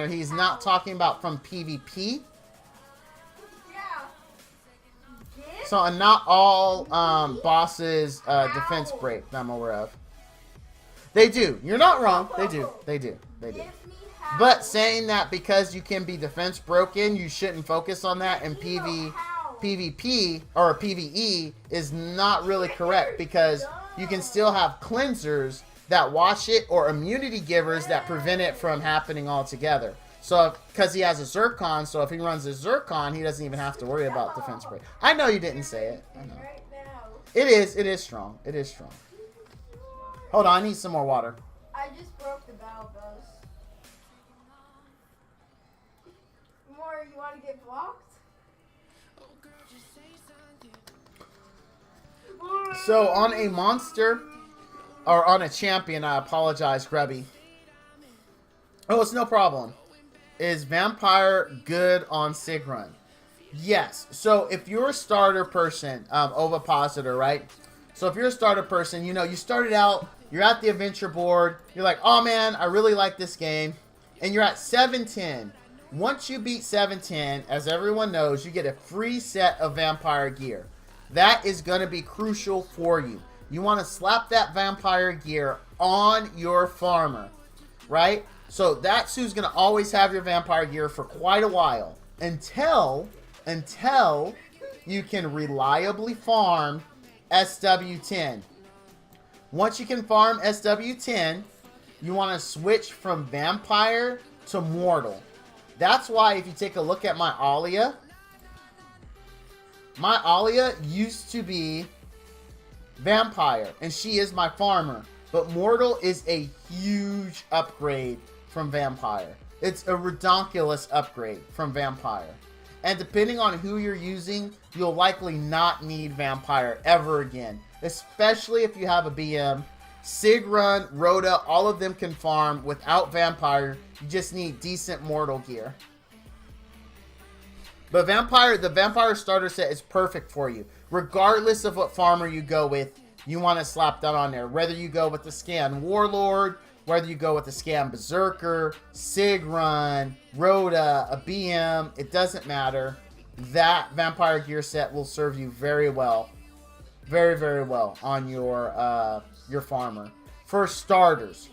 He's not talking about from PvP. So, not all bosses defense break that I'm aware of. They do. You're not wrong. They do. They do. They do. But saying that because you can be defense broken, you shouldn't focus on that in PvP or PvE is not really correct, because you can still have cleansers that wash it or immunity givers that prevent it from happening altogether. So, because he has a Zircon, so if he runs a Zircon, he doesn't even have to worry about defense break. I know you didn't say it. I know. It is strong. It is strong. Hold on, I need some more water. I just broke the battle bus. More, you want to get blocked? So, on a monster, or on a champion, I apologize, Grubby. Oh, it's no problem. Is Vampire good on Sigrun? Yes. So if you're a starter person, ovipositor, right? So if you're a starter person, you know, you started out, you're at the adventure board, you're like, oh man, I really like this game, and you're at 710. Once you beat 710, as everyone knows, you get a free set of vampire gear. That is going to be crucial for you. You want to slap that vampire gear on your farmer, right? So that's who's going to always have your vampire gear for quite a while until you can reliably farm SW10. Once you can farm SW10, you want to switch from vampire to mortal. That's why if you take a look at my Alia used to be vampire, and she is my farmer. But mortal is a huge upgrade from vampire. It's a redonkulous upgrade from vampire. And depending on who you're using, you'll likely not need vampire ever again. Especially if you have a BM. Sigrun, Rhoda, all of them can farm without vampire. You just need decent mortal gear. But the vampire starter set is perfect for you. Regardless of what farmer you go with, you want to slap that on there. Whether you go with the Scan Warlord, whether you go with the Scan Berserker, Sigrun, Rhoda, a BM, it doesn't matter. That vampire gear set will serve you very well. Very, very well on your farmer. For starters,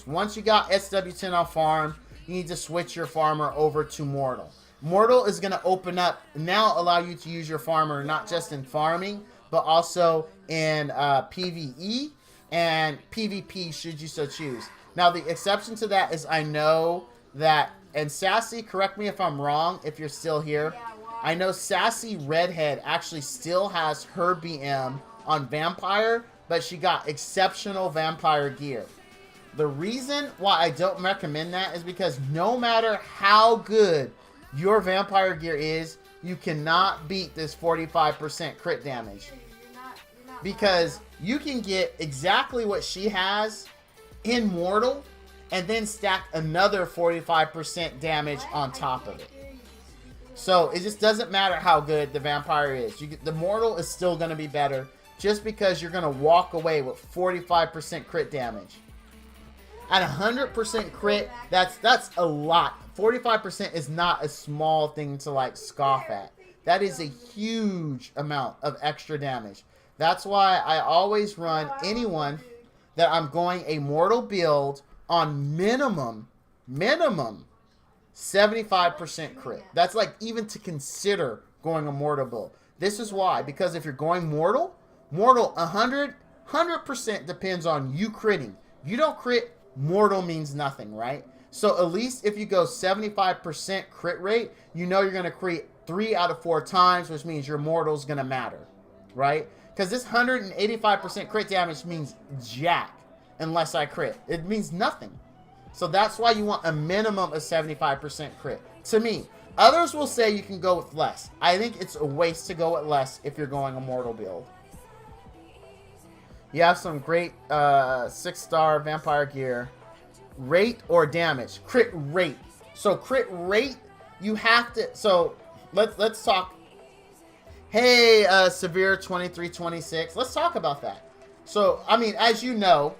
once you got SW10 on farm, you need to switch your farmer over to mortal. Mortal is going to open up, now allow you to use your farmer not just in farming, but also in PvE and PvP should you so choose. Now the exception to that is I know that, and Sassy, correct me if I'm wrong if you're still here, I know Sassy Redhead actually still has her BM on Vampire, but she got exceptional Vampire gear. The reason why I don't recommend that is because no matter how good your Vampire gear is, you cannot beat this 45% crit damage. Because you can get exactly what she has in Mortal and then stack another 45% damage on top of it. So it just doesn't matter how good the Vampire is. The Mortal is still going to be better just because you're going to walk away with 45% crit damage. At 100% crit, that's a lot. 45% is not a small thing to like scoff at. That is a huge amount of extra damage. That's why I always run anyone that I'm going a mortal build on minimum 75% crit. That's like even to consider going a mortal build. This is why, because if you're going mortal 100% depends on you critting. You don't crit, mortal means nothing, right? So at least if you go 75% crit rate, you know you're going to crit 3 out of 4 times, which means your mortal's going to matter, right? Because this 185% crit damage means jack unless I crit. It means nothing. So that's why you want a minimum of 75% crit. To me, others will say you can go with less. I think it's a waste to go with less if you're going a mortal build. You have some great 6-star vampire gear. Rate or damage? Crit rate. So crit rate, you have to. So let's talk. Hey, Severe 2326. Let's talk about that. So I mean, as you know,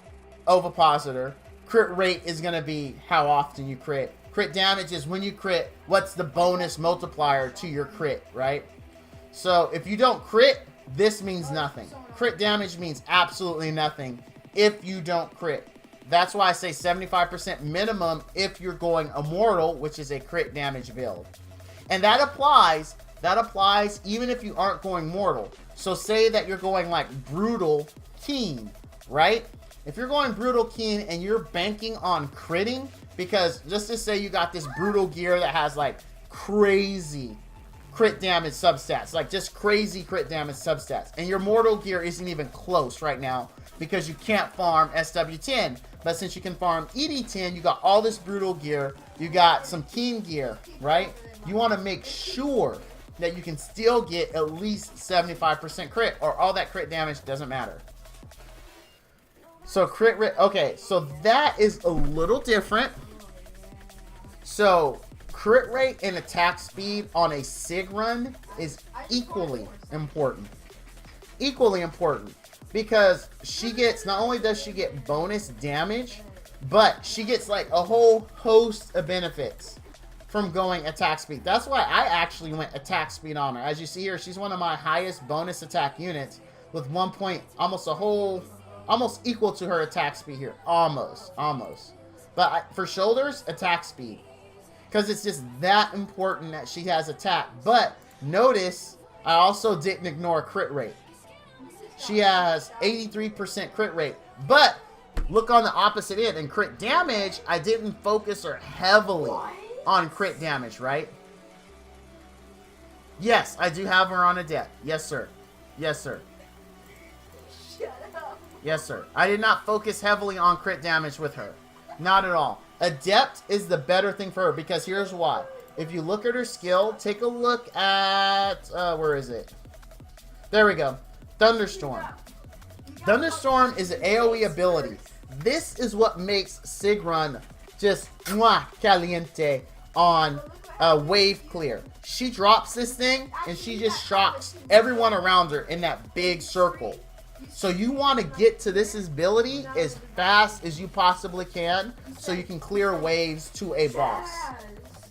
ovipositor, crit rate is gonna be how often you crit. Crit damage is when you crit. What's the bonus multiplier to your crit, right? So if you don't crit, this means nothing. Crit damage means absolutely nothing if you don't crit. That's why I say 75% minimum if you're going immortal, which is a crit damage build. And that applies even if you aren't going mortal. So say that you're going like brutal keen, right? If you're going brutal keen and you're banking on critting, because just to say you got this brutal gear that has like crazy crit damage substats, like just crazy crit damage substats, and your mortal gear isn't even close right now because you can't farm SW10. But since you can farm ED10, you got all this brutal gear, you got some keen gear, right? You want to make sure that you can still get at least 75% crit, or all that crit damage doesn't matter. So crit rate, okay, so that is a little different. So crit rate and attack speed on a Sig run is equally important. Equally important. Because she gets, not only does she get bonus damage, but she gets like a whole host of benefits from going attack speed. That's why I actually went attack speed on her. As you see here, she's one of my highest bonus attack units with 1 point, almost equal to her attack speed here. Almost. But for shoulders, attack speed. Because it's just that important that she has attack. But notice, I also didn't ignore crit rate. She has 83% crit rate. But look on the opposite end. In crit damage, I didn't focus her heavily on crit damage, right? Yes, I do have her on adept. Yes, sir. Yes, sir. Shut up. Yes, sir. I did not focus heavily on crit damage with her. Not at all. Adept is the better thing for her because here's why. If you look at her skill, take a look at... where is it? There we go. Thunderstorm. Thunderstorm is an AoE ability. This is what makes Sig run just caliente on wave clear. She drops this thing and she just shocks everyone around her in that big circle. So you want to get to this ability as fast as you possibly can so you can clear waves to a boss.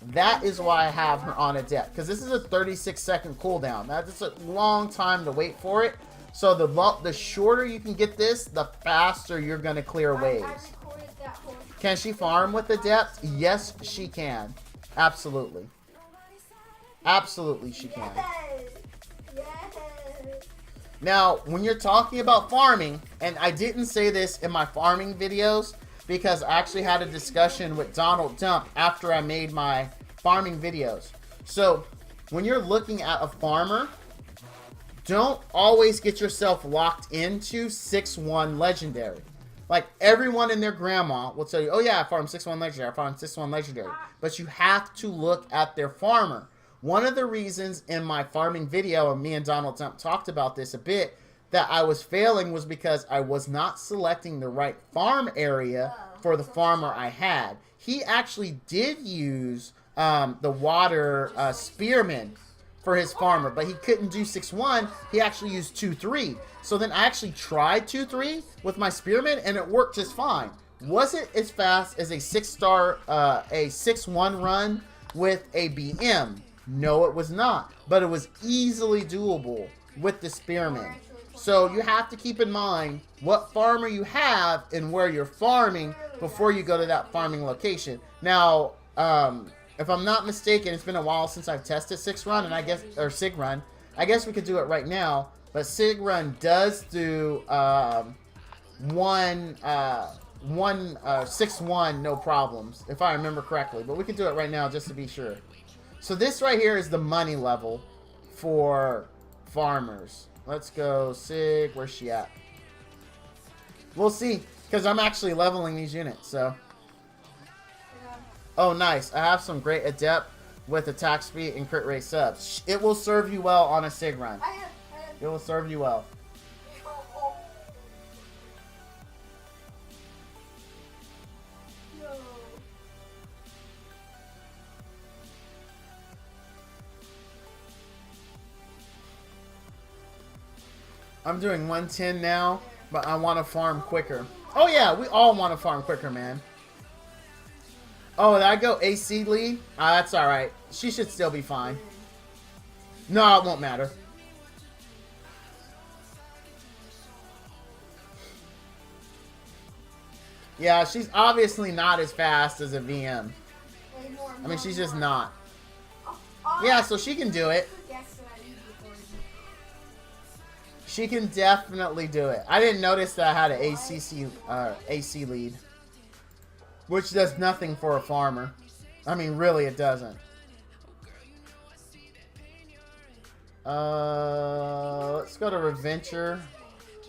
That is why I have her on adept, because this is a 36-second cooldown. That's a long time to wait for it. So the shorter you can get this, the faster you're going to clear waves. Can she farm with adept? Yes, she can. Absolutely. Absolutely she can. Now, when you're talking about farming, and I didn't say this in my farming videos because I actually had a discussion with Donald Dump after I made my farming videos. So, when you're looking at a farmer, don't always get yourself locked into 6-1 legendary. Like, everyone and their grandma will tell you, oh yeah, I farm 6-1 legendary, I farm 6-1 legendary. But you have to look at their farmer. One of the reasons in my farming video, and me and Donald Dump talked about this a bit, that I was failing was because I was not selecting the right farm area for the farmer I had. He actually did use the water spearman for his farmer, but he couldn't do 6-1. He actually used 2-3. So then I actually tried 2-3 with my spearman, and it worked just fine. Was it as fast as a 6-1 run with a BM? No, it was not. But it was easily doable with the spearman. So you have to keep in mind what farmer you have and where you're farming before you go to that farming location. Now, if I'm not mistaken, it's been a while since I've tested 6-run, and I guess, or Sig run. I guess we could do it right now. But Sig run does do 6-1 no problems, if I remember correctly. But we could do it right now just to be sure. So this right here is the money level for farmers. Let's go Sig. Where's she at? We'll see, because I'm actually leveling these units. So, oh nice. I have some great adept with attack speed and crit rate subs. It will serve you well on a Sig run. It will serve you well. I'm doing 110 now, but I want to farm quicker. Oh yeah, we all want to farm quicker, man. Oh, did I go AC lead? That's alright. She should still be fine. No, it won't matter. Yeah, she's obviously not as fast as a VM. I mean, she's just not. Yeah, so she can do it. She can definitely do it. I didn't notice that I had an AC lead, which does nothing for a farmer. I mean, really, it doesn't. Let's go to Reventure.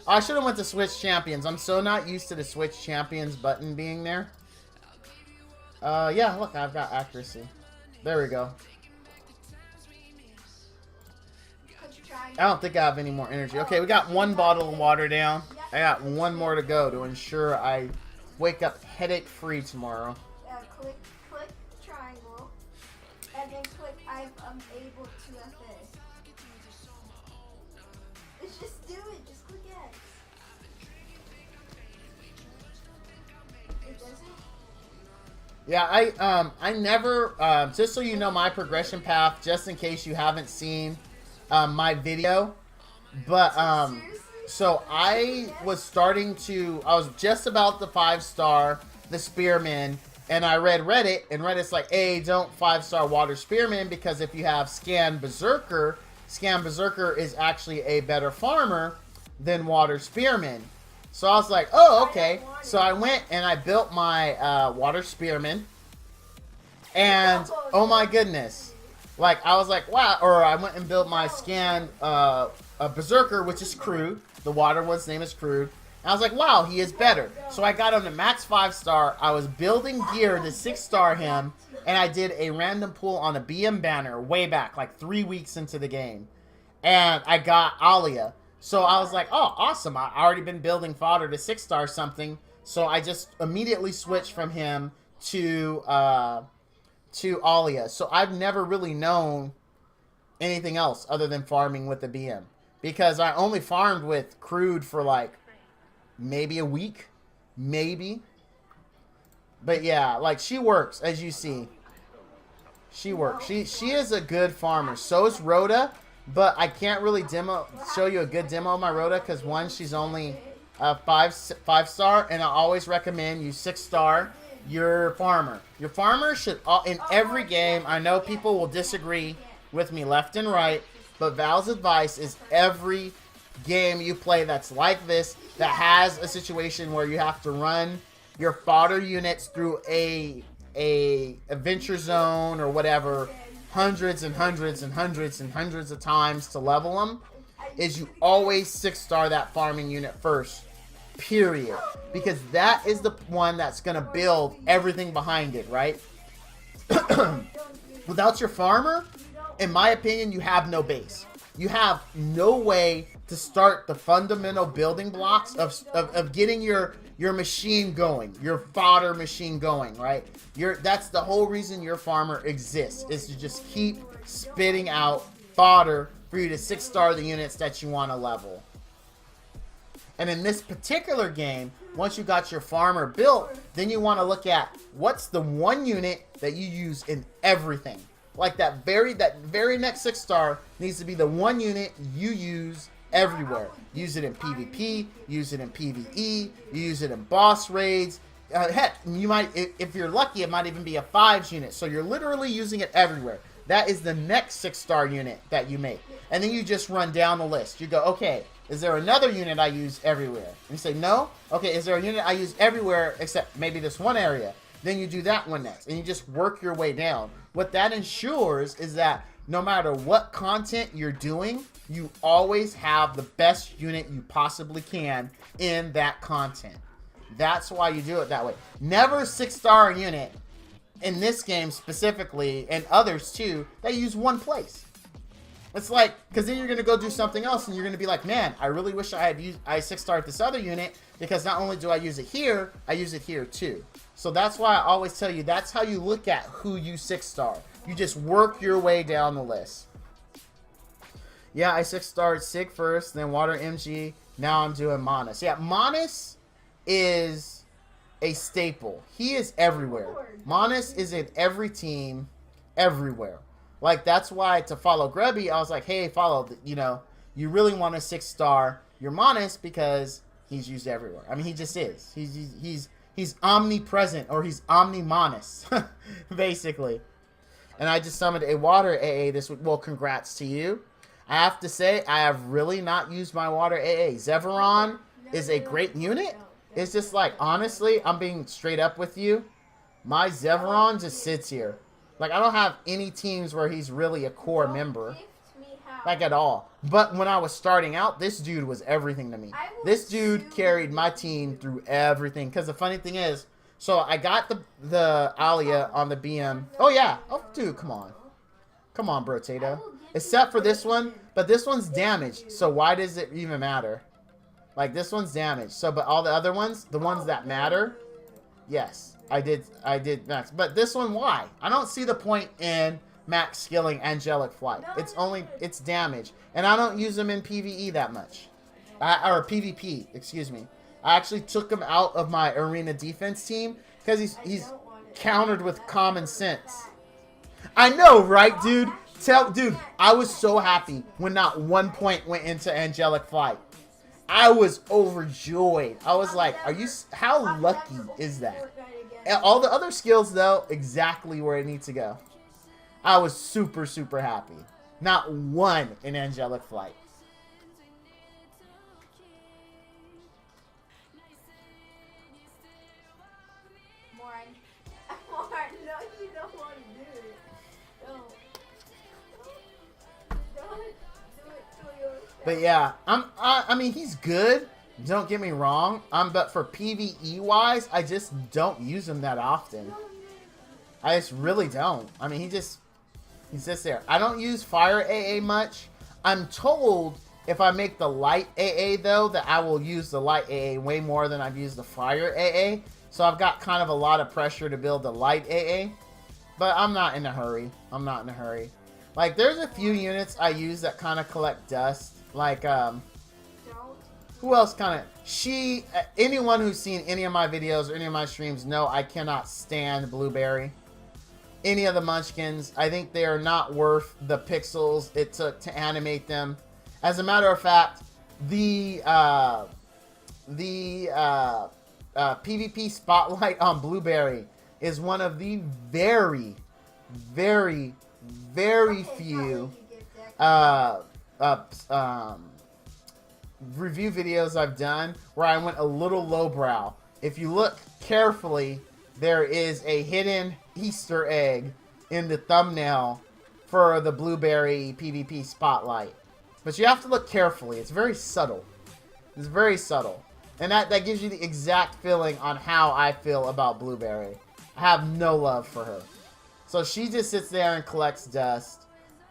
Oh, I should have went to Switch Champions. I'm so not used to the Switch Champions button being there. Yeah, look, I've got accuracy. There we go. I don't think I have any more energy. Okay, we got one bottle of water down. I got one more to go to ensure I wake up headache-free tomorrow. Click triangle. I'm able to FA. Let's just do it. Just click X. It doesn't? Yeah, I never, just so you know my progression path, just in case you haven't seen my video, but, so I was just about the 5-star, the Spearman, and I read Reddit, and Reddit's like, hey, don't 5-star Water Spearman, because if you have Scan Berserker is actually a better farmer than Water Spearman. So I was like, oh, okay. So I went and I built my Water Spearman. And, oh my goodness. Like, I was like, wow. Or I went and built my Scan Berserker, which is Crude. The water one's name is Crude. And I was like, wow, he is better. So I got him to max 5-star. I was building gear to 6-star him. And I did a random pull on a BM banner way back, like 3 weeks into the game. And I got Alia. So I was like, oh, awesome. I already been building fodder to 6-star something. So I just immediately switched from him to Alia. So I've never really known anything else other than farming with the BM. Because I only farmed with Crude for like maybe a week. Maybe. But yeah, like she works, as you see. She works. She is a good farmer. So is Rhoda. But I can't really show you a good demo of my Rhoda because one, she's only a 5-star, and I always recommend you 6-star your farmer. Your farmer should in every game. I know people will disagree with me left and right, but Val's advice is every game you play that's like this, that has a situation where you have to run your fodder units through a adventure zone or whatever, hundreds and hundreds and hundreds and hundreds of times to level them, is you always 6-star that farming unit first, period. Because that is the one that's going to build everything behind it, right? Without your farmer, in my opinion, you have no base. You have no way to start the fundamental building blocks of getting your machine going, your fodder machine going, right? That's the whole reason your farmer exists, is to just keep spitting out fodder for you to 6-star the units that you want to level. And in this particular game, once you got your farmer built, then you want to look at what's the one unit that you use in everything. Like that very next 6-star needs to be the one unit you use everywhere. Use it in PvP, use it in PvE, you use it in boss raids. Heck, you might, if you're lucky, it might even be a 5s unit. So you're literally using it everywhere. That is the next 6-star unit that you make. And then you just run down the list. You go, okay, is there another unit I use everywhere? And you say, no? Okay, is there a unit I use everywhere except maybe this one area? Then you do that one next. And you just work your way down. What that ensures is that no matter what content you're doing, you always have the best unit you possibly can in that content. That's why you do it that way. Never 6-star a unit in this game specifically, and others too, that use one place. It's like, because then you're going to go do something else and you're going to be like, man, I really wish I 6-starred this other unit, because not only do I use it here, I use it here too. So that's why I always tell you, that's how you look at who you 6-star. You just work your way down the list. Yeah, I 6-starred Sig first, then Water MG, now I'm doing Manus. Yeah, Manus is a staple. He is everywhere. Manus is in every team, everywhere. Like, that's why to follow Grubby, I was like, hey, follow, you know, you really want to 6-star your Manus because he's used everywhere. I mean, he just is. He's omnipresent, or he's omni-Manus, basically. And I just summoned a water AA this week. Well, congrats to you. I have to say, I have really not used my water AA. Zeveron is a great unit. It's just like, honestly, I'm being straight up with you. My Zeveron just sits here. Like, I don't have any teams where he's really a core member. Like, at all. But when I was starting out, this dude was everything to me. This dude carried my team through everything. Because the funny thing is, so I got the Alia on the BM. Oh, yeah. Oh, dude, come on. Come on, bro, Tato. Except for this one. But this one's damaged. So why does it even matter? Like, this one's damaged. So, but all the other ones, the ones that matter, yes. I did max. But this one, why? I don't see the point in max skilling Angelic Flight. It's damage. And I don't use him in PvE that much. Or PvP, excuse me. I actually took him out of my arena defense team because he's countered with common sense. I know, right, dude? Dude, I was so happy when not 1 point went into Angelic Flight. I was overjoyed. I was like, how lucky is that? All the other skills, though, exactly where it needs to go. I was super, super happy. Not one in Angelic Flight. No, you don't want to do it. Don't do it to yourself. But yeah, I mean, he's good. Don't get me wrong. But for PvE wise, I just don't use him that often. I just really don't. I mean, he's just there. I don't use Fire AA much. I'm told if I make the Light AA though, that I will use the Light AA way more than I've used the Fire AA. So I've got kind of a lot of pressure to build the Light AA. But I'm not in a hurry. Like, there's a few units I use that kind of collect dust. Like, who else kind of... anyone who's seen any of my videos or any of my streams know I cannot stand Blueberry. Any of the Munchkins. I think they are not worth the pixels it took to animate them. As a matter of fact, the PvP spotlight on Blueberry is one of the very, very, very few review videos I've done where I went a little lowbrow. If you look carefully, there is a hidden Easter egg in the thumbnail for the Blueberry PvP spotlight. But you have to look carefully. It's very subtle. It's very subtle. And that gives you the exact feeling on how I feel about Blueberry. I have no love for her. So she just sits there and collects dust.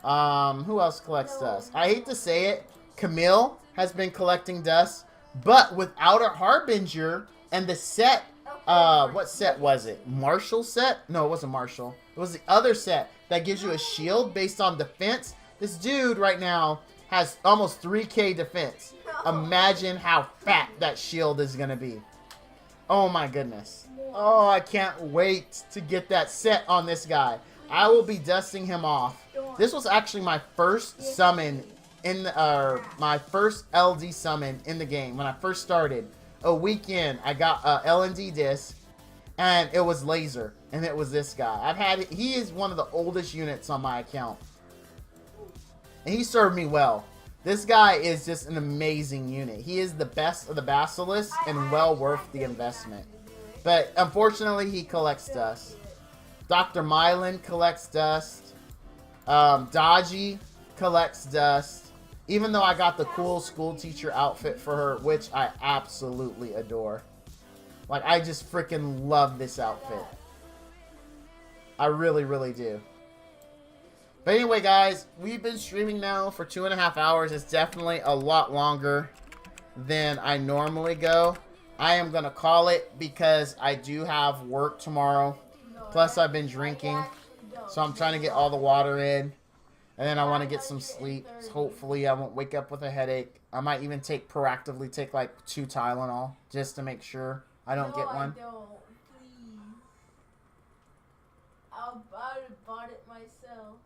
Who else collects dust? I hate to say it. Camille has been collecting dust. But without a Harbinger and the set... what set was it? Marshall set? No, it wasn't Marshall. It was the other set that gives you a shield based on defense. This dude right now has almost 3k defense. Imagine how fat that shield is going to be. Oh my goodness. Oh, I can't wait to get that set on this guy. I will be dusting him off. This was actually my first summon in my first LD summon in the game when I first started. A weekend, I got a LND disc, and it was laser, and it was this guy. He is one of the oldest units on my account, and he served me well. This guy is just an amazing unit. He is the best of the Basilisks and well worth the investment. But unfortunately, he collects dust. Dr. Mylan collects dust. Dodgy collects dust. Even though I got the cool school teacher outfit for her, which I absolutely adore. Like, I just freaking love this outfit. I really, really do. But anyway, guys, we've been streaming now for 2.5 hours. It's definitely a lot longer than I normally go. I am going to call it because I do have work tomorrow. Plus, I've been drinking. So I'm trying to get all the water in. And then I want to get some sleep. So hopefully, I won't wake up with a headache. I might even proactively take like 2 Tylenol just to make sure I don't get one. I don't. Please. I would have bought it myself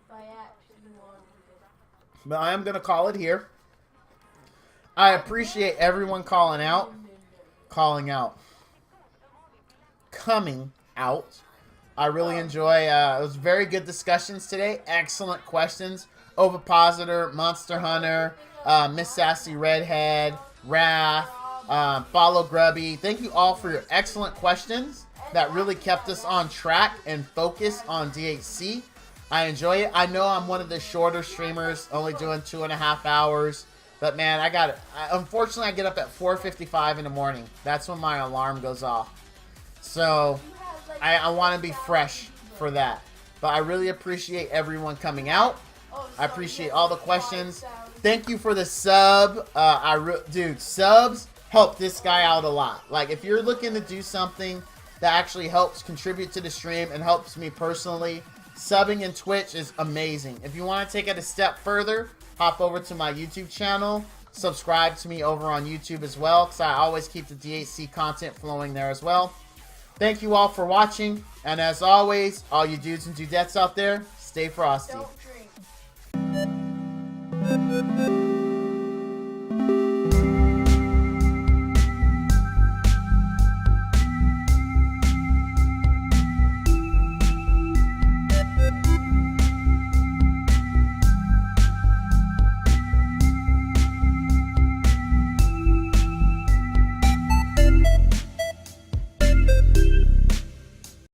if I actually wanted it. But I am going to call it here. I appreciate everyone calling out. Coming out. I really enjoy, it was very good discussions today. Excellent questions. Ovipositor, Monster Hunter, Miss Sassy Redhead, Wrath, Follow Grubby. Thank you all for your excellent questions that really kept us on track and focused on DHC. I enjoy it. I know I'm one of the shorter streamers, only doing 2.5 hours. But man, unfortunately, I get up at 4:55 in the morning. That's when my alarm goes off. So I want to be fresh for that. But I really appreciate everyone coming out. I appreciate all the questions. Thank you for the sub. Dude, subs help this guy out a lot. Like, if you're looking to do something that actually helps contribute to the stream and helps me personally, subbing in Twitch is amazing. If you want to take it a step further, hop over to my YouTube channel. Subscribe to me over on YouTube as well, because I always keep the DHC content flowing there as well. Thank you all for watching, and as always, all you dudes and dudettes out there, stay frosty. Don't drink.